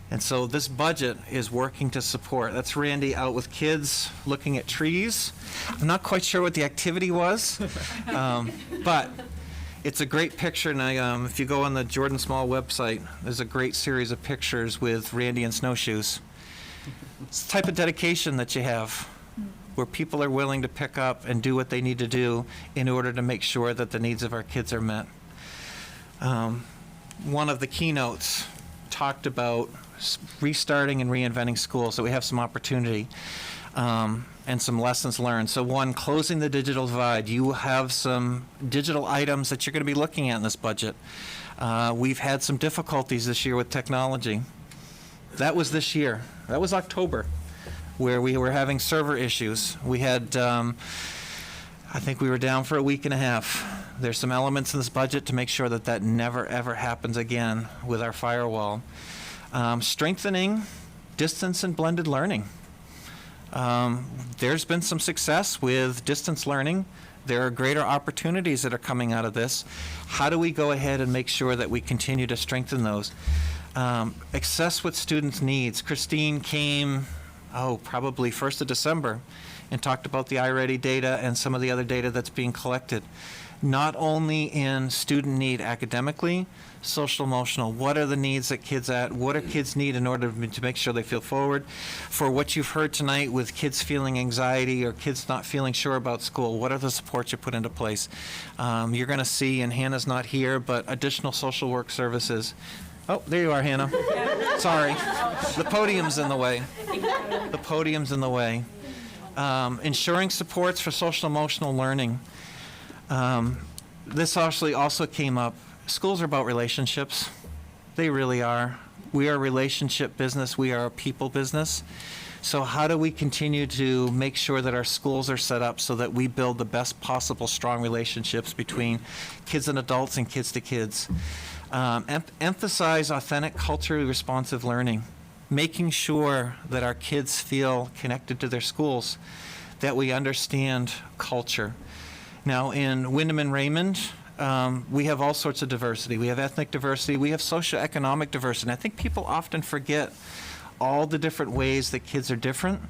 And so this budget is working to support. That's Randy out with kids looking at trees. I'm not quite sure what the activity was, but it's a great picture. And if you go on the Jordan Small website, there's a great series of pictures with Randy in snowshoes. It's the type of dedication that you have, where people are willing to pick up and do what they need to do in order to make sure that the needs of our kids are met. One of the keynotes talked about restarting and reinventing schools, so we have some opportunity and some lessons learned. So one, closing the digital divide. You have some digital items that you're going to be looking at in this budget. We've had some difficulties this year with technology. That was this year. That was October, where we were having server issues. We had, I think we were down for a week and a half. There's some elements in this budget to make sure that that never, ever happens again with our firewall. Strengthening distance and blended learning. There's been some success with distance learning. There are greater opportunities that are coming out of this. How do we go ahead and make sure that we continue to strengthen those? Access what students' needs. Christine came, probably 1st of December and talked about the iReady data and some of the other data that's being collected. Not only in student need academically, social emotional. What are the needs that kids at? What do kids need in order to make sure they feel forward? For what you've heard tonight with kids feeling anxiety or kids not feeling sure about school, what are the supports you put into place? You're going to see, and Hannah's not here, but additional social work services. Oh, there you are, Hannah. Sorry. The podium's in the way. The podium's in the way. Ensuring supports for social emotional learning. This actually also came up. Schools are about relationships. They really are. We are a relationship business. We are a people business. So how do we continue to make sure that our schools are set up so that we build the best possible strong relationships between kids and adults and kids to kids? Emphasize authentic, culturally responsive learning. Making sure that our kids feel connected to their schools, that we understand culture. Now, in Windham and Raymond, we have all sorts of diversity. We have ethnic diversity. We have socioeconomic diversity. And I think people often forget all the different ways that kids are different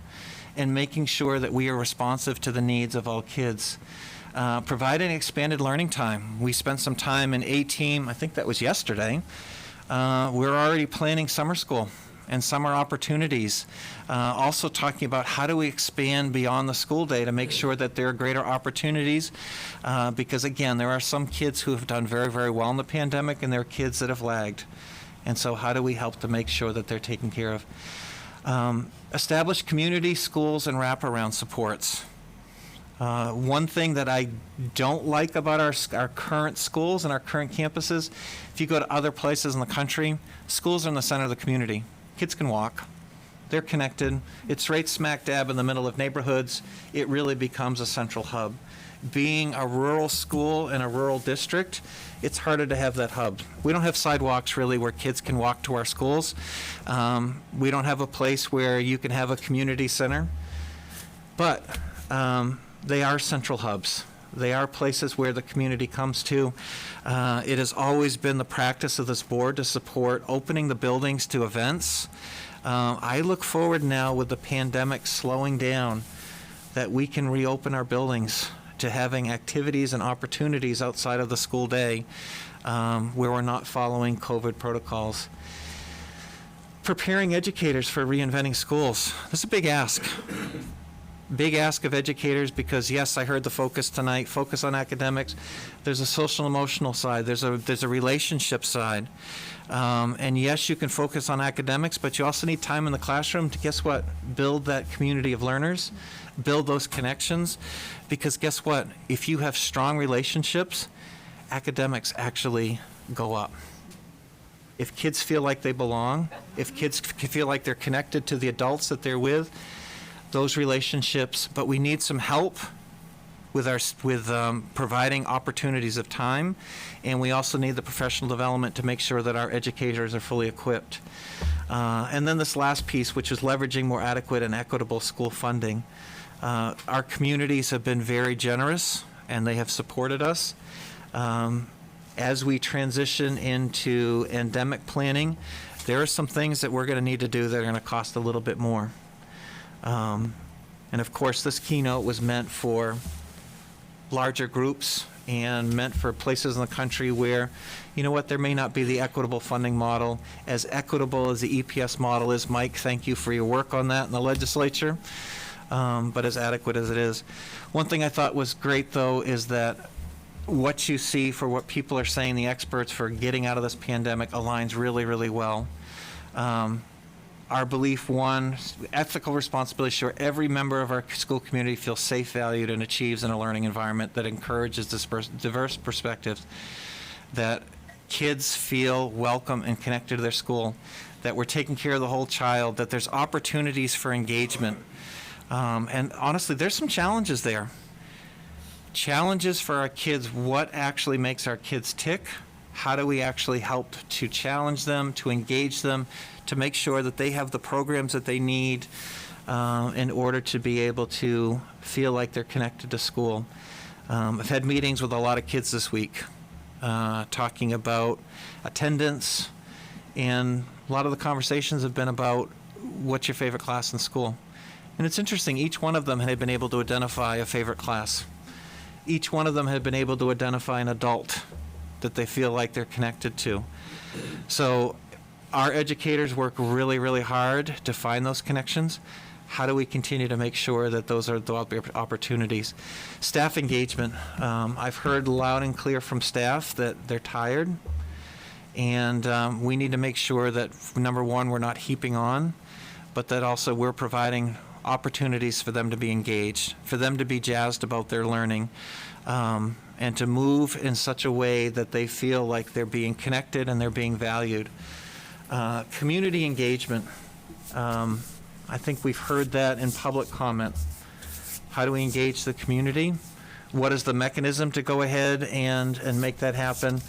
and making sure that we are responsive to the needs of all kids. Providing expanded learning time. We spent some time in A-Team, I think that was yesterday. We're already planning summer school and summer opportunities. Also talking about how do we expand beyond the school day to make sure that there are greater opportunities, because again, there are some kids who have done very, very well in the pandemic and there are kids that have lagged. And so how do we help to make sure that they're taken care of? Establish community, schools, and wraparound supports. One thing that I don't like about our current schools and our current campuses, if you go to other places in the country, schools are in the center of the community. Kids can walk. They're connected. It's right smack dab in the middle of neighborhoods. It really becomes a central hub. Being a rural school in a rural district, it's harder to have that hub. We don't have sidewalks really where kids can walk to our schools. We don't have a place where you can have a community center. But they are central hubs. They are places where the community comes to. It has always been the practice of this board to support opening the buildings to events. I look forward now with the pandemic slowing down that we can reopen our buildings to having activities and opportunities outside of the school day where we're not following COVID protocols. Preparing educators for reinventing schools. This is a big ask. Big ask of educators because, yes, I heard the focus tonight, focus on academics. There's a social emotional side. There's a relationship side. And yes, you can focus on academics, but you also need time in the classroom to, guess what, build that community of learners, build those connections. Because guess what, if you have strong relationships, academics actually go up. if kids feel like they belong, if kids feel like they're connected to the adults that they're with, those relationships, but we need some help with providing opportunities of time, and we also need the professional development to make sure that our educators are fully equipped. And then this last piece, which is leveraging more adequate and equitable school funding. Our communities have been very generous, and they have supported us. As we transition into endemic planning, there are some things that we're going to need to do that are going to cost a little bit more. And of course, this keynote was meant for larger groups and meant for places in the country where, you know what, there may not be the equitable funding model. As equitable as the EPS model is, Mike, thank you for your work on that in the legislature, but as adequate as it is. One thing I thought was great, though, is that what you see for what people are saying, the experts, for getting out of this pandemic aligns really, really well. Our belief, one, ethical responsibility, sure every member of our school community feels safe, valued, and achieves in a learning environment that encourages diverse perspectives, that kids feel welcome and connected to their school, that we're taking care of the whole child, that there's opportunities for engagement. And honestly, there's some challenges there. Challenges for our kids, what actually makes our kids tick? How do we actually help to challenge them, to engage them, to make sure that they have the programs that they need in order to be able to feel like they're connected to school. I've had meetings with a lot of kids this week talking about attendance, and a lot of the conversations have been about what's your favorite class in school. And it's interesting, each one of them had been able to identify a favorite class. Each one of them had been able to identify an adult that they feel like they're connected to. So our educators work really, really hard to find those connections. How do we continue to make sure that those are the opportunities? Staff engagement. I've heard loud and clear from staff that they're tired, and we need to make sure that, number one, we're not heaping on, but that also we're providing opportunities for them to be engaged, for them to be jazzed about their learning, and to move in such a way that they feel like they're being connected and they're being valued. Community engagement. I think we've heard that in public comment. How do we engage the community? What is the mechanism to go ahead and make that happen?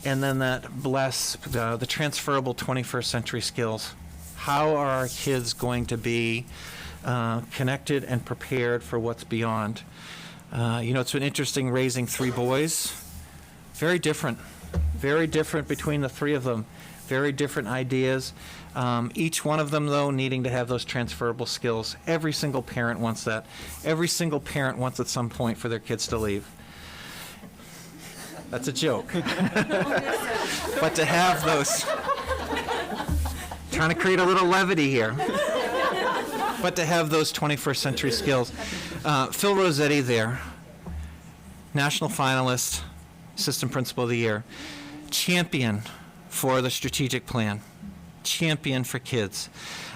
And then that the transferable 21st century skills. How are our kids going to be connected and prepared for what's beyond? It's been interesting raising 3 boys. Very different between the 3 of them. Very different ideas. Each one of them, though, needing to have those transferable skills. Every single parent wants that. Every single parent wants at some point for their kids to leave. That's a joke. But to have those, trying to create a little levity here. But to have those 21st century skills. Phil Rossetti there, national finalist, assistant principal of the year, champion for the strategic plan, champion for kids.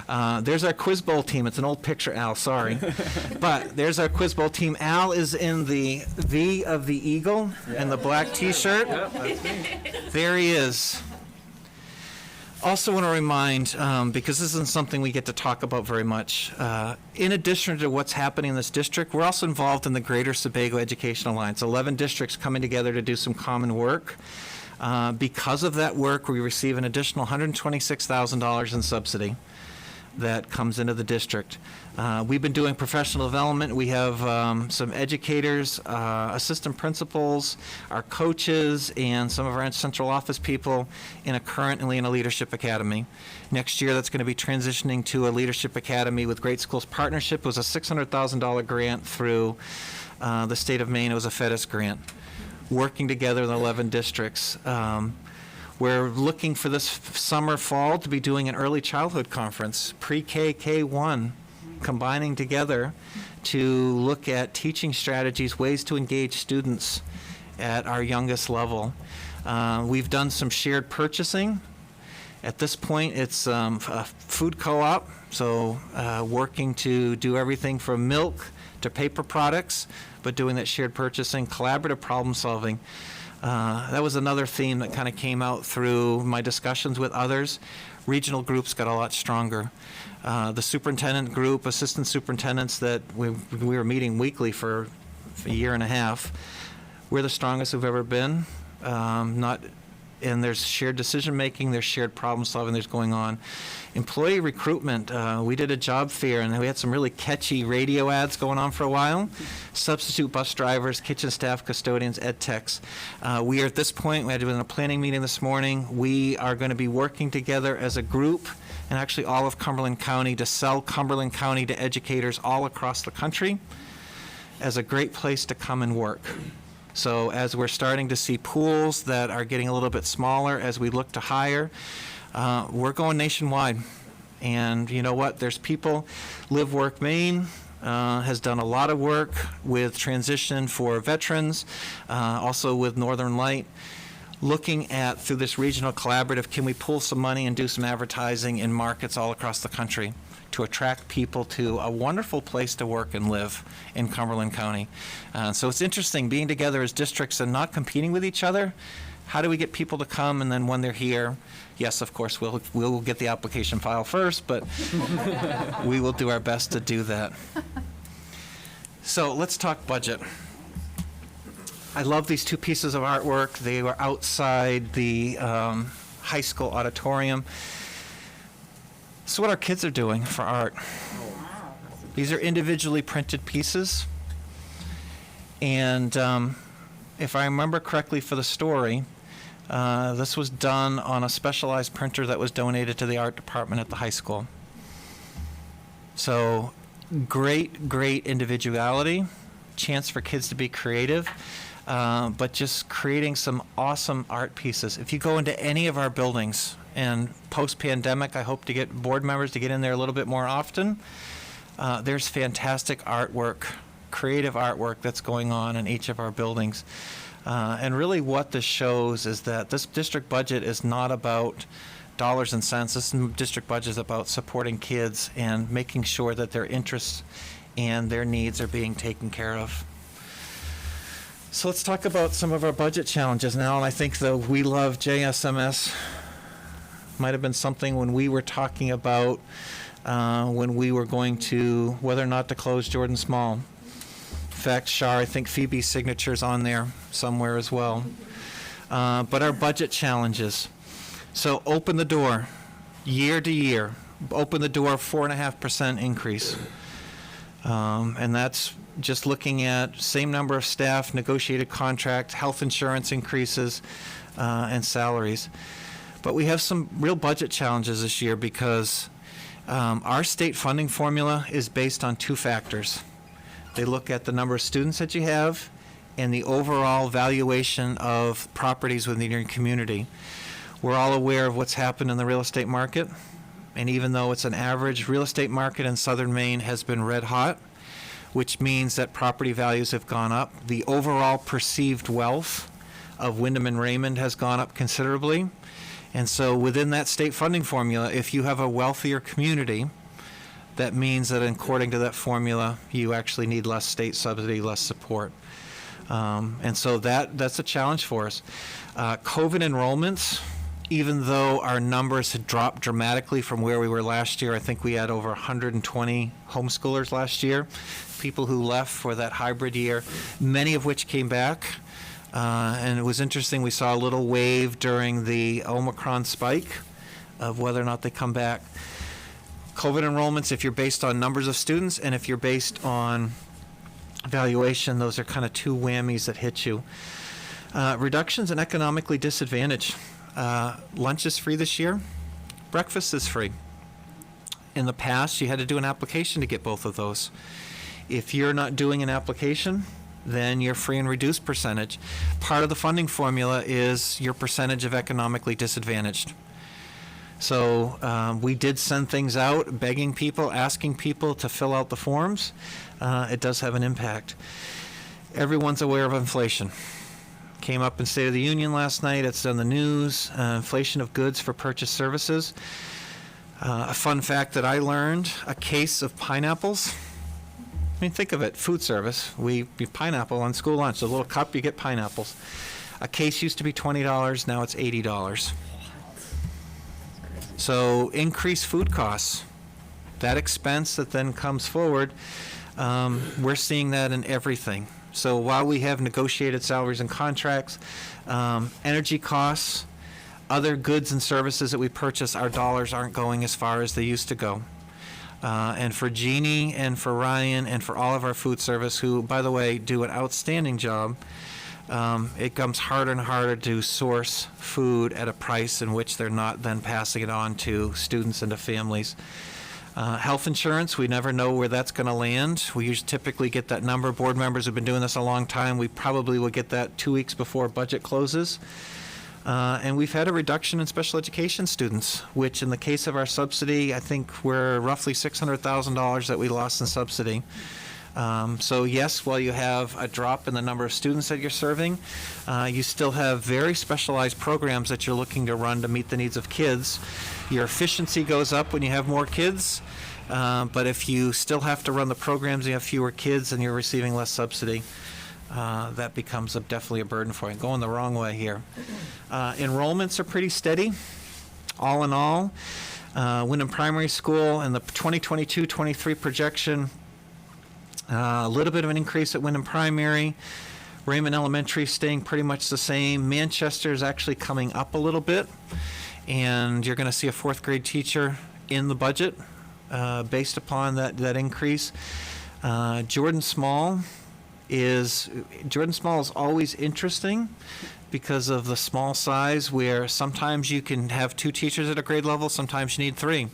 There's our Quiz Bowl team. It's an old picture, Al, sorry. But there's our Quiz Bowl team. Al is in the V of the Eagle and the black t-shirt. Yep, that's me. There he is. Also want to remind, because this isn't something we get to talk about very much, in addition to what's happening in this district, we're also involved in the Greater Sebago Education Alliance, 11 districts coming together to do some common work. Because of that work, we receive an additional $126,000 in subsidy that comes into the district. We've been doing professional development. We have some educators, assistant principals, our coaches, and some of our central office people currently in a leadership academy. Next year, that's going to be transitioning to a leadership academy with Great Schools Partnership. It was a $600,000 grant through the state of Maine. It was a FEDIS grant. Working together in 11 districts. We're looking for this summer, fall, to be doing an early childhood conference, pre-K, K1, combining together to look at teaching strategies, ways to engage students at our youngest level. We've done some shared purchasing. At this point, it's a food co-op, so working to do everything from milk to paper products, but doing that shared purchasing, collaborative problem solving. That was another theme that kind of came out through my discussions with others. Regional groups got a lot stronger. The superintendent group, assistant superintendents that we were meeting weekly for a year and a half, we're the strongest we've ever been. And there's shared decision making, there's shared problem solving that's going on. Employee recruitment, we did a job fair and we had some really catchy radio ads going on for a while. Substitute bus drivers, kitchen staff, custodians, ed techs. We are at this point, we had a planning meeting this morning. We are going to be working together as a group and actually all of Cumberland County to sell Cumberland County to educators all across the country as a great place to come and work. So as we're starting to see pools that are getting a little bit smaller as we look to hire, we're going nationwide. And you know what? There's people, Live Work Maine has done a lot of work with transition for veterans, also with Northern Light, looking at, through this regional collaborative, can we pull some money and do some advertising in markets all across the country to attract people to a wonderful place to work and live in Cumberland County. So it's interesting being together as districts and not competing with each other. How do we get people to come, and then when they're here, yes, of course, we'll get the application file first, but we will do our best to do that. So let's talk budget. I love these two pieces of artwork. They were outside the high school auditorium. So what our kids are doing for art. These are individually printed pieces. And if I remember correctly for the story, this was done on a specialized printer that was donated to the art department at the high school. So great, great individuality, chance for kids to be creative, but just creating some awesome art pieces. If you go into any of our buildings, and post-pandemic, I hope to get board members to get in there a little bit more often. There's fantastic artwork, creative artwork that's going on in each of our buildings. And really what this shows is that this district budget is not about dollars and cents. This district budget is about supporting kids and making sure that their interests and their needs are being taken care of. So let's talk about some of our budget challenges now. And I think the We Love JSMS might have been something when we were talking about when we were going to whether or not to close Jordan Small. In fact, Shar, I think Phoebe's signature's on there somewhere as well. But our budget challenges. So open the door, year to year. Open the door, 4.5% increase. And that's just looking at same number of staff, negotiated contract, health insurance increases, and salaries. But we have some real budget challenges this year because our state funding formula is based on two factors. They look at the number of students that you have and the overall valuation of properties within your community. We're all aware of what's happened in the real estate market, and even though it's an average, real estate market in southern Maine has been red hot, which means that property values have gone up. The overall perceived wealth of Wyndham and Raymond has gone up considerably. And so within that state funding formula, if you have a wealthier community, that means that according to that formula, you actually need less state subsidy, less support. And so that's a challenge for us. COVID enrollments, even though our numbers had dropped dramatically from where we were last year, I think we had over 120 homeschoolers last year, people who left for that hybrid year, many of which came back. And it was interesting, we saw a little wave during the Omicron spike of whether or not they come back. COVID enrollments, if you're based on numbers of students and if you're based on valuation, those are kind of two whammies that hit you. Reductions in economically disadvantaged. Lunch is free this year. Breakfast is free. In the past, you had to do an application to get both of those. If you're not doing an application, then your free and reduced percentage. Part of the funding formula is your percentage of economically disadvantaged. So we did send things out, begging people, asking people to fill out the forms. It does have an impact. Everyone's aware of inflation. Came up in State of the Union last night. It's on the news. Inflation of goods for purchased services. A fun fact that I learned, a case of pineapples. I mean, think of it, food service. We pineapple on school lunch. A little cup, you get pineapples. A case used to be $20, now it's $80. So increased food costs, that expense that then comes forward, we're seeing that in everything. So while we have negotiated salaries and contracts, energy costs, other goods and services that we purchase, our dollars aren't going as far as they used to go. And for Jeannie and for Ryan and for all of our food service, who, by the way, do an outstanding job, it comes harder and harder to source food at a price in which they're not then passing it on to students and to families. Health insurance, we never know where that's going to land. We usually typically get that number. Board members have been doing this a long time. We probably will get that 2 weeks before budget closes. And we've had a reduction in special education students, which in the case of our subsidy, I think we're roughly $600,000 that we lost in subsidy. So yes, while you have a drop in the number of students that you're serving, you still have very specialized programs that you're looking to run to meet the needs of kids. Your efficiency goes up when you have more kids, but if you still have to run the programs, you have fewer kids and you're receiving less subsidy, that becomes definitely a burden for you. Going the wrong way here. Enrollments are pretty steady, all in all. Wyndham Primary School and the 2022-23 projection, a little bit of an increase at Wyndham Primary. Raymond Elementary staying pretty much the same. Manchester is actually coming up a little bit, and you're going to see a fourth grade teacher in the budget based upon that increase. Jordan Small is always interesting because of the small size, where sometimes you can have 2 teachers at a grade level, sometimes you need 3.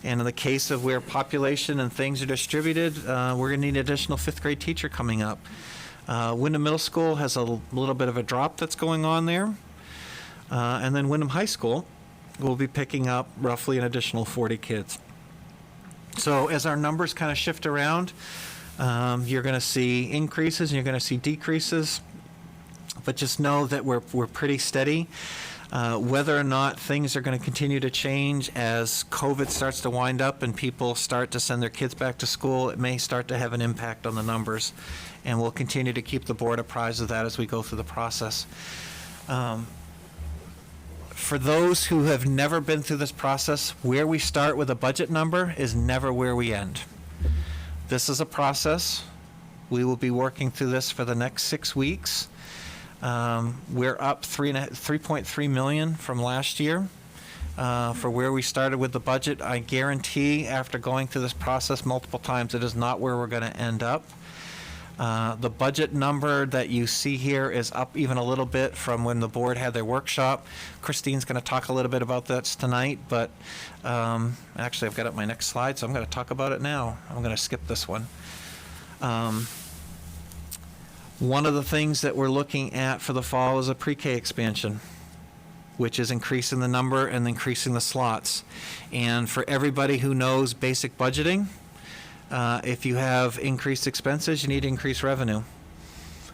And in the case of where population and things are distributed, we're going to need an additional 5th grade teacher coming up. Wyndham Middle School has a little bit of a drop that's going on there. And then Wyndham High School will be picking up roughly an additional 40 kids. So as our numbers kind of shift around, you're going to see increases and you're going to see decreases. But just know that we're pretty steady. Whether or not things are going to continue to change as COVID starts to wind up and people start to send their kids back to school, it may start to have an impact on the numbers. And we'll continue to keep the board apprised of that as we go through the process. For those who have never been through this process, where we start with a budget number is never where we end. This is a process. We will be working through this for the next 6 weeks. We're up $3.3 million from last year for where we started with the budget. I guarantee after going through this process multiple times, it is not where we're going to end up. The budget number that you see here is up even a little bit from when the board had their workshop. Christine's going to talk a little bit about that tonight, but actually I've got up my next slide, so I'm going to talk about it now. I'm going to skip this one. One of the things that we're looking at for the fall is a pre-K expansion, which is increasing the number and increasing the slots. And for everybody who knows basic budgeting, if you have increased expenses, you need to increase revenue.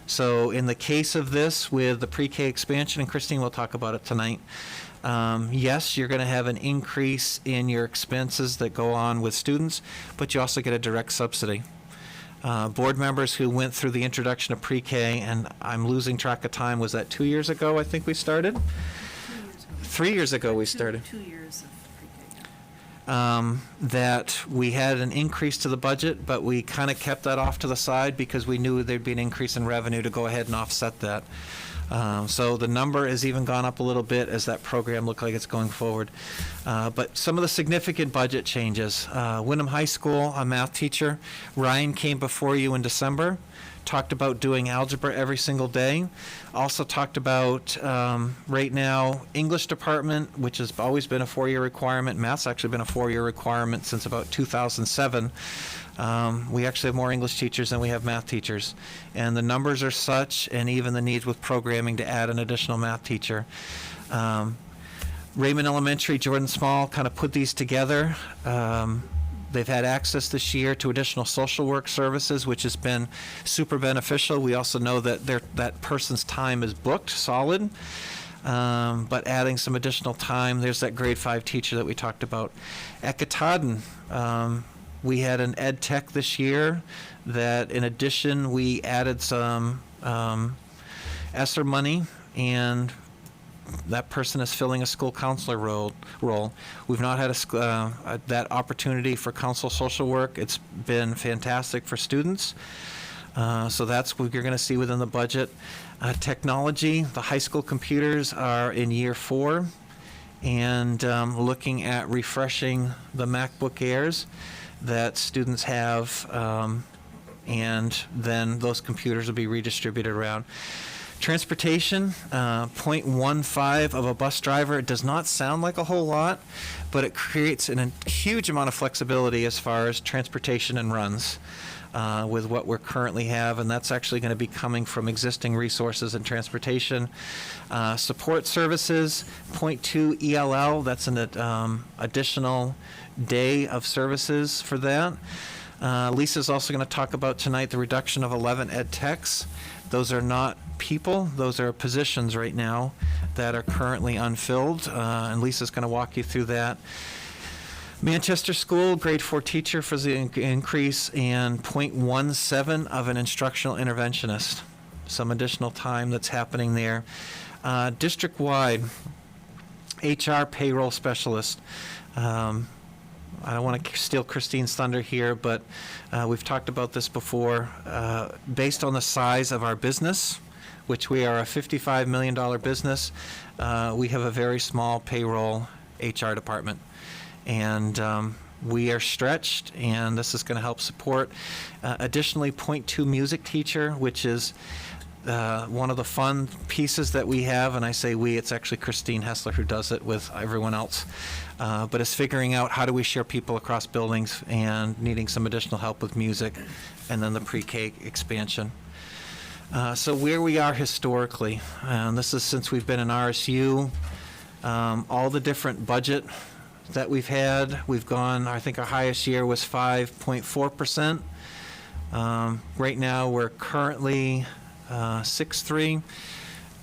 So in the case of this with the pre-K expansion, and Christine will talk about it tonight, yes, you're going to have an increase in your expenses that go on with students, but you also get a direct subsidy. Board members who went through the introduction of pre-K, and I'm losing track of time, was that 2 years ago I think we started? 3 years ago we started. 2 years of pre-K. That we had an increase to the budget, but we kind of kept that off to the side because we knew there'd be an increase in revenue to go ahead and offset that. So the number has even gone up a little bit as that program looked like it's going forward. But some of the significant budget changes. Wyndham High School, a math teacher. Ryan came before you in December, talked about doing algebra every single day. Also talked about, right now, English department, which has always been a 4-year requirement. Math's actually been a 4-year requirement since about 2007. We actually have more English teachers than we have math teachers. And the numbers are such, and even the needs with programming to add an additional math teacher. Raymond Elementary, Jordan Small kind of put these together. They've had access this year to additional social work services, which has been super beneficial. We also know that that person's time is booked solid, but adding some additional time, there's that grade 5 teacher that we talked about. At Katahdin, we had an ed tech this year that in addition we added some ESSER money and that person is filling a school counselor role. We've not had that opportunity for council social work. It's been fantastic for students. So that's what you're going to see within the budget. Technology, the high school computers are in year 4, and looking at refreshing the MacBook Airs that students have, and then those computers will be redistributed around. Transportation, 0.15 of a bus driver. It does not sound like a whole lot, but it creates a huge amount of flexibility as far as transportation and runs with what we currently have, and that's actually going to be coming from existing resources and transportation. Support services, 0.2 ELL. That's an additional day of services for that. Lisa's also going to talk about tonight the reduction of 11 ed techs. Those are not people, those are positions right now that are currently unfilled, and Lisa's going to walk you through that. Manchester School, grade 4 teacher for the increase, and 0.17 of an instructional interventionist. Some additional time that's happening there. District-wide, HR payroll specialist. I don't want to steal Christine's thunder here, but we've talked about this before. Based on the size of our business, which we are a $55 million business, we have a very small payroll HR department. And we are stretched, and this is going to help support. Additionally, 0.2 music teacher, which is one of the fun pieces that we have, and I say we, it's actually Christine Hessler who does it with everyone else, but it's figuring out how do we share people across buildings and needing some additional help with music, and then the pre-K expansion. So where we are historically, and this is since we've been in RSU, all the different budget that we've had, we've gone, I think our highest year was 5.4%. Right now we're currently 6.3.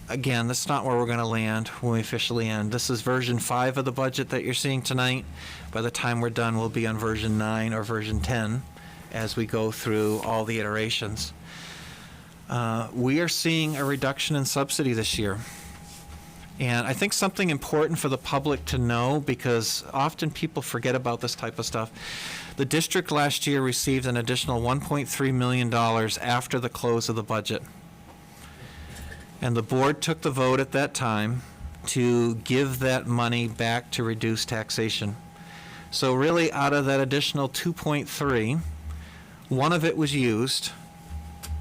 Again, that's not where we're going to land when we officially end. This is version 5 of the budget that you're seeing tonight. By the time we're done, we'll be on version 9 or version 10 as we go through all the iterations. We are seeing a reduction in subsidy this year. And I think something important for the public to know, because often people forget about this type of stuff. The district last year received an additional $1.3 million after the close of the budget. And the board took the vote at that time to give that money back to reduce taxation. So really, out of that additional 2.3, one of it was used.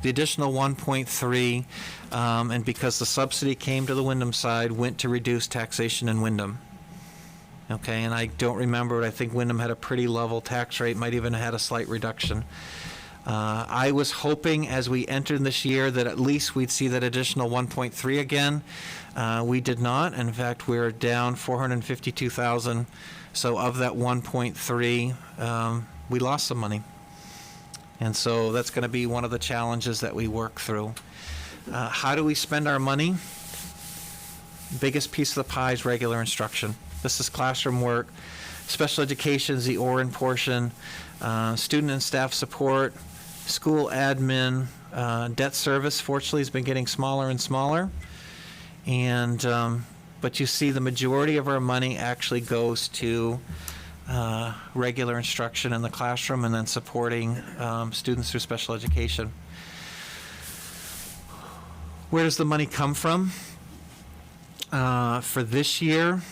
The additional 1.3, and because the subsidy came to the Windham side, went to reduce taxation in Windham. Okay, and I don't remember, but I think Windham had a pretty level tax rate, might even have had a slight reduction. I was hoping as we entered this year that at least we'd see that additional 1.3 again. We did not. In fact, we're down 452,000. So of that 1.3, we lost some money. And so that's going to be one of the challenges that we work through. How do we spend our money? Biggest piece of the pie is regular instruction. This is classroom work. Special education is the Orin portion. Student and staff support, school admin, debt service, fortunately, has been getting smaller and smaller. And but you see the majority of our money actually goes to regular instruction in the classroom and then supporting students through special education. Where does the money come from? For this year,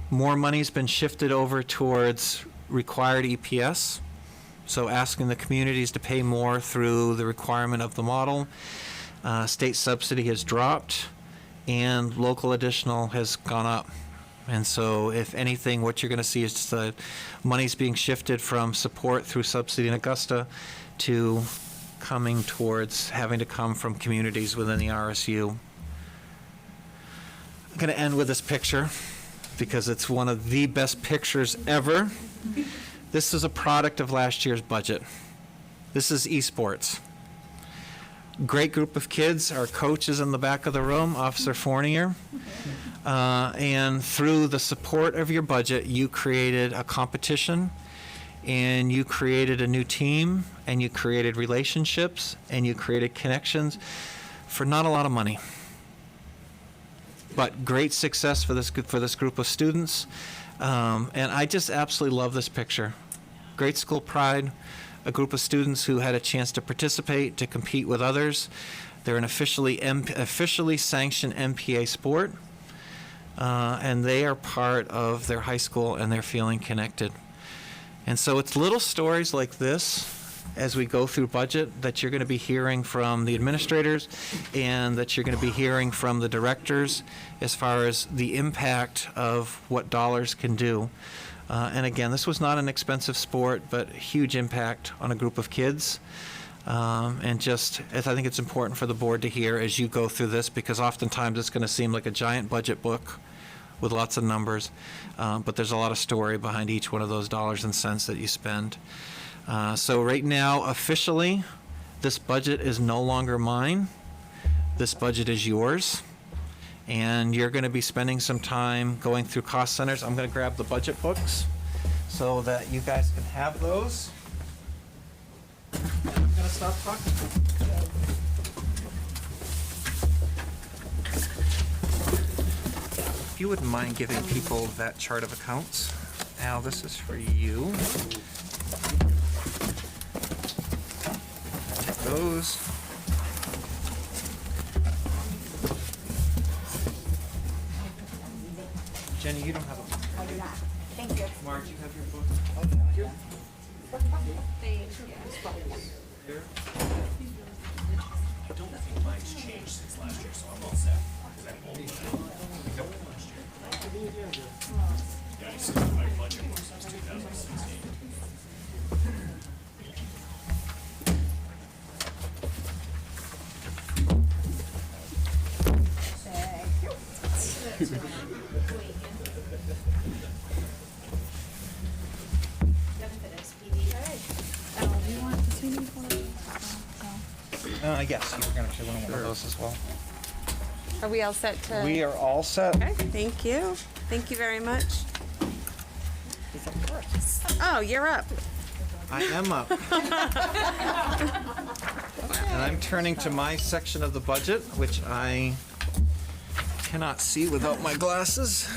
more money's been shifted over towards required EPS. So asking the communities to pay more through the requirement of the model. State subsidy has dropped and local additional has gone up. And so if anything, what you're going to see is just the money's being shifted from support through subsidy in Augusta to coming towards having to come from communities within the RSU. I'm going to end with this picture because it's one of the best pictures ever. This is a product of last year's budget. This is esports. Great group of kids. Our coach is in the back of the room, Officer Fournier. And through the support of your budget, you created a competition, and you created a new team, and you created relationships, and you created connections for not a lot of money. but great success for this group of students. And I just absolutely love this picture. Great school pride, a group of students who had a chance to participate, to compete with others. They're an officially sanctioned MPA sport, and they are part of their high school, and they're feeling connected. And so it's little stories like this as we go through budget that you're going to be hearing from the administrators and that you're going to be hearing from the directors as far as the impact of what dollars can do. And again, this was not an expensive sport, but huge impact on a group of kids. And just, I think it's important for the board to hear as you go through this, because oftentimes it's going to seem like a giant budget book with lots of numbers, but there's a lot of story behind each one of those dollars and cents that you spend. So right now, officially, this budget is no longer mine. This budget is yours. And you're going to be spending some time going through cost centers. I'm going to grab the budget books so that you guys can have those. And I'm going to stop talking. If you wouldn't mind giving people that chart of accounts. Al, this is for you. Those. Jenny, you don't have a book. I do not. Thank you. Marge, you have your book? Oh, thank you. There. I don't think mine's changed since last year, so I'm all set. Because I'm old. Last year. Yeah, I still have my budget book since 2016. Yes, you were going to actually want one of those as well. Are we all set to? We are all set. Okay, thank you. Thank you very much. Oh, you're up. I am up. And I'm turning to my section of the budget, which I cannot see without my glasses.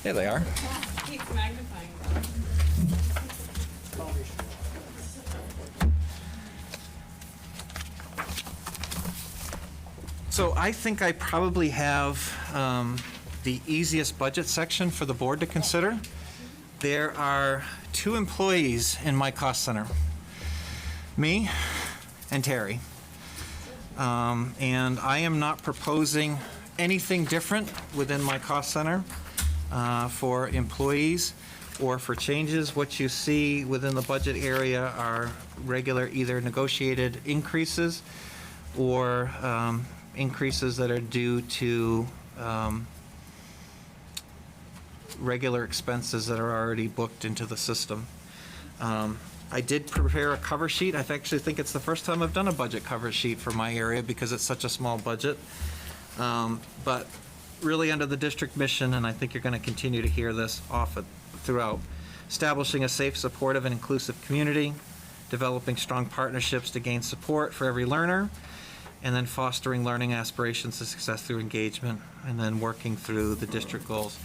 There they are. Keep magnifying. So I think I probably have the easiest budget section for the board to consider. There are two employees in my cost center, me and Terry. And I am not proposing anything different within my cost center for employees or for changes. What you see within the budget area are regular either negotiated increases or increases that are due to regular expenses that are already booked into the system. I did prepare a cover sheet. I actually think it's the first time I've done a budget cover sheet for my area because it's such a small budget. But really under the district mission, and I think you're going to continue to hear this often throughout, establishing a safe, supportive, and inclusive community, developing strong partnerships to gain support for every learner, and then fostering learning aspirations to success through engagement, and then working through the district goals.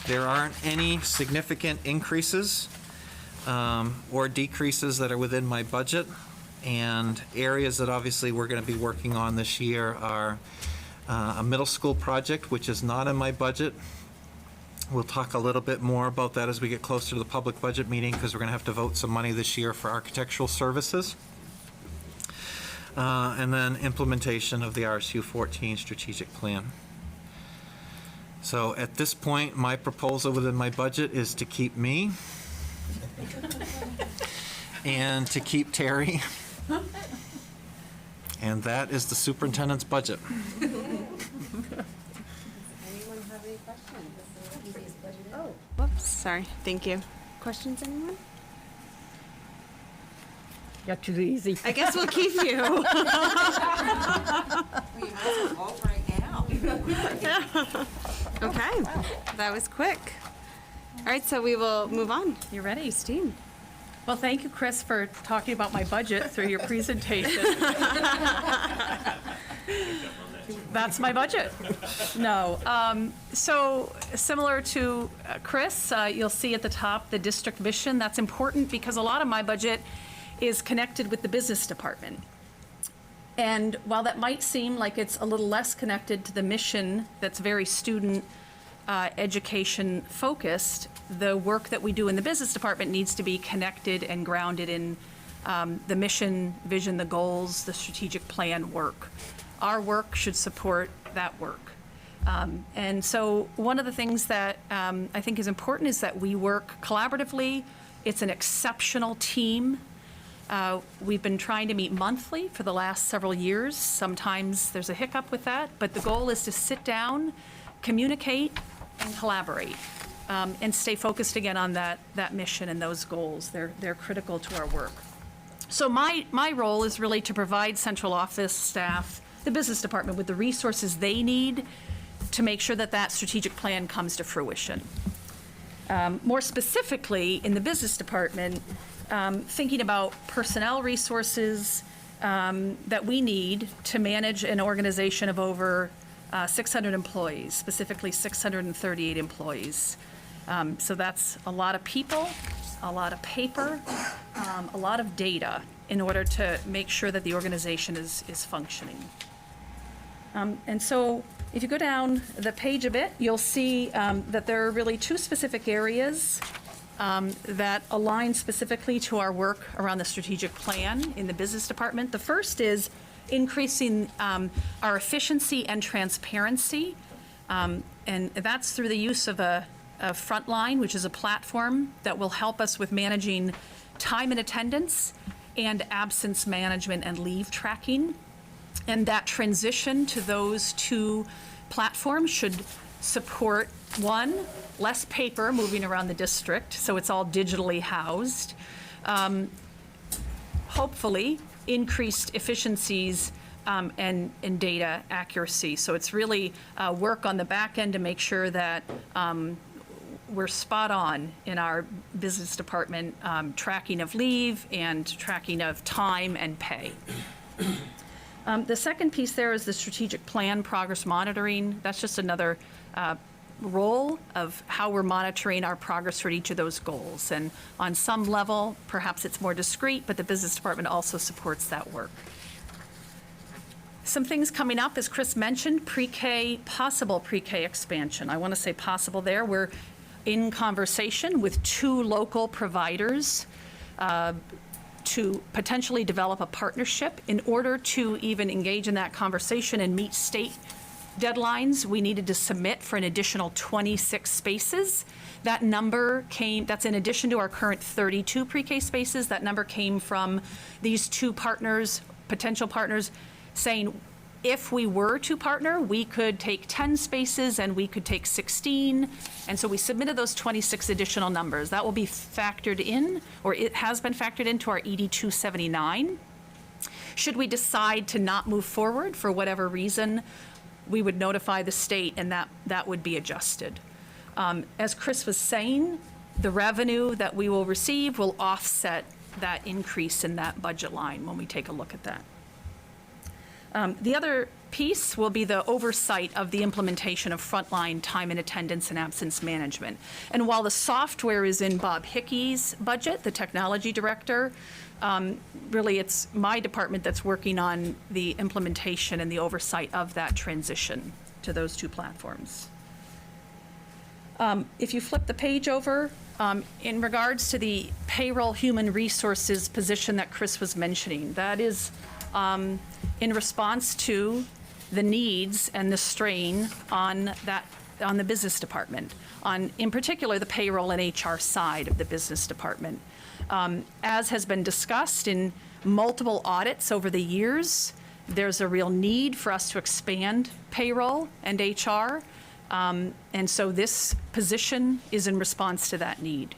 There aren't any significant increases or decreases that are within my budget, and areas that obviously we're going to be working on this year are a middle school project, which is not in my budget. We'll talk a little bit more about that as we get closer to the public budget meeting, because we're going to have to vote some money this year for architectural services. And then implementation of the RSU 14 strategic plan. So at this point, my proposal within my budget is to keep me and to keep Terry. And that is the superintendent's budget. Anyone have any questions? Oh, whoops, sorry. Thank you. Questions, anyone? You're too easy. I guess we'll keep you. We might as well vote right now. Okay, that was quick. All right, so we will move on. You're ready, Steve. Well, thank you, Chris, for talking about my budget through your presentation. That's my budget. No. So similar to Chris, you'll see at the top the district mission. That's important because a lot of my budget is connected with the business department. And while that might seem like it's a little less connected to the mission that's very student education focused, the work that we do in the business department needs to be connected and grounded in the mission, vision, the goals, the strategic plan work. Our work should support that work. And so one of the things that I think is important is that we work collaboratively. It's an exceptional team. We've been trying to meet monthly for the last several years. Sometimes there's a hiccup with that, but the goal is to sit down, communicate, and collaborate, and stay focused again on that mission and those goals. They're critical to our work. So my role is really to provide central office staff, the business department, with the resources they need to make sure that that strategic plan comes to fruition. More specifically, in the business department, thinking about personnel resources that we need to manage an organization of over 600 employees, specifically 638 employees. So that's a lot of people, a lot of paper, a lot of data in order to make sure that the organization is functioning. And so if you go down the page a bit, you'll see that there are really two specific areas that align specifically to our work around the strategic plan in the business department. The first is increasing our efficiency and transparency, and that's through the use of a Frontline, which is a platform that will help us with managing time and attendance and absence management and leave tracking. And that transition to those two platforms should support, one, less paper moving around the district, so it's all digitally housed. Hopefully, increased efficiencies and data accuracy. So it's really work on the back end to make sure that we're spot on in our business department tracking of leave and tracking of time and pay. The second piece there is the strategic plan progress monitoring. That's just another role of how we're monitoring our progress for each of those goals. And on some level, perhaps it's more discrete, but the business department also supports that work. Some things coming up, as Chris mentioned, pre-K, possible pre-K expansion. I want to say possible there. We're in conversation with 2 local providers to potentially develop a partnership. In order to even engage in that conversation and meet state deadlines, we needed to submit for an additional 26 spaces. That number came, that's in addition to our current 32 pre-K spaces. That number came from these 2 partners, potential partners, saying if we were to partner, we could take 10 spaces and we could take 16. And so we submitted those 26 additional numbers. That will be factored in, or it has been factored into our ED 279. Should we decide to not move forward for whatever reason, we would notify the state and that would be adjusted. As Chris was saying, the revenue that we will receive will offset that increase in that budget line when we take a look at that. The other piece will be the oversight of the implementation of frontline time and attendance and absence management. And while the software is in Bob Hickey's budget, the technology director, really it's my department that's working on the implementation and the oversight of that transition to those 2 platforms. If you flip the page over, in regards to the payroll human resources position that Chris was mentioning, that is in response to the needs and the strain on the business department, on, in particular, the payroll and HR side of the business department. As has been discussed in multiple audits over the years, there's a real need for us to expand payroll and HR. And so this position is in response to that need.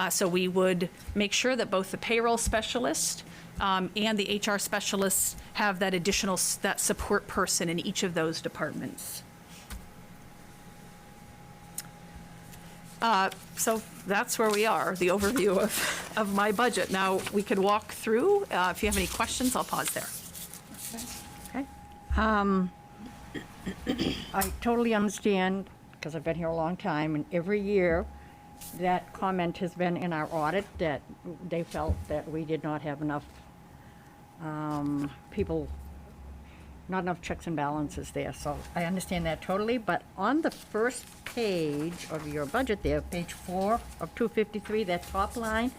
So we would make sure that both the payroll specialist and the HR specialists have that additional, that support person in each of those departments. So that's where we are, the overview of my budget. Now, we could walk through. If you have any questions, I'll pause there. Okay. I totally understand, because I've been here a long time, and every year, that comment has been in our audit, that they felt that we did not have enough people, not enough checks and balances there, so I understand that totally, but on the first page of your budget there, page 4 of 253, that top line,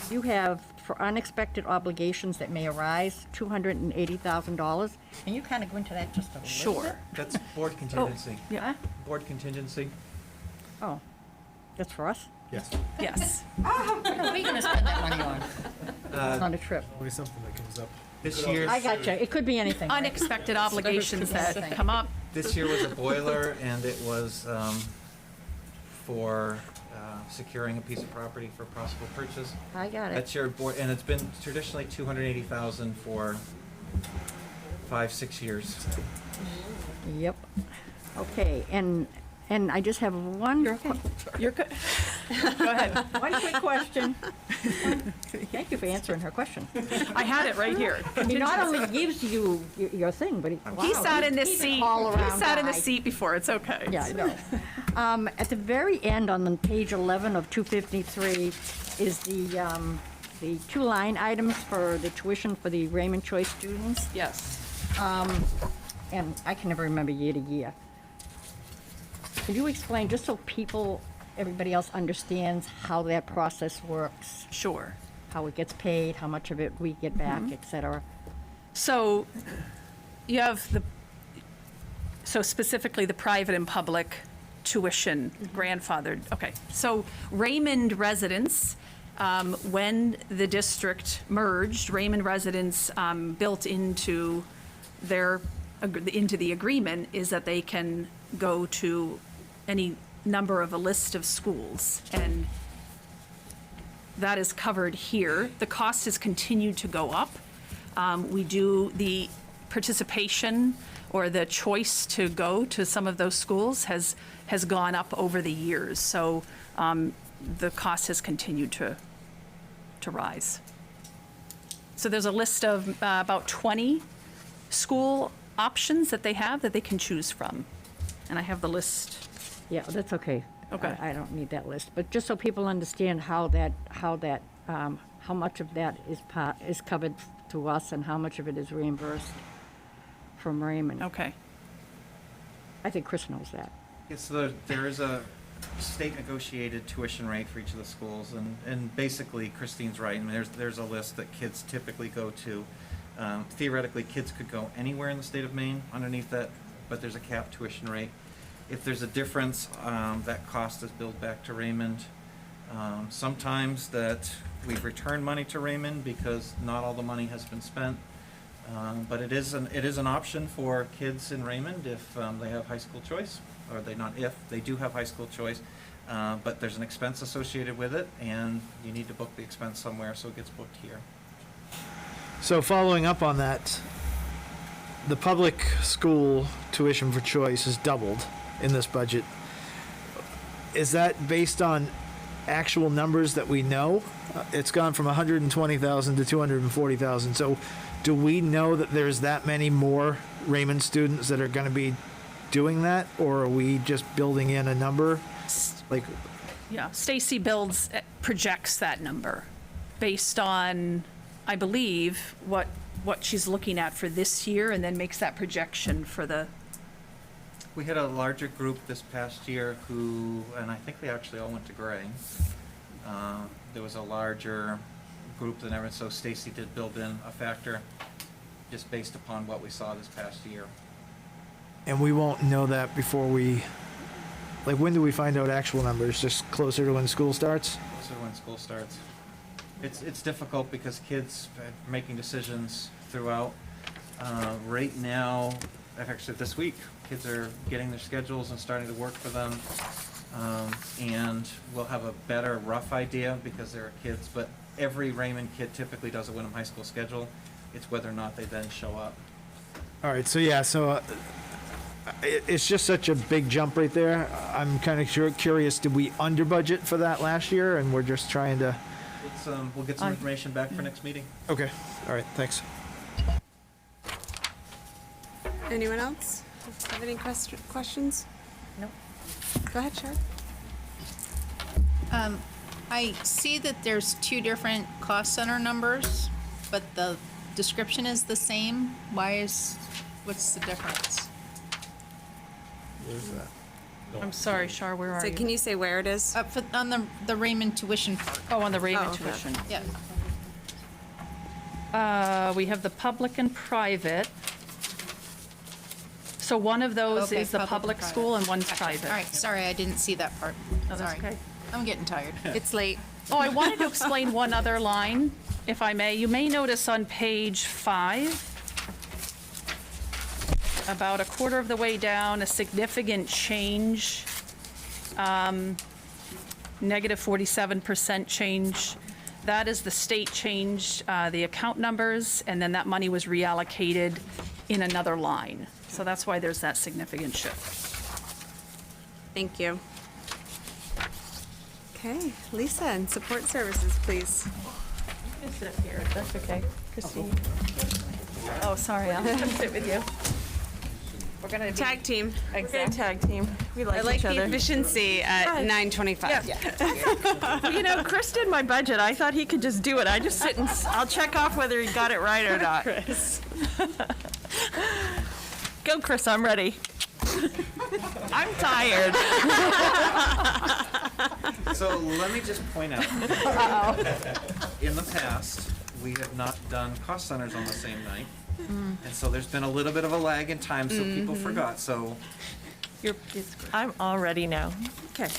you have, for unexpected obligations that may arise, $280,000. Can you kind of go into that just a little bit? That's board contingency. Yeah? Board contingency. Oh, that's for us? Yes. Yes. What are we gonna spend that money on? On a trip? Always something that comes up. This year's. I got you. It could be anything. right? Unexpected obligations that come up. This year was a boiler, and it was for securing a piece of property for possible purchase. I got it. That's your board, and it's been traditionally $280,000 for 5-6 years. Yep. Okay, and I just have one. You're okay. You're good. Go ahead. One quick question. Thank you for answering her question. I had it right here. He not only gives you your thing, but He sat in this he's seat. an all-around He sat in guy. the seat before. It's okay. Yeah, I know. At the very end, on the page 11 of 253, is the 2 line items for the tuition for the Raymond Choice students. Yes. And I can never remember year to year. Could you explain, just so people, everybody else understands how that process works? Sure. How it gets paid, how much of it we get back, et cetera? So you have so specifically the private and public tuition grandfathered. Okay, so Raymond residents, when the district merged, Raymond residents built into the agreement is that they can go to any number of a list of schools, and that is covered here. The cost has continued to go up. We do the participation or the choice to go to some of those schools has gone up over the years. So the cost has continued to rise. So there's a list of about 20 school options that they have that they can choose from. And I have the list. Yeah, that's okay. Okay. I don't need that list, but just so people understand how much of that is covered to us and how much of it is reimbursed from Raymond. Okay. I think Chris knows that. Yes, so there is a state negotiated tuition rate for each of the schools, and basically Christine's right. I mean, there's a list that kids typically go to. Theoretically, kids could go anywhere in the state of Maine underneath that, but there's a capped tuition rate. If there's a difference, that cost is billed back to Raymond. Sometimes that we've returned money to Raymond because not all the money has been spent. But it is an option for kids in Raymond if they have high school choice, or they do have high school choice. But there's an expense associated with it, and you need to book the expense somewhere, so it gets booked here. So following up on that, the public school tuition for choice has doubled in this budget. Is that based on actual numbers that we know? It's gone from 120,000 to 240,000. So do we know that there's that many more Raymond students that are going to be doing that, or are we just building in a number? Yeah, Stacy projects that number based on, I believe, what she's looking at for this year, and then makes that projection for the. We had a larger group this past year who, and I think they actually all went to Gray. There was a larger group than ever, so Stacy did build in a factor just based upon what we saw this past year. And we won't know that before when do we find out actual numbers? Just closer to when school starts? Closer to when school starts. It's difficult because kids are making decisions throughout. Right now, actually this week, kids are getting their schedules and starting to work for them. And we'll have a better rough idea because there are kids, but every Raymond kid typically does a Wyndham High School schedule. It's whether or not they then show up. All right, so it's just such a big jump right there. I'm kind of curious, did we under budget for that last year, and we're just trying to... We'll get some information back for next meeting. Okay, all right, thanks. Anyone else have any questions? No. Go ahead, Sharon. I see that there's two different cost center numbers, but the description is the same. What's the difference? Where's that? I'm sorry, Shar, where are So you? can you say where it is? On the Raymond tuition part. Oh, on the Raymond okay. tuition. Yeah. We have the public and private. So one of those Okay, is the public public and private. school and one's Gotcha. private. All right, sorry, I didn't see that part. No, that's Sorry. okay. I'm getting tired. It's late. Oh, I wanted to explain one other line, if I may. You may notice on page 5, about a quarter of the way down, a significant change, negative 47% change. That is the state changed the account numbers, and then that money was reallocated in another line. So that's why there's that significant shift. Thank you. Okay, Lisa, and support services, please. You can sit here, that's okay. Christine. Oh, sorry, I'll sit with you. We're gonna Tag team. Exactly. Tag team. We like I like each the other. efficiency at 9:25. You know, Chris did my budget. I thought he could just do it. I just sit and I'll check off whether he got it right or not. Chris. Go, Chris. I'm ready. I'm tired. So let me just point out, in the past, we have not done cost centers on the same night. And so there's been a little bit of a lag in time, so people forgot, so. I'm all ready now. Okay.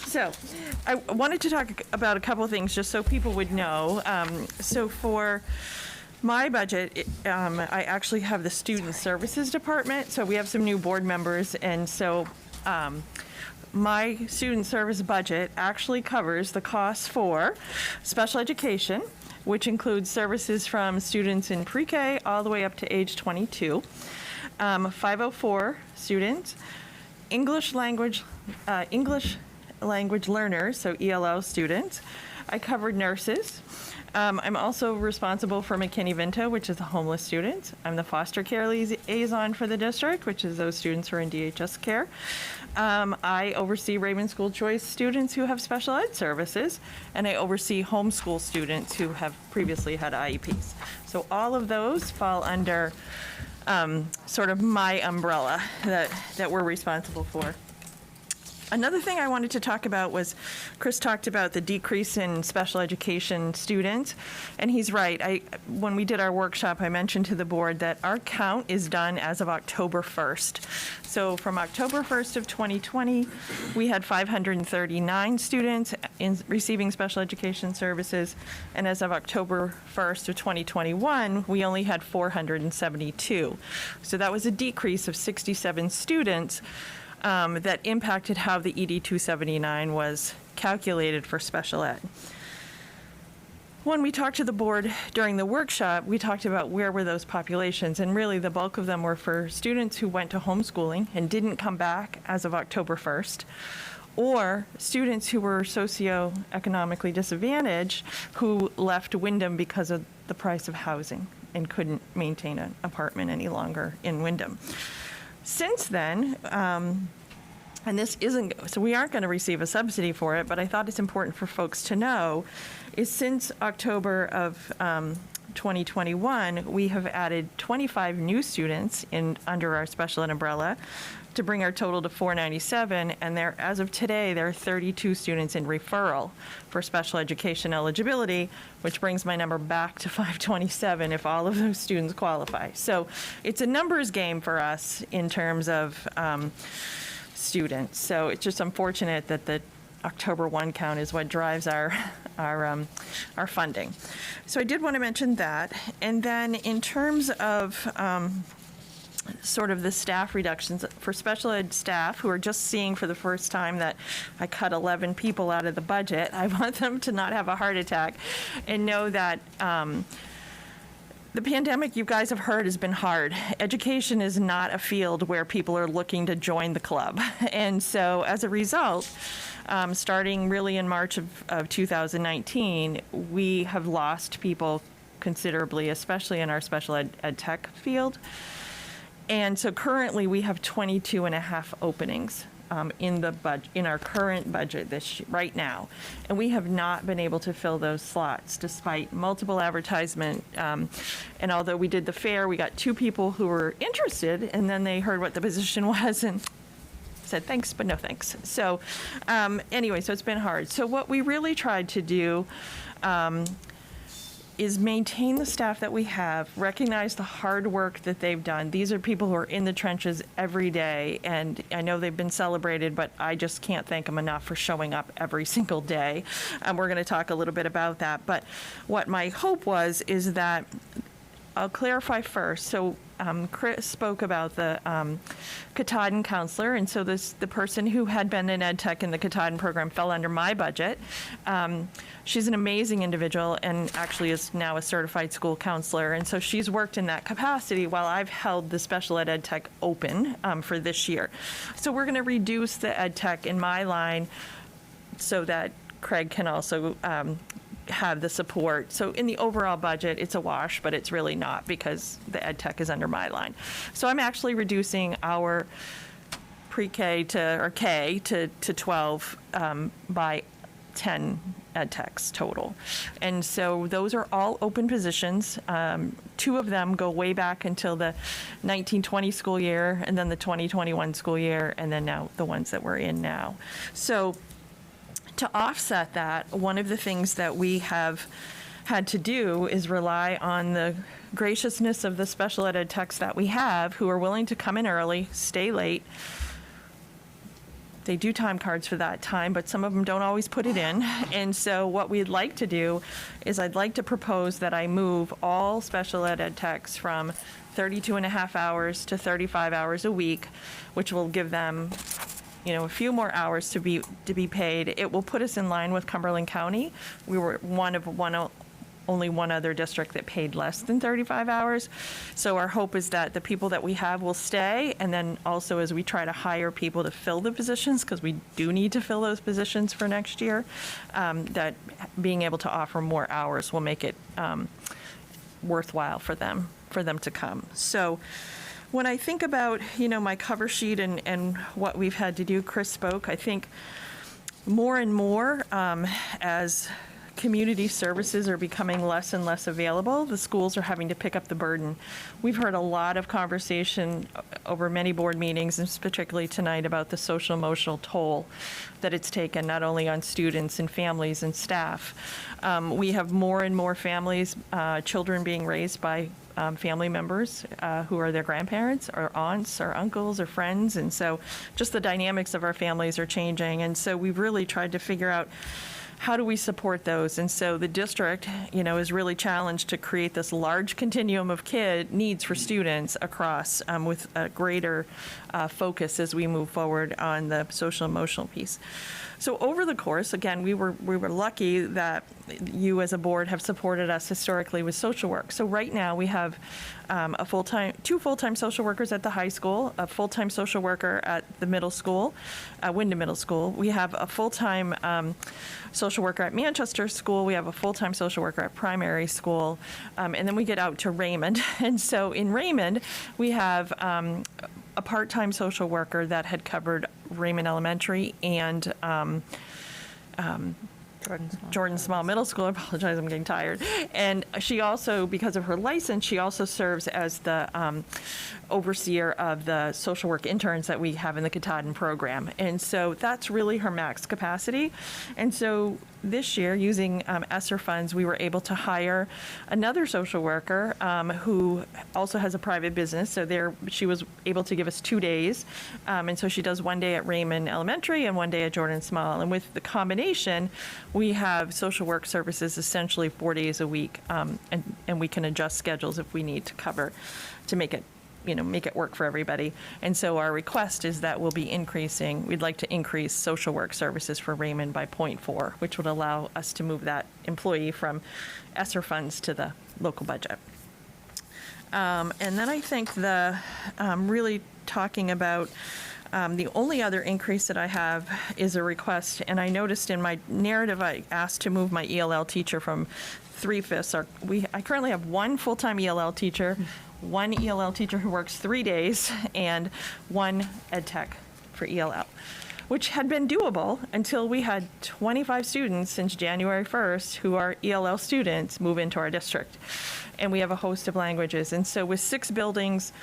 So I wanted to talk about a couple of things just so people would know. So for my budget, I actually have the Student Services Department. So we have some new board members. And so my student service budget actually covers the costs for special education, which includes services from students in pre-K all the way up to age 22, 504 students, English language learners, so ELL students. I covered nurses. I'm also responsible for McKinney-Vento, which is the homeless students. I'm the foster care liaison for the district, which is those students who are in DHS care. I oversee Raymond School Choice students who have special ed services, and I oversee homeschool students who have previously had IEPs. So all of those fall under sort of my umbrella that we're responsible for. Another thing I wanted to talk about was, Chris talked about the decrease in special education students, and he's right. When we did our workshop, I mentioned to the board that our count is done as of October 1st. So from October 1st of 2020, we had 539 students receiving special education services, and as of October 1st of 2021, we only had 472. So that was a decrease of 67 students. That impacted how the ED 279 was calculated for special ed. When we talked to the board during the workshop, we talked about where were those populations, and really the bulk of them were for students who went to homeschooling and didn't come back as of October 1st, or students who were socioeconomically disadvantaged who left Wyndham because of the price of housing and couldn't maintain an apartment any longer in Wyndham. Since then, and this isn't, so we aren't going to receive a subsidy for it, but I thought it's important for folks to know, is since October of 2021, we have added 25 new students under our special ed umbrella to bring our total to 497, and as of today, there are 32 students in referral for special education eligibility, which brings my number back to 527 if all of those students qualify. So it's a numbers game for us in terms of students. So it's just unfortunate that the October 1 count is what drives our funding. So I did want to mention that. And then in terms of sort of the staff reductions for special ed staff who are just seeing for the first time that I cut 11 people out of the budget, I want them to not have a heart attack and know that the pandemic, you guys have heard, has been hard. Education is not a field where people are looking to join the club. And so as a result, starting really in March of 2019, we have lost people considerably, especially in our special ed tech field. And so currently, we have 22 and a half openings in our current budget right now. And we have not been able to fill those slots despite multiple advertisement. And although we did the fair, we got 2 people who were interested, and then they heard what the position was and said thanks, but no thanks. So anyway, so it's been hard. So what we really tried to do is maintain the staff that we have, recognize the hard work that they've done. These are people who are in the trenches every day, and I know they've been celebrated, but I just can't thank them enough for showing up every single day. We're going to talk a little bit about that, but what my hope is that, I'll clarify first. So Chris spoke about the Katahdin counselor, and so the person who had been in ed tech in the Katahdin program fell under my budget. She's an amazing individual and actually is now a certified school counselor, and so she's worked in that capacity while I've held the special ed tech open for this year. So we're going to reduce the ed tech in my line so that Craig can also have the support. So in the overall budget, it's a wash, but it's really not because the ed tech is under my line. So I'm actually reducing our pre-K to 12 by 10 ed techs total. And so those are all open positions. 2 of them go way back until the 1920 school year, and then the 2021 school year, and then now the ones that we're in now. So to offset that, one of the things that we have had to do is rely on the graciousness of the special ed techs that we have, who are willing to come in early, stay late. They do time cards for that time, but some of them don't always put it in. And so what we'd like to do is I'd like to propose that I move all special ed techs from 32 and a half hours to 35 hours a week, which will give them a few more hours to be paid. It will put us in line with Cumberland County. We were only one other district that paid less than 35 hours. So our hope is that the people that we have will stay, and then also as we try to hire people to fill the positions, because we do need to fill those positions for next year, that being able to offer more hours will make it worthwhile for them to come. So when I think about, my cover sheet and what we've had to do, Chris spoke, I think more and more as community services are becoming less and less available, the schools are having to pick up the burden. We've heard a lot of conversation over many board meetings, and particularly tonight, about the social emotional toll that it's taken not only on students and families and staff. We have more and more families, children being raised by family members who are their grandparents or aunts or uncles or friends, and so just the dynamics of our families are changing, and so we've really tried to figure out how do we support those? And so the district, is really challenged to create this large continuum of needs for students across with a greater focus as we move forward on the social emotional piece. So over the course, again, we were lucky that you as a board have supported us historically with social work. So right now we have two full-time social workers at the high school, a full-time social worker at the middle school, Wyndham Middle School. We have a full-time social worker at Manchester School. We have a full-time social worker at primary school. And then we get out to Raymond. And so in Raymond, we have a part-time social worker that had covered Raymond Elementary and Jordan Small Middle School. I apologize, I'm getting tired. And she also, because of her license, she also serves as the overseer of the social work interns that we have in the Katahdin program. And so that's really her max capacity. And so this year, using ESSER funds, we were able to hire another social worker who also has a private business. So she was able to give us 2 days. And so she does 1 day at Raymond Elementary and 1 day at Jordan Small. And with the combination, we have social work services essentially 4 days a week. And we can adjust schedules if we need to make it work for everybody. And so our request is that we'll be we'd like to increase social work services for Raymond by 0.4, which would allow us to move that employee from ESSER funds to the local budget. And then I think really talking about the only other increase that I have is a request, and I noticed in my narrative I asked to move my ELL teacher from 3/5. I currently have 1 full-time ELL teacher, one ELL teacher who works 3 days and one ed tech for ELL, which had been doable until we had 25 students since January 1st who are ELL students move into our district. And we have a host of languages. And so with 6 buildings,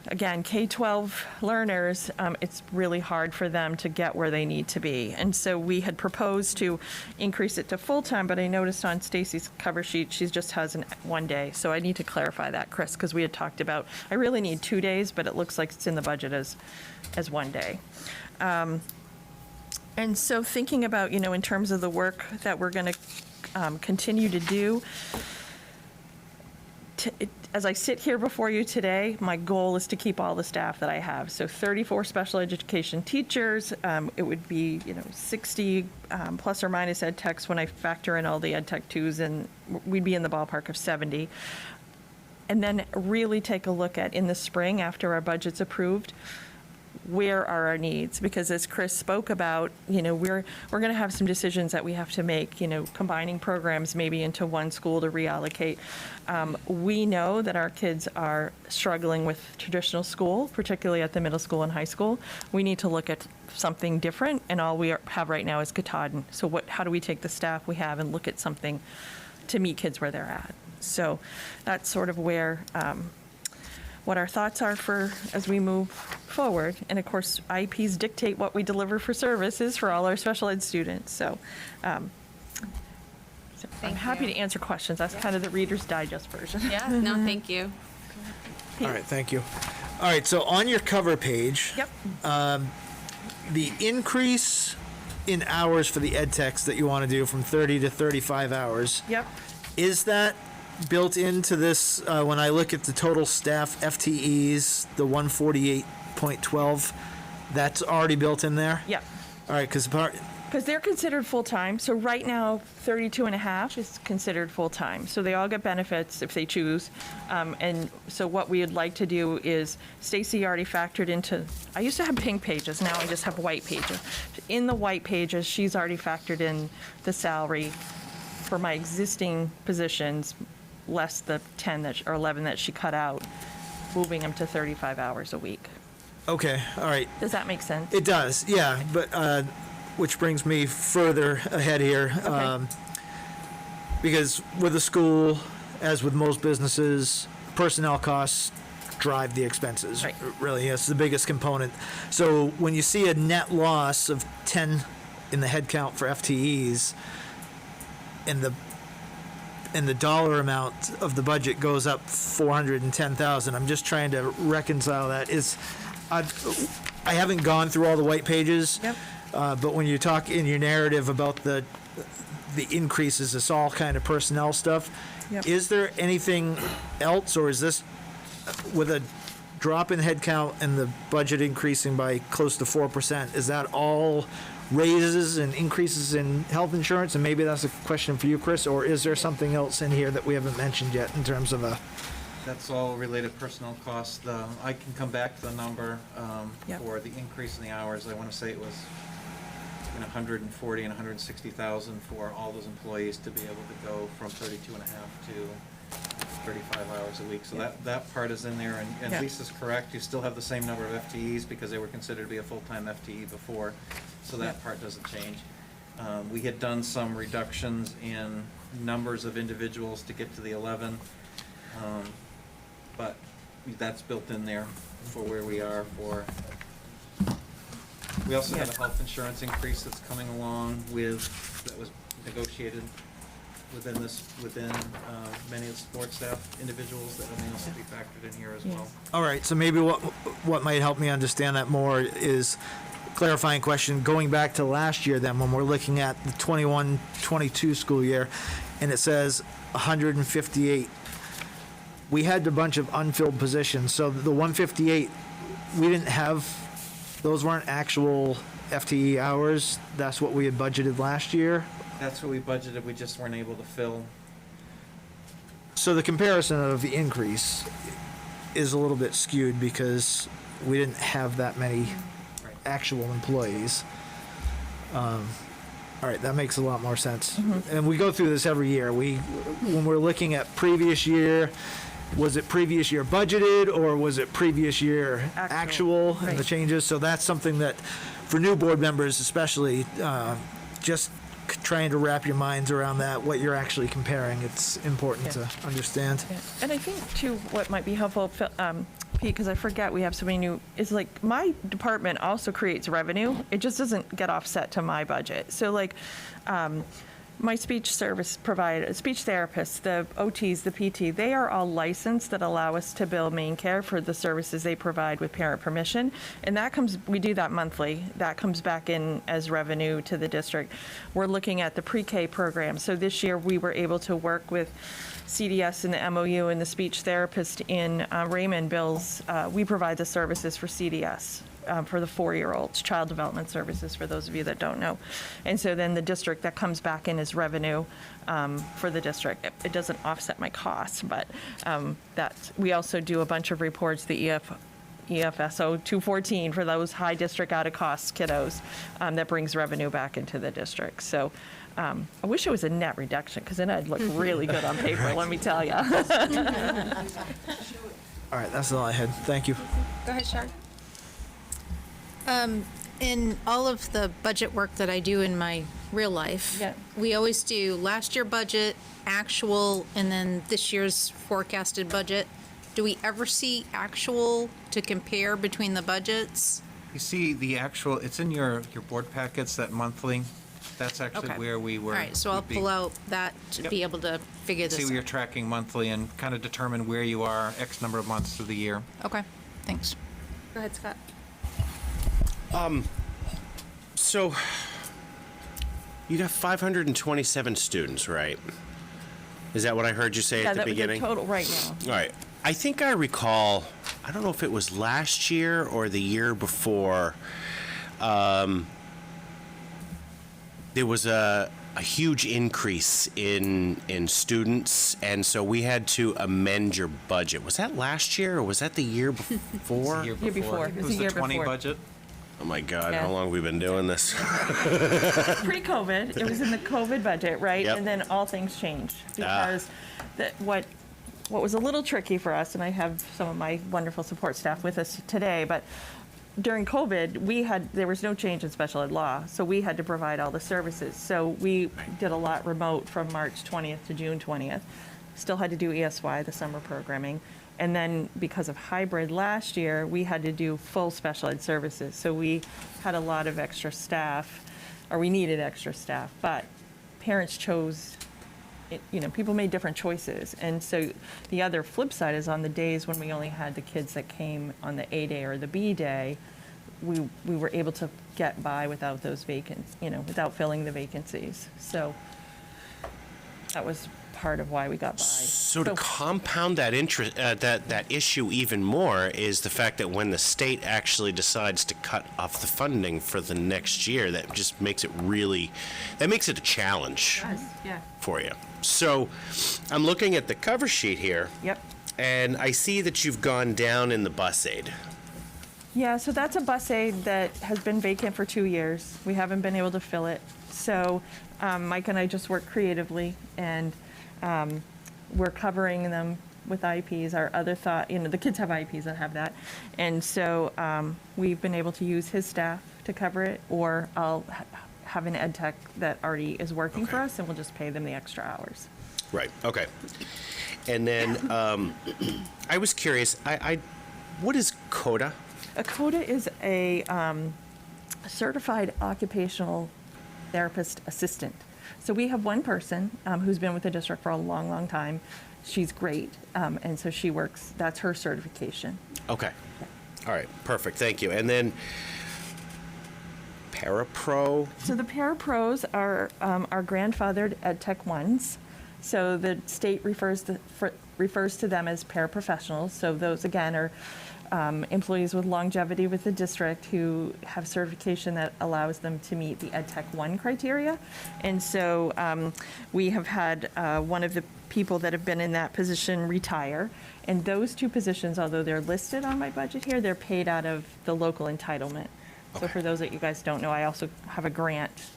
again, K-12 learners, it's really hard for them to get where they need to be. And so we had proposed to increase it to full-time, but I noticed on Stacy's cover sheet, she just has 1 day. So I need to clarify that, Chris, because we had talked about, I really need 2 days, but it looks like it's in the budget as 1 day. And so thinking about, in terms of the work that we're going to continue to do, as I sit here before you today, my goal is to keep all the staff that I have. So 34 special education teachers, it would be 60 plus or minus ed techs when I factor in all the ed tech 2s, and we'd be in the ballpark of 70. And then really take a look at, in the spring after our budget's approved, where are our needs? Because as Chris spoke about, we're going to have some decisions that we have to make, combining programs maybe into one school to reallocate. We know that our kids are struggling with traditional school, particularly at the middle school and high school. We need to look at something different, and all we have right now is Katahdin. So how do we take the staff we have and look at something to meet kids where they're at? So that's sort of where what our thoughts are for as we move forward. And of course, IEPs dictate what we deliver for services for all our special ed students. So, I'm happy to answer questions. That's kind of the Reader's Digest version. Yeah, no, thank you. All right, thank you. All right, so on your cover page, Yep. The increase in hours for the ed techs that you want to do from 30 to 35 hours. Yep. Is that built into this, when I look at the total staff FTEs, the 148.12, that's already built in there? Yep. All right, because they're considered full-time. So right now, 32 and a half is considered full-time. So they all get benefits if they choose. And so what we would like to do is, Stacy already factored into, I used to have pink pages, now I just have white pages. In the white pages, she's already factored in the salary for my existing positions, less the 10 or 11 that she cut out, moving them to 35 hours a week. okay, all right. Does that make sense? It does, yeah, but, which brings me further ahead here. Okay. Because with a school, as with most businesses, personnel costs drive the expenses. Right. Really, it's the biggest component. So when you see a net loss of 10 in the head count for FTEs, and the dollar amount of the budget goes up 410,000, I'm just trying to reconcile that. I haven't gone through all the white pages. Yep. But when you talk in your narrative about the increases, it's all kind of personnel stuff. Yep. Is there anything else, or is this, with a drop in headcount and the budget increasing by close to 4%, is that all raises and increases in health insurance? And maybe that's a question for you, Chris, or is there something else in here that we haven't mentioned yet in terms of a... That's all related personnel costs. I can come back to the number Yep. for the increase in the hours. I want to say it was between 140 and 160,000 for all those employees to be able to go from 32 and a half to 35 hours a week. So that part is in there, and Yeah. Lisa's correct. You still have the same number of FTEs because they were considered to be a full-time FTE before, so that part doesn't change. We had done some reductions in numbers of individuals to get to the 11, but that's built in there for where we are for. We also have a health insurance increase that's coming along that was negotiated within many of the support staff individuals that may also be factored in here as well. All right, so maybe what might help me understand that more is clarifying question, going back to last year then, when we're looking at the 21-22 school year, and it says 158. We had a bunch of unfilled positions, so the 158, we didn't have, those weren't actual FTE hours. That's what we had budgeted last year. That's what we budgeted, we just weren't able to fill. So the comparison of the increase is a little bit skewed because we didn't have that many actual employees. All right, that makes a lot more sense. And we go through this every year. When we're looking at previous year was it previous year budgeted or was it previous year actual and the changes? So that's something that, for new board members especially, just trying to wrap your minds around that, what you're actually comparing. It's important to understand. Yeah. And I think, too, what might be helpful, Pete, because I forget we have so many new, is like my department also creates revenue. It just doesn't get offset to my budget. So like my speech service provider, speech therapists, the OTs, the PT, they are all licensed that allow us to bill main care for the services they provide with parent permission. And that comes, we do that monthly. That comes back in as revenue to the district. We're looking at the pre-K program. So this year we were able to work with CDS and the MOU and the speech therapist in Raymond bills. We provide the services for CDS. For the 4-year-olds, child development services, for those of you that don't know. And so then the district, that comes back in as revenue for the district. It doesn't offset my costs, but we also do a bunch of reports, the EFSO 214 for those high district out of cost kiddos, that brings revenue back into the district. So I wish it was a net reduction, because then I'd look really good on paper, let me tell you. All right, that's all I had. Thank you. Go ahead, Shar. In all of the budget work that I do in my real life, we always do last year budget, actual, and then this year's forecasted budget. Do we ever see actual to compare between the budgets? You see the actual, it's in your board packets, that monthly. That's actually Okay. where we were. All right, so I'll pull out that to be able to figure this See out. where you're tracking monthly and kind of determine where you are X number of months through the year. Okay, thanks. Go ahead, Scott. So you have 527 students, right? Is that what I heard you say at the beginning? Yeah, that was the total right now. All right. I think I recall, I don't know if it was last year or the year before, there was a huge increase in students, and so we had to amend your budget. Was that last year or was that the year before? Year before. It was the 20 budget. Oh my God, Yeah. how long have we been doing this? Pre-COVID, it was in the COVID budget, right? Yep. And then all things changed because what was a little tricky for us, and I have some of my wonderful support staff with us today, but during COVID, there was no change in special ed law, so we had to provide all the services. So we did a lot remote from March 20th to June 20th. Still had to do ESY, the summer programming. And then because of hybrid last year, we had to do full special ed services. So we had a lot of extra staff, or we needed extra staff, but parents chose, people made different choices. And so the other flip side is on the days when we only had the kids that came on the A day or the B day, we were able to get by without those without filling the vacancies. So that was part of why we got by. So to compound that that issue even more is the fact that when the state actually decides to cut off the funding for the next year, that just makes it a challenge for you. So I'm looking at the cover sheet here. Yep. And I see that you've gone down in the bus aid. Yeah, so that's a bus aid that has been vacant for 2 years. We haven't been able to fill it. So Mike and I just work creatively, and we're covering them with IEPs. Our other thought, the kids have IEPs that have that. And so we've been able to use his staff to cover it, or I'll have an ed tech that already is working for us, and we'll just pay them the extra hours. Right, okay. And then I was curious, what is CODA? A CODA is a certified occupational therapist assistant. So we have one person who's been with the district for a long, long time. She's great, and so she works, that's her certification. Okay. All right, perfect, thank you. And then Parapro? So the parapros are grandfathered ed tech ones. So the state refers to them as paraprofessionals. So those, again, are employees with longevity with the district who have certification that allows them to meet the Ed Tech 1 criteria. And so we have had one of the people that have been in that position retire. And those two positions, although they're listed on my budget here, they're paid out of the local entitlement. So for those that you guys don't know, I also have a grant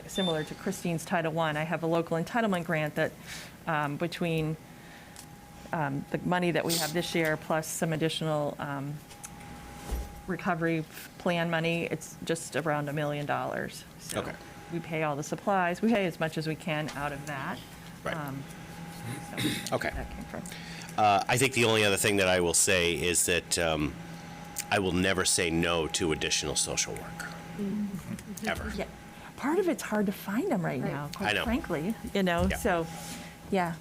similar to Christine's Title I. I have a local entitlement grant that between the money that we have this year, plus some additional recovery plan money, it's just around $1 million. So Okay. we pay all the supplies, we pay as much as we can out of that. Right. So Okay. that came from. I think the only other thing that I will say is that I will never say no to additional social work. Ever. Yeah. Part of it's hard to find them right now, I quite know. frankly, you know, Yeah. so, yeah.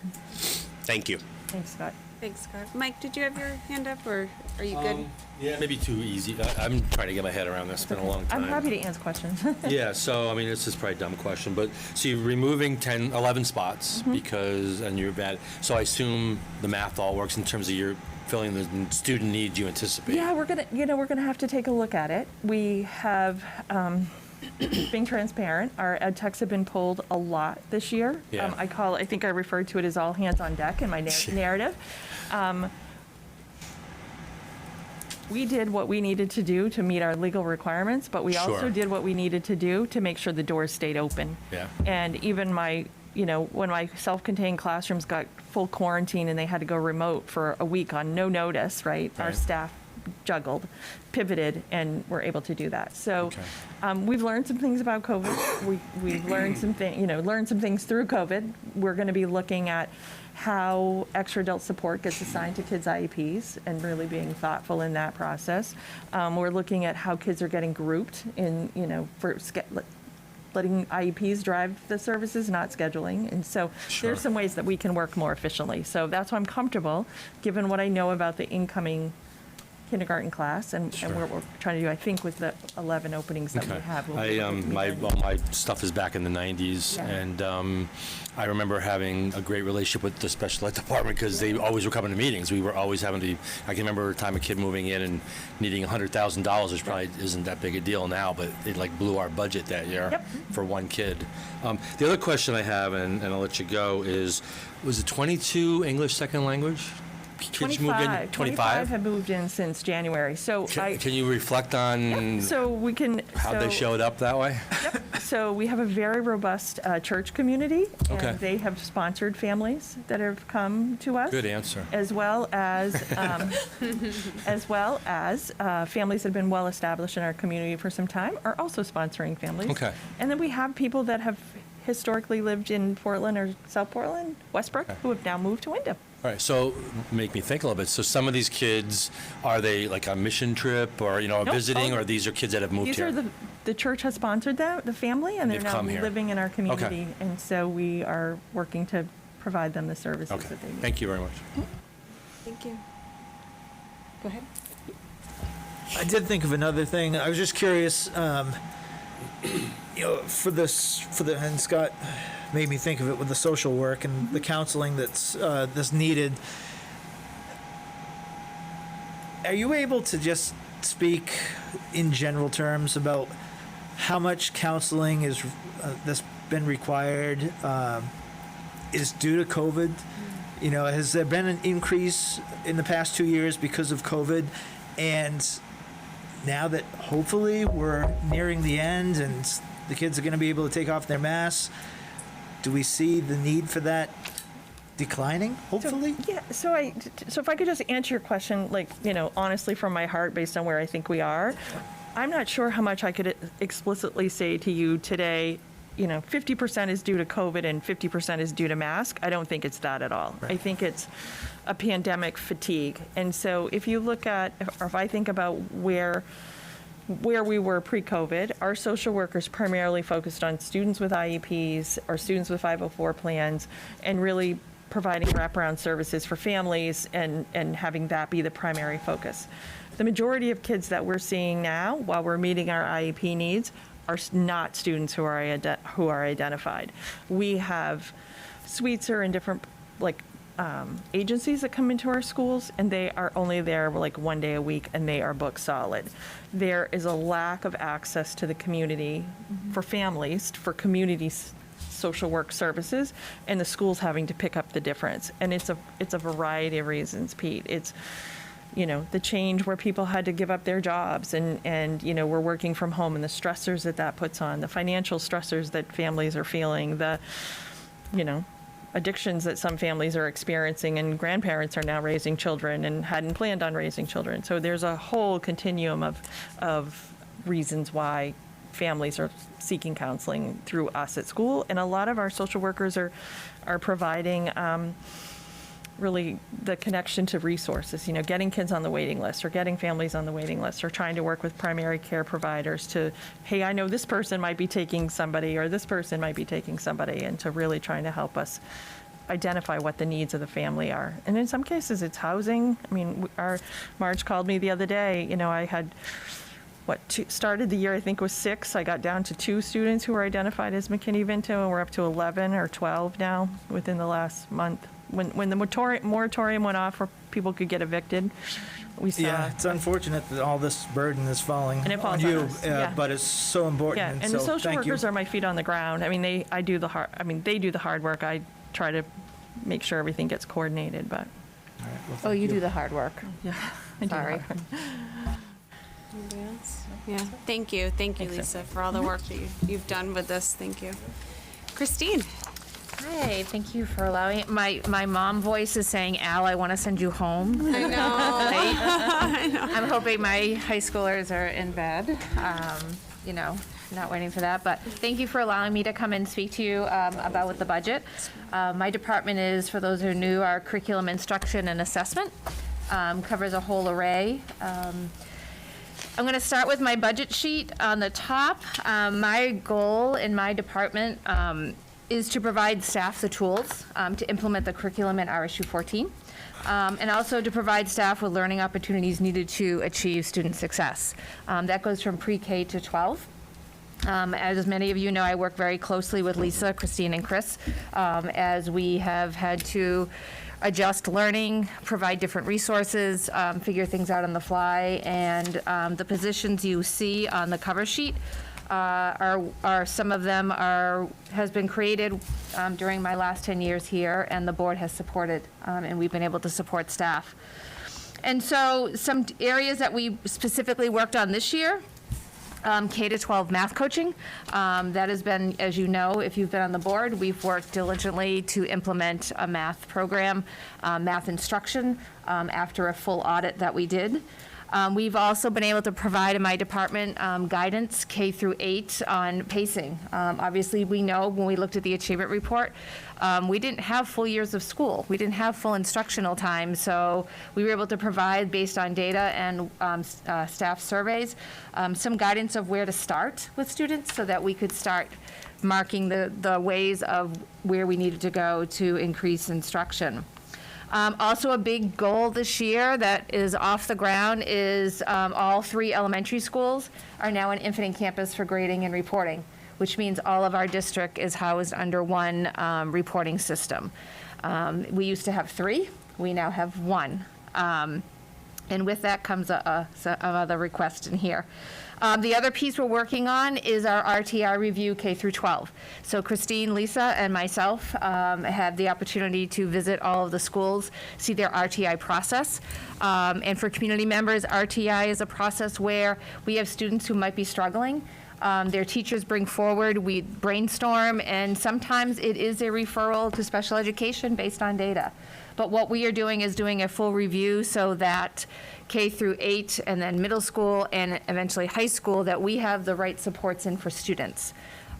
Thank you. Thanks, Scott. Thanks, Scott. Mike, did you have your hand up, or are you good? Yeah, maybe too easy. I'm trying to get my head around this. It's been a long time. I'm happy to answer questions. Yeah, so, I mean, this is probably a dumb question, but, so you're removing 11 spots because, and you're bad, so I assume the math all works in terms of your filling the student needs you anticipate. Yeah, we're gonna have to take a look at it. We have, being transparent, our ed techs have been pulled a lot this year. Yeah. I think I referred to it as all hands on deck in my narrative. We did what we needed to do to meet our legal requirements, but we also Sure. did what we needed to do to make sure the doors stayed open. Yeah. And even when my self-contained classrooms got full quarantine and they had to go remote for a week on no notice, right? Our Right. staff juggled, pivoted, and were able to do that. So Okay. we've learned some things about COVID. We've learned some things through COVID. We're going to be looking at how extra adult support gets assigned to kids' IEPs and really being thoughtful in that process. We're looking at how kids are getting grouped in, letting IEPs drive the services, not scheduling. And so there's some ways that we can work more efficiently. So that's why I'm comfortable, given what I know about the incoming kindergarten class and what we're trying to do, I think, with the 11 openings that we have. we'll be able to meet our My stuff is back in the 90s, Yeah. and I remember having a great relationship with the special ed department because they always were coming to meetings. We were always having to. I can remember a time a kid moving in and needing $100,000, which probably isn't that big a deal now, but it like blew our budget that year for one kid. The other question I have, and I'll let you go, is was it 22 English second language? Kids moved in 25 have moved in since January. So Can you reflect on so we can how they showed up that way? So we have a very robust church community, Okay. and they have sponsored families that have come to us. Good answer. As well as families that have been well established in our community for some time are also sponsoring families. Okay. And then we have people that have historically lived in Portland or South Portland, Westbrook, who have now moved to Wyndham. All right, so make me think a little bit. So some of these kids, are they like a mission trip or, Nope. visiting, or these are kids that have moved These here? are the church has sponsored them, the family, and they're They've now come here. living in our community. And so we are working to provide them the services Okay, that they need. thank you very much. Thank you. Go ahead. I did think of another thing. I was just curious, and Scott made me think of it with the social work and the counseling that's needed. Are you able to just speak in general terms about how much counseling that's been required is due to COVID? Has there been an increase in the past 2 years because of COVID? And now that hopefully we're nearing the end and the kids are going to be able to take off their masks, do we see the need for that declining, hopefully? So if I could just answer your question, honestly from my heart, based on where I think we are, I'm not sure how much I could explicitly say to you today, 50% is due to COVID and 50% is due to mask. I don't think it's that at all. Right. I think it's a pandemic fatigue. And so if you look at, or if I think about where we were pre-COVID, our social workers primarily focused on students with IEPs or students with 504 plans and really providing wraparound services for families and having that be the primary focus. The majority of kids that we're seeing now, while we're meeting our IEP needs, are not students who are identified. We have Sweetser and different agencies that come into our schools, and they are only there 1 day a week, and they are booked solid. There is a lack of access to the community for families, for community social work services, and the schools having to pick up the difference. And it's a variety of reasons, Pete. It's the change where people had to give up their jobs and we're working from home and the stressors that puts on, the financial stressors that families are feeling, addictions that some families are experiencing, and grandparents are now raising children and hadn't planned on raising children. So there's a whole continuum of reasons why families are seeking counseling through us at school, and a lot of our social workers are providing really the connection to resources, getting kids on the waiting list or getting families on the waiting list, or trying to work with primary care providers to, hey, I know this person might be taking somebody or this person might be taking somebody, and to really trying to help us identify what the needs of the family are. And in some cases it's housing. I mean, Marge called me the other day, I had started the year, I think, was 6. I got down to 2 students who were identified as McKinney-Vento, and we're up to 11 or 12 now within the last month. When the moratorium went off where people could get evicted, we saw. Yeah, it's unfortunate that all this burden is falling And it falls on you, on us, yeah. but it's so important. Yeah, and so the social thank workers you. are my feet on the ground. I mean, they do the hard work. I try to make sure everything gets coordinated, but. Oh, you do the hard work. Yeah. I do the Sorry. hard work. Anybody else? Yeah, thank you, Lisa, for all the work that you've done with this. Thank you. Christine. Hi, thank you for allowing, my mom voice is saying, Al, I want to send you home. I know. I know. I'm hoping my high schoolers are in bed, not waiting for that. But thank you for allowing me to come and speak to you about the budget. My department is, for those who are new, our curriculum instruction and assessment. Covers a whole array. I'm going to start with my budget sheet on the top. My goal in my department is to provide staff the tools to implement the curriculum in RSU 14, and also to provide staff with learning opportunities needed to achieve student success. That goes from pre-K to 12. As many of you know, I work very closely with Lisa, Christine, and Chris as we have had to adjust learning, provide different resources, figure things out on the fly, and the positions you see on the cover sheet are some of them has been created during my last 10 years here, and the board has supported, and we've been able to support staff. And so some areas that we specifically worked on this year, K-12 math coaching. That has been, as you know, if you've been on the board, we've worked diligently to implement a math program, math instruction, after a full audit that we did. We've also been able to provide in my department guidance K through 8 on pacing. Obviously, we know when we looked at the achievement report, we didn't have full years of school. We didn't have full instructional time, so we were able to provide, based on data and staff surveys, some guidance of where to start with students so that we could start marking the ways of where we needed to go to increase instruction. Also, a big goal this year that is off the ground is all 3 elementary schools are now an Infinite Campus for grading and reporting, which means all of our district is housed under one reporting system. We used to have 3. We now have 1. And with that comes another request in here. The other piece we're working on is our RTI review K through 12. So Christine, Lisa, and myself had the opportunity to visit all of the schools, see their RTI process. And for community members, RTI is a process where we have students who might be struggling. Their teachers bring forward, we brainstorm, and sometimes it is a referral to special education based on data. But what we are doing is doing a full review so that K through 8 and then middle school and eventually high school, that we have the right supports in for students.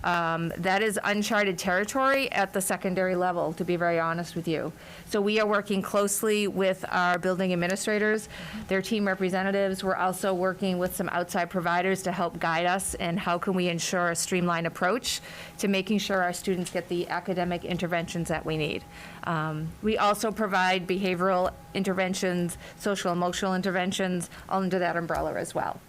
That is uncharted territory at the secondary level, to be very honest with you. So we are working closely with our building administrators, their team representatives. We're also working with some outside providers to help guide us in how can we ensure a streamlined approach to making sure our students get the academic interventions that we need. We also provide behavioral interventions, social emotional interventions, all under that umbrella as well.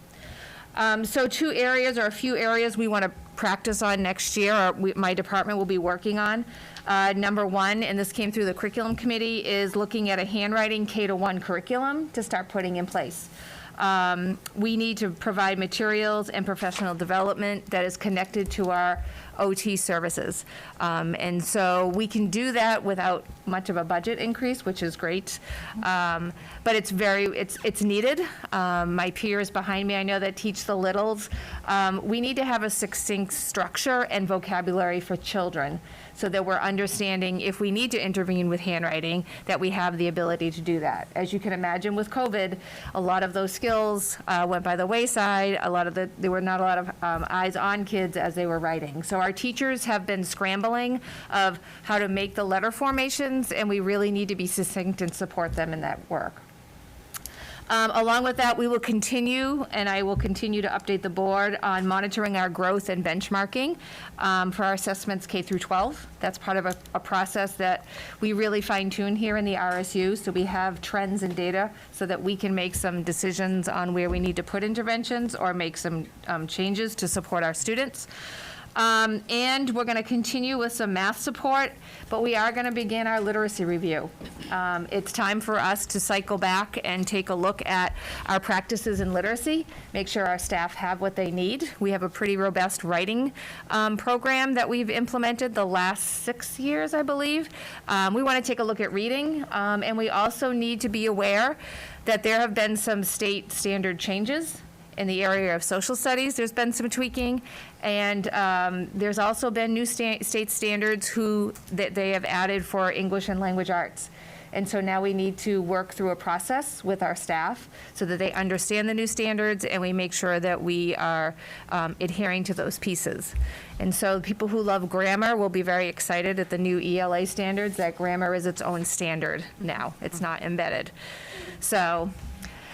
So 2 areas, or a few areas we want to practice on next year, or my department will be working on. Number 1, and this came through the curriculum committee, is looking at a handwriting K-1 curriculum to start putting in place. We need to provide materials and professional development that is connected to our OT services. And so we can do that without much of a budget increase, which is great. But it's needed. My peers behind me, I know that teach the littles. We need to have a succinct structure and vocabulary for children so that we're understanding if we need to intervene with handwriting, that we have the ability to do that. As you can imagine with COVID, a lot of those skills went by the wayside. There were not a lot of eyes on kids as they were writing. So our teachers have been scrambling of how to make the letter formations, and we really need to be succinct and support them in that work. Along with that, we will continue, and I will continue to update the board on monitoring our growth and benchmarking for our assessments K through 12. That's part of a process that we really fine-tune here in the RSU, so we have trends and data so that we can make some decisions on where we need to put interventions or make some changes to support our students. And we're going to continue with some math support, but we are going to begin our literacy review. It's time for us to cycle back and take a look at our practices in literacy, make sure our staff have what they need. We have a pretty robust writing program that we've implemented the last 6 years, I believe. We want to take a look at reading, and we also need to be aware that there have been some state standard changes. In the area of social studies, there's been some tweaking, and there's also been new state standards that they have added for English and language arts. And so now we need to work through a process with our staff so that they understand the new standards and we make sure that we are adhering to those pieces. And so people who love grammar will be very excited at the new ELA standards, that grammar is its own standard now. It's not embedded. So,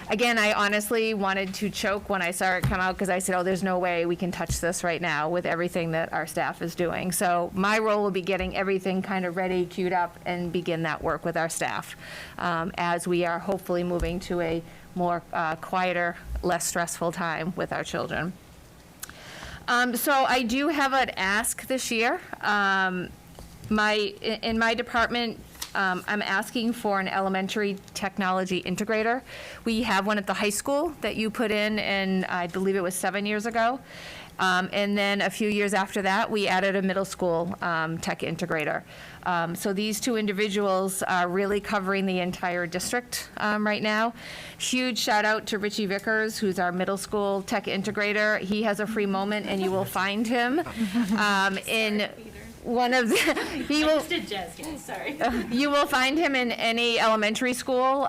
again, I honestly wanted to choke when I saw it come out because I said, oh, there's no way we can touch this right now with everything that our staff is doing. So my role will be getting everything kind of ready, queued up, and begin that work with our staff as we are hopefully moving to a more quieter, less stressful time with our children. So I do have an ask this year. In my department, I'm asking for an elementary technology integrator. We have one at the high school that you put in, and I believe it was 7 years ago. And then a few years after that, we added a middle school tech integrator. So these two individuals are really covering the entire district right now. Huge shout out to Richie Vickers, who's our middle school tech integrator. He has a free moment, and you will find him in one of the, he will, sorry. You will find him in any elementary school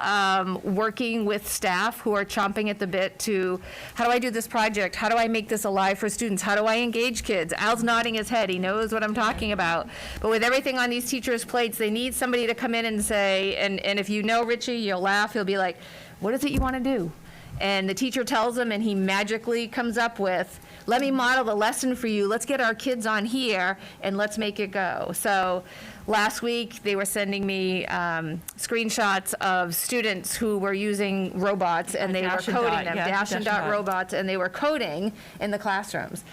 working with staff who are chomping at the bit to, how do I do this project? How do I make this alive for students? How do I engage kids? Al's nodding his head. He knows what I'm talking about. But with everything on these teachers' plates, they need somebody to come in and say, and if you know Richie, you'll laugh. He'll be like, what is it you want to do? And the teacher tells him, and he magically comes up with, let me model the lesson for you. Let's get our kids on here, and let's make it go. So last week, they were sending me screenshots of students who were using robots, and they were coding them, Dash and Dot robots, and they were coding in the classrooms.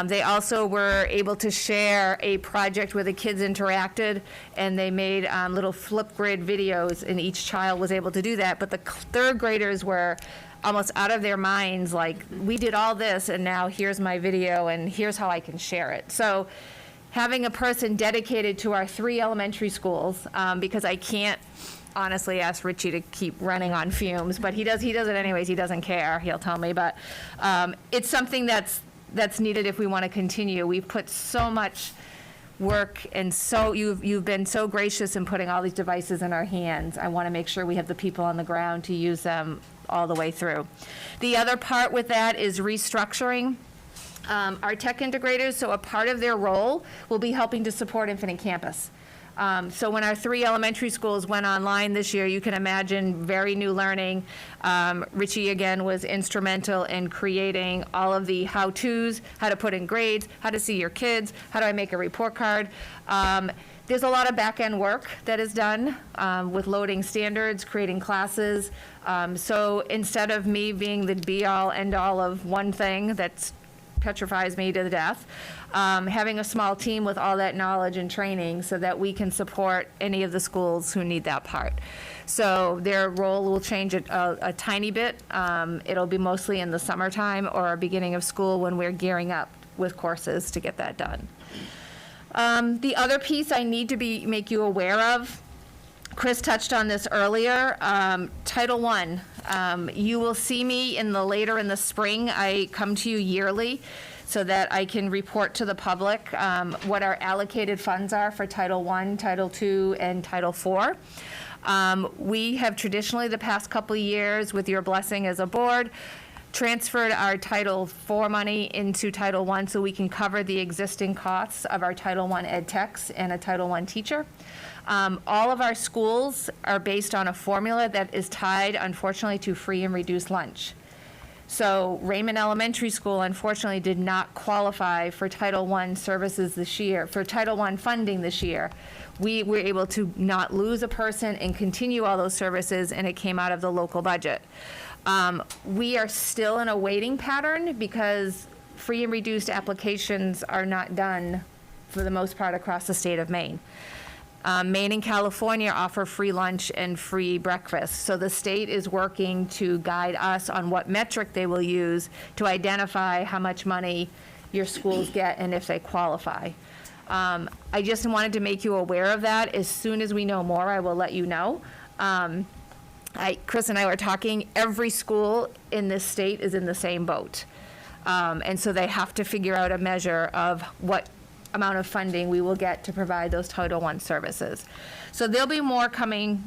They also were able to share a project where the kids interacted, and they made little Flipgrid videos, and each child was able to do that. But the third graders were almost out of their minds, like, we did all this, and now here's my video, and here's how I can share it. So having a person dedicated to our 3 elementary schools, because I can't honestly ask Richie to keep running on fumes, but he does it anyways. He doesn't care, he'll tell me. But it's something that's needed if we want to continue. We've put so much work, and so you've been so gracious in putting all these devices in our hands. I want to make sure we have the people on the ground to use them all the way through. The other part with that is restructuring our tech integrators, so a part of their role will be helping to support Infinite Campus. So when our 3 elementary schools went online this year, you can imagine very new learning. Richie, again, was instrumental in creating all of the how-tos, how to put in grades, how to see your kids, how do I make a report card. There's a lot of back-end work that is done with loading standards, creating classes. So instead of me being the be-all, end-all of one thing that petrifies me to death, having a small team with all that knowledge and training so that we can support any of the schools who need that part. So their role will change a tiny bit. It'll be mostly in the summertime or beginning of school when we're gearing up with courses to get that done. The other piece I need to make you aware of, Chris touched on this earlier, Title I. You will see me later in the spring. I come to you yearly so that I can report to the public what our allocated funds are for Title I, Title II, and Title IV. We have traditionally, the past couple of years, with your blessing as a board, transferred our Title IV money into Title I so we can cover the existing costs of our Title I ed techs and a Title I teacher. All of our schools are based on a formula that is tied, unfortunately, to free and reduced lunch. So Raymond Elementary School, unfortunately, did not qualify for Title I services this year, for Title I funding this year. We were able to not lose a person and continue all those services, and it came out of the local budget. We are still in a waiting pattern because free and reduced applications are not done for the most part across the state of Maine. Maine and California offer free lunch and free breakfast. So the state is working to guide us on what metric they will use to identify how much money your schools get and if they qualify. I just wanted to make you aware of that. As soon as we know more, I will let you know. Chris and I were talking, every school in this state is in the same boat. And so they have to figure out a measure of what amount of funding we will get to provide those Title I services. So there'll be more coming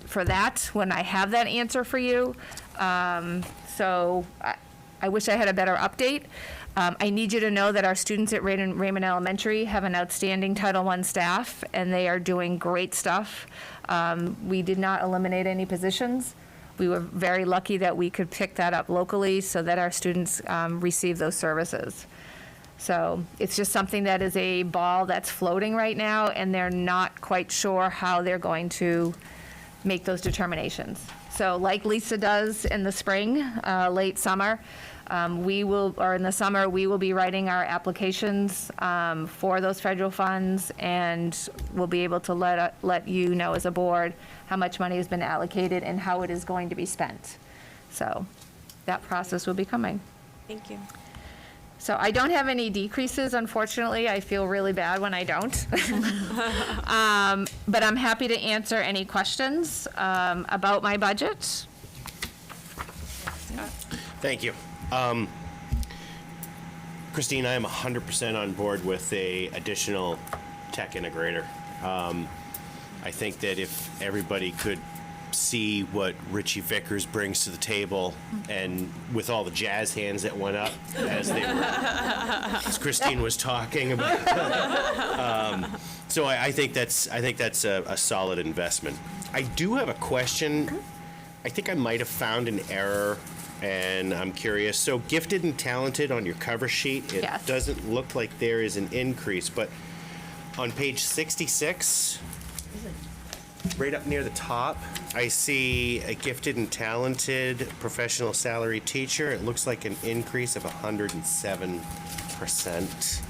for that when I have that answer for you. So I wish I had a better update. I need you to know that our students at Raymond Elementary have an outstanding Title I staff, and they are doing great stuff. We did not eliminate any positions. We were very lucky that we could pick that up locally so that our students receive those services. So it's just something that is a ball that's floating right now, and they're not quite sure how they're going to make those determinations. So like Lisa does in the spring, late summer, in the summer, we will be writing our applications for those federal funds, and we'll be able to let you know as a board how much money has been allocated and how it is going to be spent. So that process will be coming. Thank you. So I don't have any decreases, unfortunately. I feel really bad when I don't. But I'm happy to answer any questions about my budget. Thank you. Christine, I am 100% on board with a additional tech integrator. I think that if everybody could see what Richie Vickers brings to the table, and with all the jazz hands that went up as Christine was talking about. So I think that's a solid investment. I do have a question. I think I might have found an error, and I'm curious. So gifted and talented on your cover sheet, it Yes. doesn't look like there is an increase, but on page 66, right up near the top, I see a gifted and talented professional salary teacher. It looks like an increase of 107%.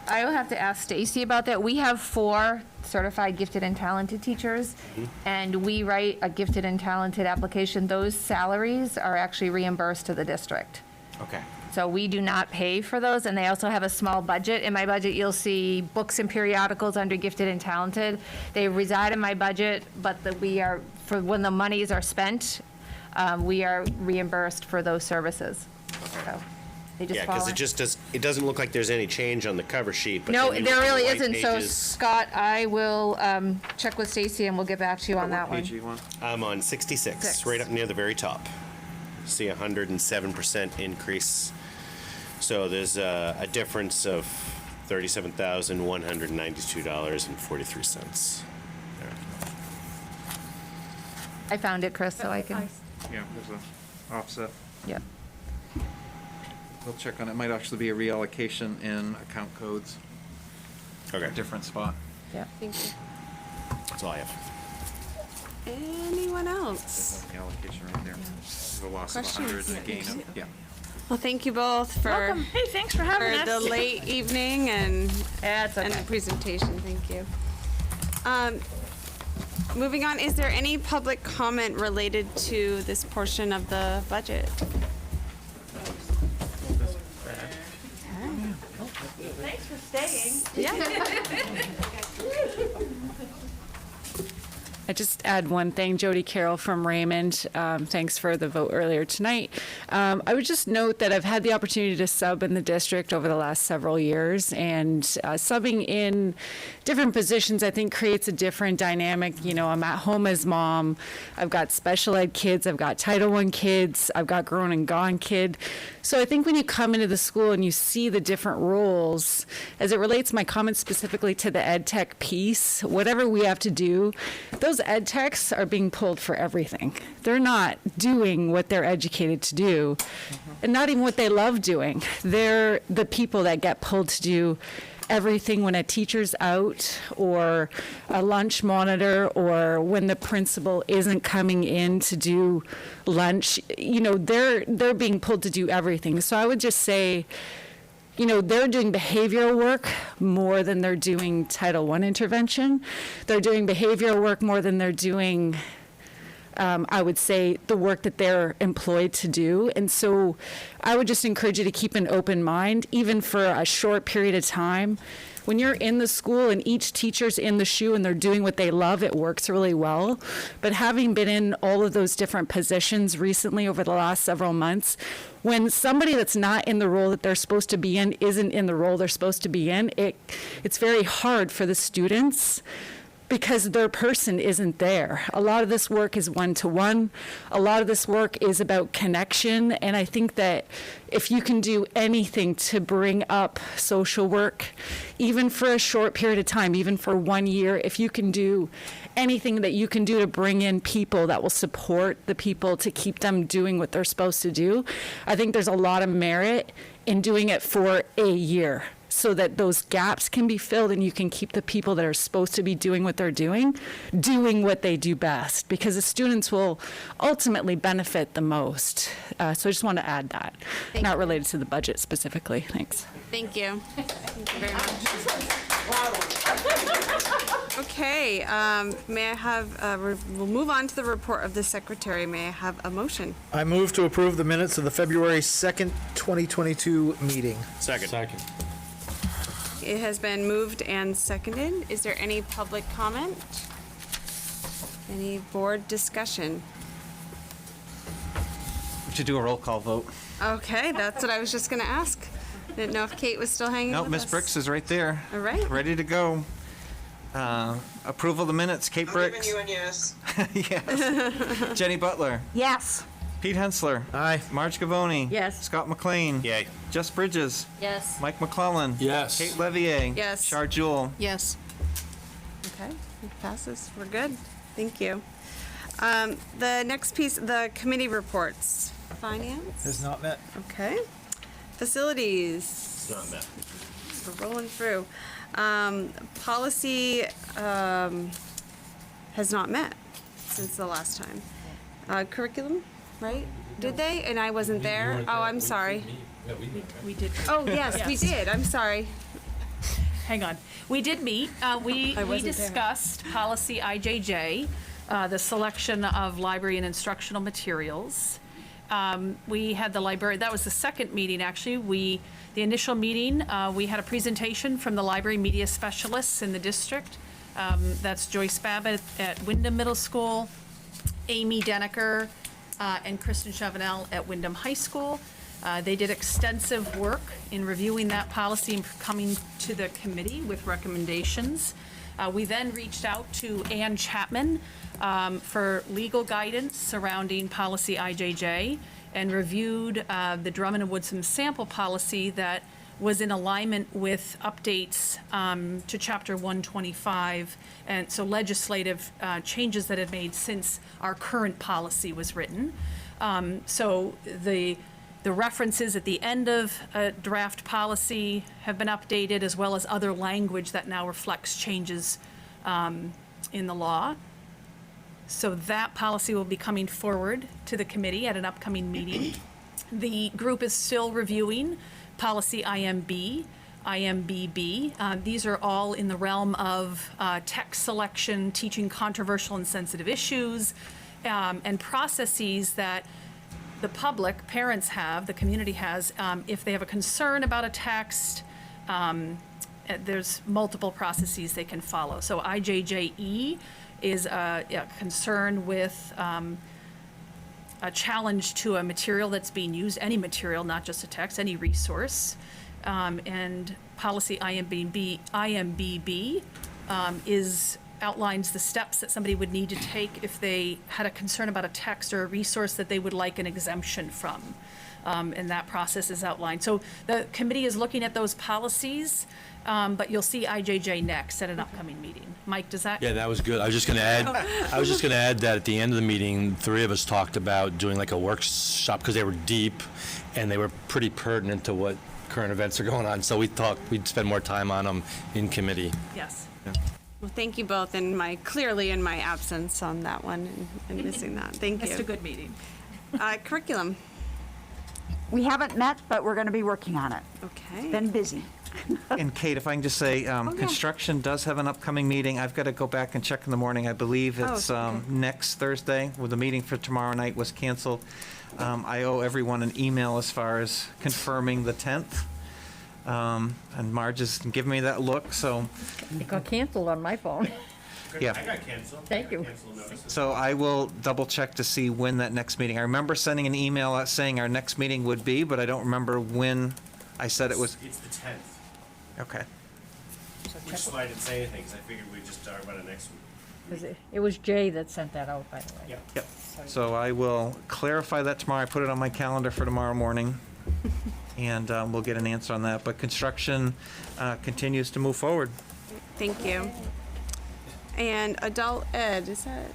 I will have to ask Stacy about that. We have 4 certified gifted and talented teachers, and we write a gifted and talented application. Those salaries are actually reimbursed to the district. Okay. So we do not pay for those, and they also have a small budget. In my budget, you'll see books and periodicals under gifted and talented. They reside in my budget, but for when the monies are spent, we are reimbursed for those services. So they just Yeah, fall because it doesn't look like there's any change on the cover sheet. But No, then you there look at the really white isn't. So pages. Scott, I will check with Stacy and we'll get back to you on that one. I'm on 66, Six. right up near the very top. See 107% increase. So there's a difference of $37,192.43. I found it, Chris, so I can. Yeah, there's an offset. Yep. We'll check on it. Might actually be a reallocation in account codes. Okay. A different spot. Yeah. Thank you. That's all I have. Anyone else? The allocation right there. The loss of 100 and a gain of, yeah. Well, thank you both for Welcome. Hey, thanks for having us. the late evening and the presentation. Thank you. Moving on, is there any public comment related to this portion of the budget? Thanks for staying. Yeah. I just add one thing, Jody Carroll from Raymond. Thanks for the vote earlier tonight. I would just note that I've had the opportunity to sub in the district over the last several years, and subbing in different positions I think creates a different dynamic. You know, I'm at home as mom, I've got special ed kids, I've got Title I kids, I've got grown and gone kid. So I think when you come into the school and you see the different roles, as it relates my comments specifically to the ed tech piece, whatever we have to do, those ed techs are being pulled for everything. They're not doing what they're educated to do, and not even what they love doing. They're the people that get pulled to do everything when a teacher's out, or a lunch monitor, or when the principal isn't coming in to do lunch. You know, they're being pulled to do everything. So I would just say, you know, they're doing behavioral work more than they're doing Title I intervention. They're doing behavioral work more than they're doing, I would say, the work that they're employed to do. And so I would just encourage you to keep an open mind, even for a short period of time. When you're in the school and each teacher's in the shoe and they're doing what they love, it works really well. But having been in all of those different positions recently over the last several months, when somebody that's not in the role that they're supposed to be in isn't in the role they're supposed to be in, it's very hard for the students, because their person isn't there. A lot of this work is one-to-one. A lot of this work is about connection. And I think that if you can do anything to bring up social work, even for a short period of time, even for 1 year, if you can do anything that you can do to bring in people that will support the people to keep them doing what they're supposed to do, I think there's a lot of merit in doing it for a year, so that those gaps can be filled and you can keep the people that are supposed to be doing what they're doing what they do best, because the students will ultimately benefit the most. So I just want to add that, not related to the budget specifically. Thanks. Thank you. Thank you very much. Okay, may I have, we'll move on to the report of the secretary. May I have a motion? I move to approve the minutes of the February 2nd, 2022 meeting. Second. It has been moved and seconded. Is there any public comment? Any board discussion? We should do a roll call vote. Okay, that's what I was just gonna ask. Didn't know if Kate was still hanging Nope, with Miss us. Bricks is right there. All right. Ready to go. Approval of the minutes, Kate I'm Bricks. giving you a yes. Yes. Jenny Butler. Yes. Pete Hensler. Aye. Marge Gavoni. Yes. Scott McLean. Yay. Jess Bridges. Yes. Mike McClellan. Yes. Kate Levier. Yes. Char Jewel. Yes. Okay, it passes. We're good. Thank you. The next piece, the committee reports. Finance? Has not met. Okay. Facilities. We're rolling through. Policy has not met since the last time. Curriculum, right? Did they? And I wasn't there? Oh, I'm sorry. We did. Oh, yes, we did. I'm sorry. Hang on. We did meet. We wasn't there. discussed policy IJJ, the selection of library and instructional materials. We had the library, that was the second meeting, actually. The initial meeting, we had a presentation from the library media specialists in the district. That's Joyce Babbitt at Wyndham Middle School, Amy Denneker, and Kristen Chavanel at Wyndham High School. They did extensive work in reviewing that policy and coming to the committee with recommendations. We then reached out to Ann Chapman for legal guidance surrounding policy IJJ, and reviewed the Drummond and Woodson sample policy that was in alignment with updates to Chapter 125, and so legislative changes that have made since our current policy was written. So the references at the end of a draft policy have been updated, as well as other language that now reflects changes in the law. So that policy will be coming forward to the committee at an upcoming meeting. The group is still reviewing policy IMB, IMBB. These are all in the realm of text selection, teaching controversial and sensitive issues, and processes that the public, parents have, the community has, if they have a concern about a text. There's multiple processes they can follow. So IJJE is a concern with a challenge to a material that's being used, any material, not just a text, any resource. And policy IMBB outlines the steps that somebody would need to take if they had a concern about a text or a resource that they would like an exemption from. And that process is outlined. So the committee is looking at those policies, but you'll see IJJ next at an upcoming meeting. Mike, does that? Yeah, that was good. I was just going to add that at the end of the meeting, 3 of us talked about doing like a workshop because they were deep and they were pretty pertinent to what current events are going on. So we thought we'd spend more time on them in committee. Yes. Well, thank you both clearly in my absence on that one and missing that. Thank you. Missed a good meeting. Curriculum. We haven't met, but we're going to be working on it. Okay. Been busy. And Kate, if I can just say, construction does have an upcoming meeting. I've got to go back and check in the morning. I believe it's next Thursday, where the meeting for tomorrow night was canceled. I owe everyone an email as far as confirming the 10th. And Marge is giving me that look, so. It got canceled on my phone. Yeah. I got canceled. Thank you. So I will double check to see when that next meeting. I remember sending an email out saying our next meeting would be, but I don't remember when I said it was. It's the 10th. Okay. Which is why I didn't say anything, because I figured we'd just talk about it next week. It was Jay that sent that out, by the way. Yep. So I will clarify that tomorrow. I put it on my calendar for tomorrow morning. And we'll get an answer on that. But construction continues to move forward. Thank you. And adult ed, is that?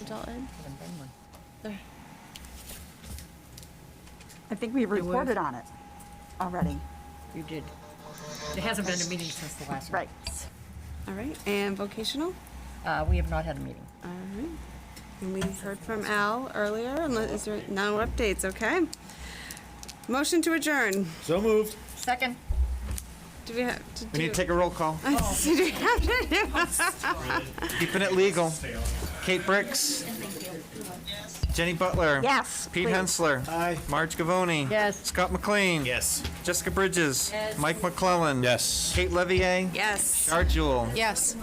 Adult ed? I think we reported on it already. You did. It hasn't been a meeting since the last one. Right. All right. And vocational? We have not had a meeting. All right. And we heard from Al earlier. Is there no updates? Okay. Motion to adjourn. So moved. Second. Do we have to do? We need to take a roll call. Do we have to do? Keeping it legal. Kate Bricks. Jenny Butler. Yes, Pete please. Hensler. Aye. Marge Gavoni. Yes. Scott McLean. Yes. Jessica Bridges. Mike McClellan. Yes. Kate Levier. Yes. Char Jewell. Yes.